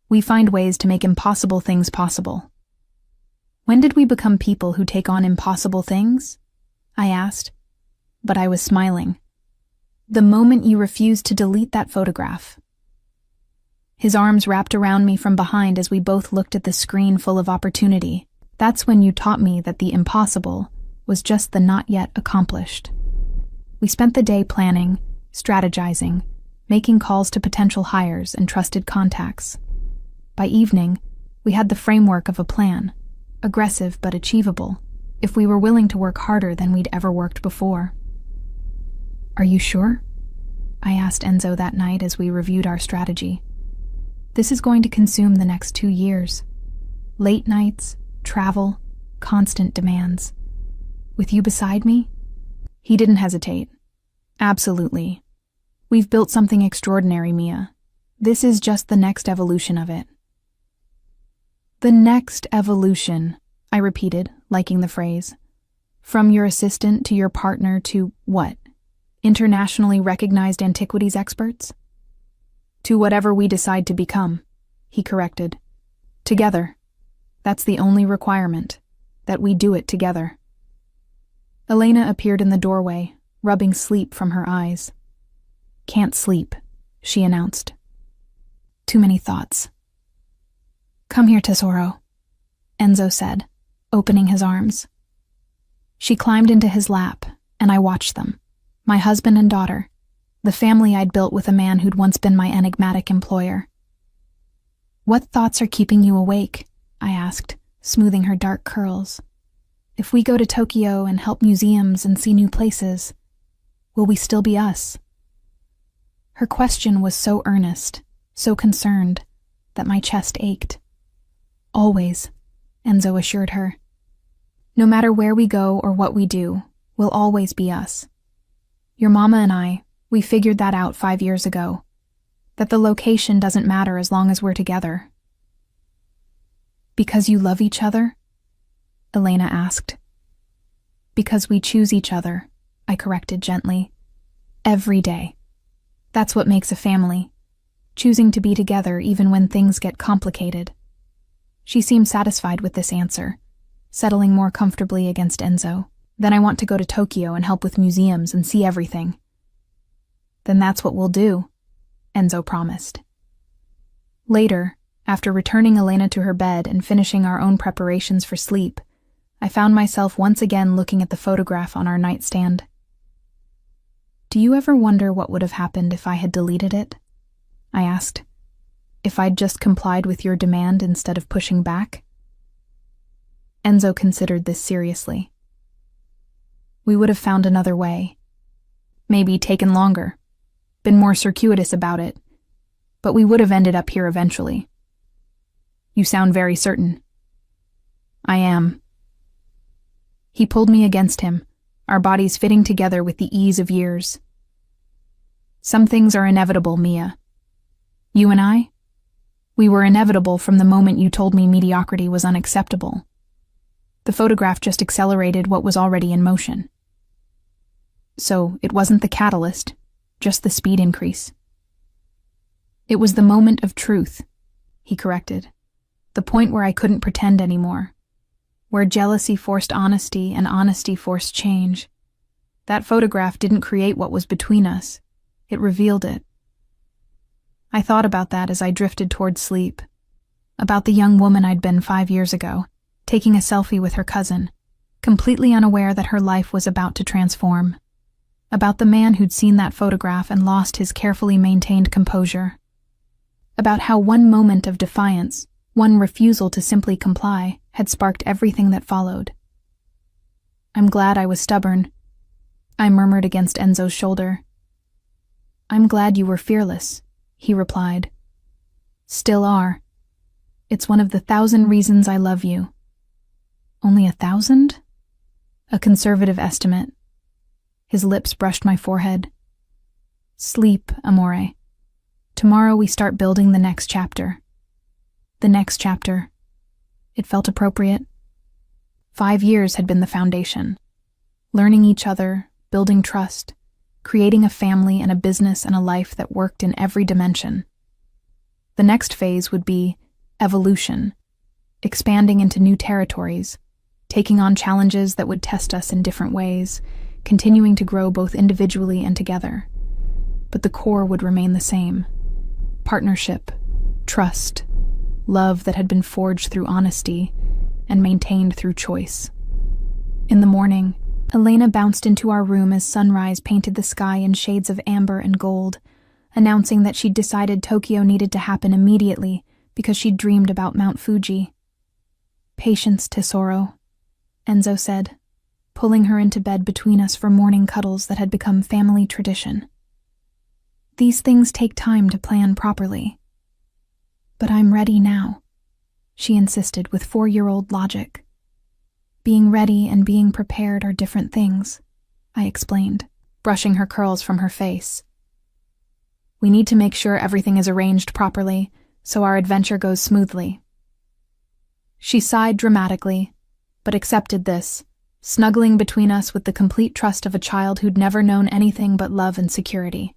S1: We find ways to make impossible things possible. When did we become people who take on impossible things? I asked, but I was smiling. The moment you refused to delete that photograph. His arms wrapped around me from behind as we both looked at the screen full of opportunity. That's when you taught me that the impossible was just the not yet accomplished. We spent the day planning, strategizing, making calls to potential hires and trusted contacts. By evening, we had the framework of a plan, aggressive but achievable, if we were willing to work harder than we'd ever worked before. Are you sure? I asked Enzo that night as we reviewed our strategy. This is going to consume the next 2 years. Late nights, travel, constant demands. With you beside me? He didn't hesitate. Absolutely. We've built something extraordinary, Mia. This is just the next evolution of it. The next evolution, I repeated, liking the phrase. From your assistant to your partner to what? Internationally recognized antiquities experts? To whatever we decide to become, he corrected. Together. That's the only requirement, that we do it together. Elena appeared in the doorway, rubbing sleep from her eyes. Can't sleep, she announced. Too many thoughts. Come here, Tesoro, Enzo said, opening his arms. She climbed into his lap, and I watched them, my husband and daughter, the family I'd built with a man who'd once been my enigmatic employer. What thoughts are keeping you awake? I asked, smoothing her dark curls. If we go to Tokyo and help museums and see new places, will we still be us? Her question was so earnest, so concerned, that my chest ached. Always, Enzo assured her. No matter where we go or what we do, we'll always be us. Your mama and I, we figured that out 5 years ago, that the location doesn't matter as long as we're together. Because you love each other? Elena asked. Because we choose each other, I corrected gently. Every day. That's what makes a family. Choosing to be together even when things get complicated. She seemed satisfied with this answer, settling more comfortably against Enzo. Then I want to go to Tokyo and help with museums and see everything. Then that's what we'll do, Enzo promised. Later, after returning Elena to her bed and finishing our own preparations for sleep, I found myself once again looking at the photograph on our nightstand. Do you ever wonder what would have happened if I had deleted it? I asked. If I'd just complied with your demand instead of pushing back? Enzo considered this seriously. We would have found another way. Maybe taken longer, been more circuitous about it, but we would have ended up here eventually. You sound very certain. I am. He pulled me against him, our bodies fitting together with the ease of years. Some things are inevitable, Mia. You and I? We were inevitable from the moment you told me mediocrity was unacceptable. The photograph just accelerated what was already in motion. So it wasn't the catalyst, just the speed increase. It was the moment of truth, he corrected. The point where I couldn't pretend anymore. Where jealousy forced honesty and honesty forced change. That photograph didn't create what was between us. It revealed it. I thought about that as I drifted towards sleep. About the young woman I'd been 5 years ago, taking a selfie with her cousin, completely unaware that her life was about to transform. About the man who'd seen that photograph and lost his carefully maintained composure. About how one moment of defiance, one refusal to simply comply, had sparked everything that followed. I'm glad I was stubborn, I murmured against Enzo's shoulder. I'm glad you were fearless, he replied. Still are. It's one of the 1,000 reasons I love you. Only 1,000? A conservative estimate. His lips brushed my forehead. Sleep, amore. Tomorrow we start building the next chapter. The next chapter. It felt appropriate. 5 years had been the foundation. Learning each other, building trust, creating a family and a business and a life that worked in every dimension. The next phase would be evolution, expanding into new territories, taking on challenges that would test us in different ways, continuing to grow both individually and together. But the core would remain the same. Partnership, trust, love that had been forged through honesty and maintained through choice. In the morning, Elena bounced into our room as sunrise painted the sky in shades of amber and gold, announcing that she'd decided Tokyo needed to happen immediately because she'd dreamed about Mount Fuji. Patience, Tesoro, Enzo said, pulling her into bed between us for morning cuddles that had become family tradition. These things take time to plan properly. But I'm ready now, she insisted with 4-year-old logic. Being ready and being prepared are different things, I explained, brushing her curls from her face. We need to make sure everything is arranged properly so our adventure goes smoothly. She sighed dramatically, but accepted this, snuggling between us with the complete trust of a child who'd never known anything but love and security.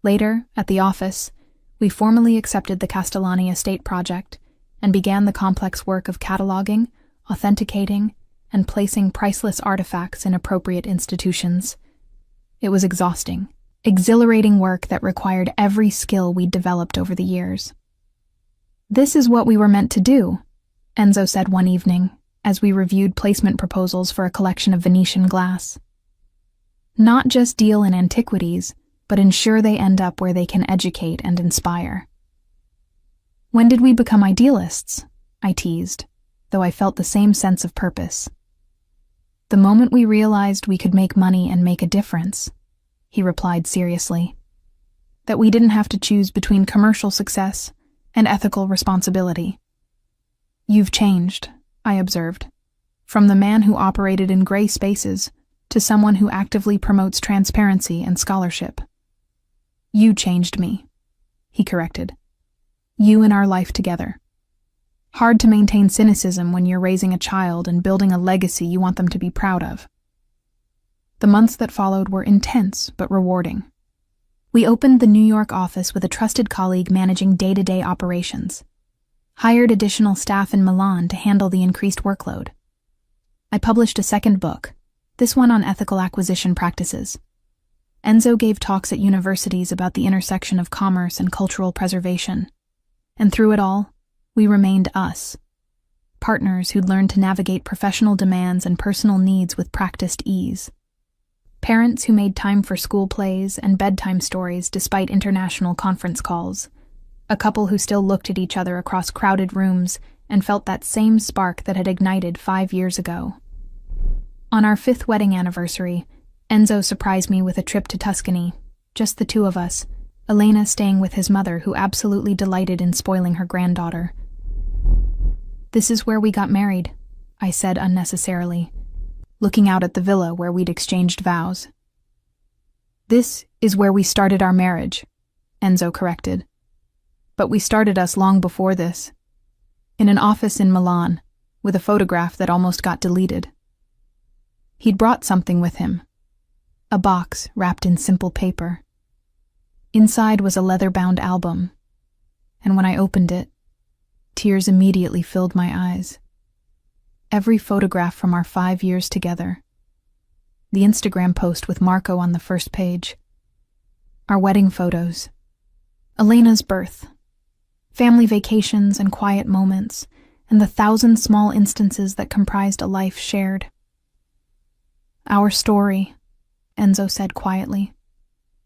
S1: Later, at the office, we formally accepted the Castellani estate project and began the complex work of cataloging, authenticating, and placing priceless artifacts in appropriate institutions. It was exhausting, exhilarating work that required every skill we'd developed over the years. This is what we were meant to do, Enzo said one evening, as we reviewed placement proposals for a collection of Venetian glass. Not just deal in antiquities, but ensure they end up where they can educate and inspire. When did we become idealists? I teased, though I felt the same sense of purpose. The moment we realized we could make money and make a difference, he replied seriously. That we didn't have to choose between commercial success and ethical responsibility. You've changed, I observed, from the man who operated in gray spaces to someone who actively promotes transparency and scholarship. You changed me, he corrected. You and our life together. Hard to maintain cynicism when you're raising a child and building a legacy you want them to be proud of. The months that followed were intense but rewarding. We opened the New York office with a trusted colleague managing day-to-day operations, hired additional staff in Milan to handle the increased workload. I published a second book, this one on ethical acquisition practices. Enzo gave talks at universities about the intersection of commerce and cultural preservation. And through it all, we remained us. partners who'd learned to navigate professional demands and personal needs with practiced ease. Parents who made time for school plays and bedtime stories despite international conference calls. A couple who still looked at each other across crowded rooms and felt that same spark that had ignited 5 years ago. On our 5th wedding anniversary, Enzo surprised me with a trip to Tuscany, just the two of us, Elena staying with his mother, who absolutely delighted in spoiling her granddaughter. "This is where we got married," I said unnecessarily, looking out at the villa where we'd exchanged vows. "This is where we started our marriage," Enzo corrected. "But we started us long before this, in an office in Milan, with a photograph that almost got deleted." He'd brought something with him, a box wrapped in simple paper. Inside was a leather-bound album, and when I opened it, tears immediately filled my eyes. Every photograph from our 5 years together. The Instagram post with Marco on the first page. Our wedding photos. Elena's birth. Family vacations and quiet moments, and the 1,000 small instances that comprised a life shared. "Our story," Enzo said quietly.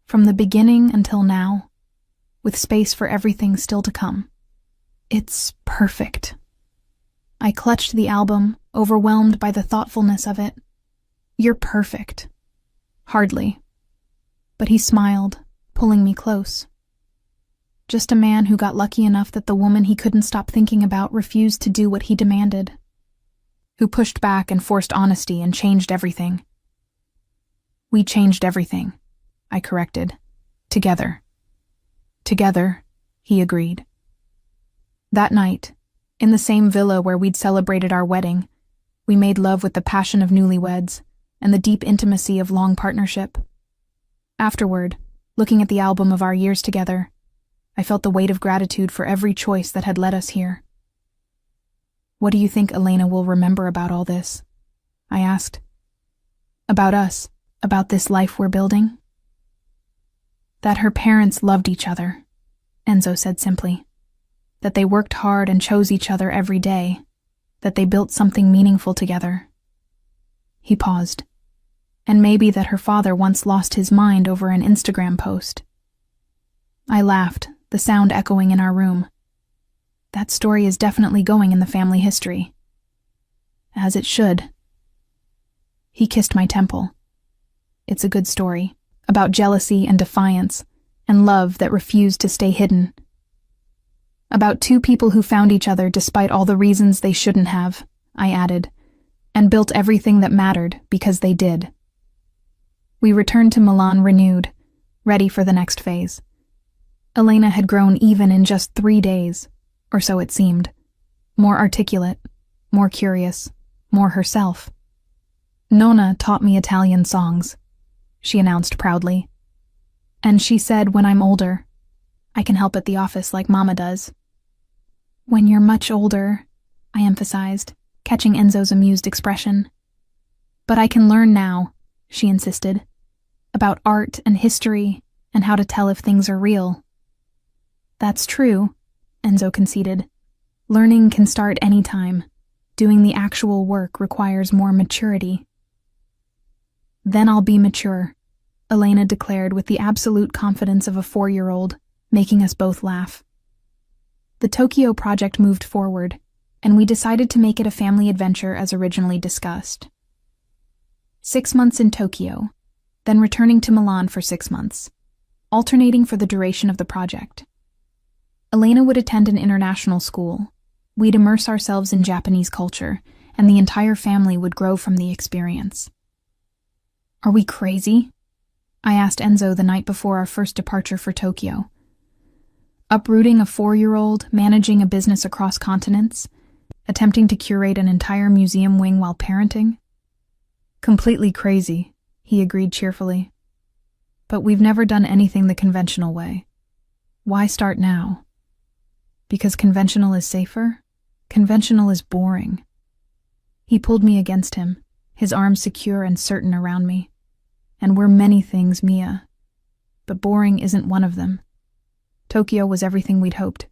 S1: "From the beginning until now, with space for everything still to come. It's perfect." I clutched the album, overwhelmed by the thoughtfulness of it. "You're perfect." "Hardly." But he smiled, pulling me close. Just a man who got lucky enough that the woman he couldn't stop thinking about refused to do what he demanded. Who pushed back and forced honesty and changed everything. "We changed everything," I corrected. "Together." "Together," he agreed. That night, in the same villa where we'd celebrated our wedding, we made love with the passion of newlyweds and the deep intimacy of long partnership. Afterward, looking at the album of our years together, I felt the weight of gratitude for every choice that had led us here. "What do you think Elena will remember about all this?" I asked. "About us, about this life we're building?" "That her parents loved each other," Enzo said simply. "That they worked hard and chose each other every day. That they built something meaningful together." He paused. "And maybe that her father once lost his mind over an Instagram post." I laughed, the sound echoing in our room. "That story is definitely going in the family history." "As it should." He kissed my temple. "It's a good story, about jealousy and defiance, and love that refused to stay hidden. About two people who found each other despite all the reasons they shouldn't have," I added, "and built everything that mattered because they did." We returned to Milan renewed, ready for the next phase. Elena had grown even in just 3 days, or so it seemed. More articulate, more curious, more herself. "Nonna taught me Italian songs," she announced proudly. "And she said when I'm older, I can help at the office like Mama does." "When you're much older," I emphasized, catching Enzo's amused expression. "But I can learn now," she insisted, "about art and history and how to tell if things are real." "That's true," Enzo conceded. "Learning can start any time. Doing the actual work requires more maturity." "Then I'll be mature," Elena declared with the absolute confidence of a 4-year-old, making us both laugh. The Tokyo project moved forward, and we decided to make it a family adventure as originally discussed. 6 months in Tokyo, then returning to Milan for 6 months, alternating for the duration of the project. Elena would attend an international school. We'd immerse ourselves in Japanese culture, and the entire family would grow from the experience. "Are we crazy?" I asked Enzo the night before our first departure for Tokyo. Uprooting a 4-year-old, managing a business across continents, attempting to curate an entire museum wing while parenting? "Completely crazy," he agreed cheerfully. "But we've never done anything the conventional way. Why start now? Because conventional is safer? Conventional is boring." He pulled me against him, his arms secure and certain around me. "And we're many things, Mia. But boring isn't one of them." Tokyo was everything we'd hoped.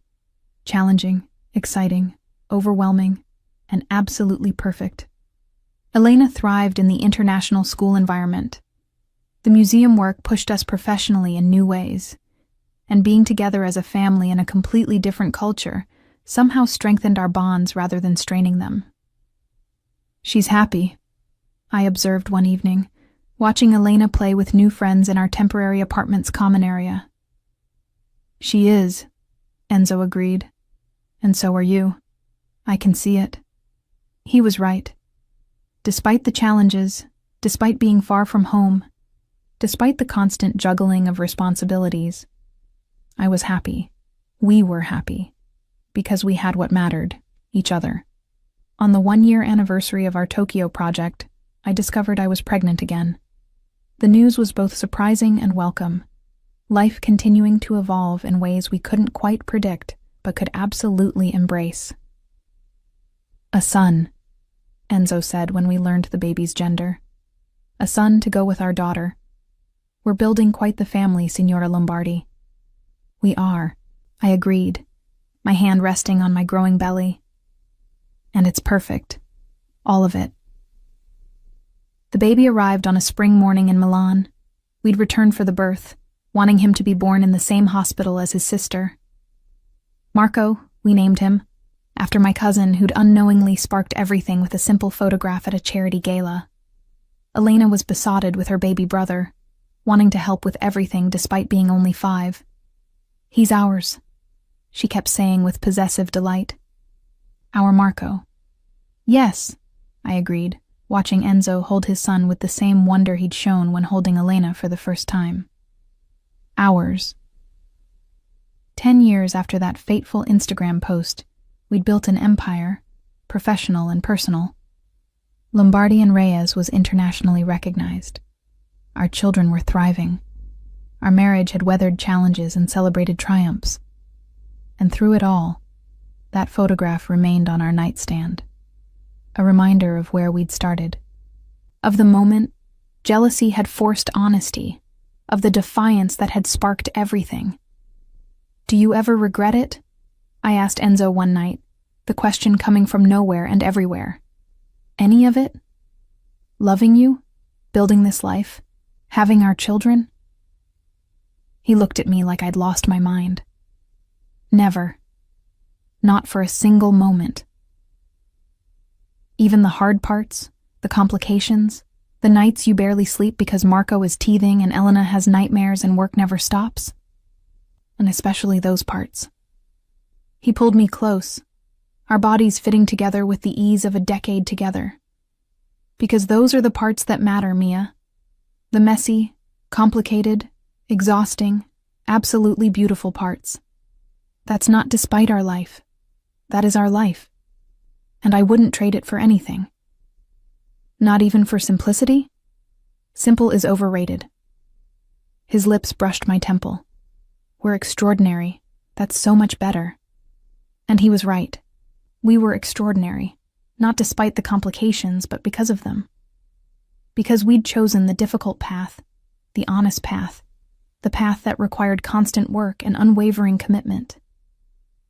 S1: Challenging, exciting, overwhelming, and absolutely perfect. Elena thrived in the international school environment. The museum work pushed us professionally in new ways, and being together as a family in a completely different culture somehow strengthened our bonds rather than straining them. "She's happy," I observed one evening, watching Elena play with new friends in our temporary apartment's common area. "She is," Enzo agreed. "And so are you. I can see it." He was right. Despite the challenges, despite being far from home, despite the constant juggling of responsibilities, I was happy. We were happy. Because we had what mattered, each other. On the 1-year anniversary of our Tokyo project, I discovered I was pregnant again. The news was both surprising and welcome. Life continuing to evolve in ways we couldn't quite predict, but could absolutely embrace. "A son," Enzo said when we learned the baby's gender. "A son to go with our daughter. We're building quite the family, Signora Lombardi." "We are," I agreed, my hand resting on my growing belly. "And it's perfect. All of it." The baby arrived on a spring morning in Milan. We'd returned for the birth, wanting him to be born in the same hospital as his sister. Marco, we named him, after my cousin who'd unknowingly sparked everything with a simple photograph at a charity gala. Elena was besotted with her baby brother, wanting to help with everything despite being only 5. "He's ours," she kept saying with possessive delight. "Our Marco." "Yes," I agreed, watching Enzo hold his son with the same wonder he'd shown when holding Elena for the first time. "Ours." 10 years after that fateful Instagram post, we'd built an empire, professional and personal. Lombardi and Reyes was internationally recognized. Our children were thriving. Our marriage had weathered challenges and celebrated triumphs. And through it all, that photograph remained on our nightstand, a reminder of where we'd started. Of the moment jealousy had forced honesty, of the defiance that had sparked everything. "Do you ever regret it?" I asked Enzo one night, the question coming from nowhere and everywhere. "Any of it? Loving you? Building this life? Having our children?" He looked at me like I'd lost my mind. "Never. Not for a single moment." Even the hard parts, the complications, the nights you barely sleep because Marco is teething and Elena has nightmares and work never stops. And especially those parts. He pulled me close, our bodies fitting together with the ease of a decade together. Because those are the parts that matter, Mia. The messy, complicated, exhausting, absolutely beautiful parts. That's not despite our life. That is our life. And I wouldn't trade it for anything. Not even for simplicity? Simple is overrated. His lips brushed my temple. "We're extraordinary. That's so much better." And he was right. We were extraordinary, not despite the complications, but because of them. Because we'd chosen the difficult path, the honest path, the path that required constant work and unwavering commitment.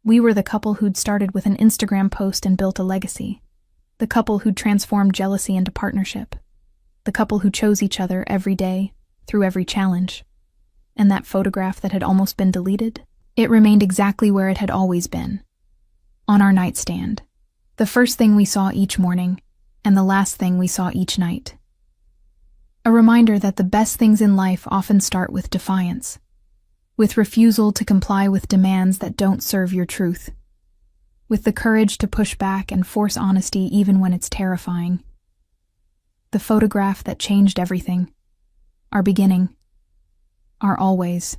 S1: We were the couple who'd started with an Instagram post and built a legacy. The couple who'd transformed jealousy into partnership. The couple who chose each other every day, through every challenge. And that photograph that had almost been deleted, it remained exactly where it had always been. On our nightstand. The first thing we saw each morning, and the last thing we saw each night. A reminder that the best things in life often start with defiance, with refusal to comply with demands that don't serve your truth, with the courage to push back and force honesty even when it's terrifying. The photograph that changed everything, our beginning, our always.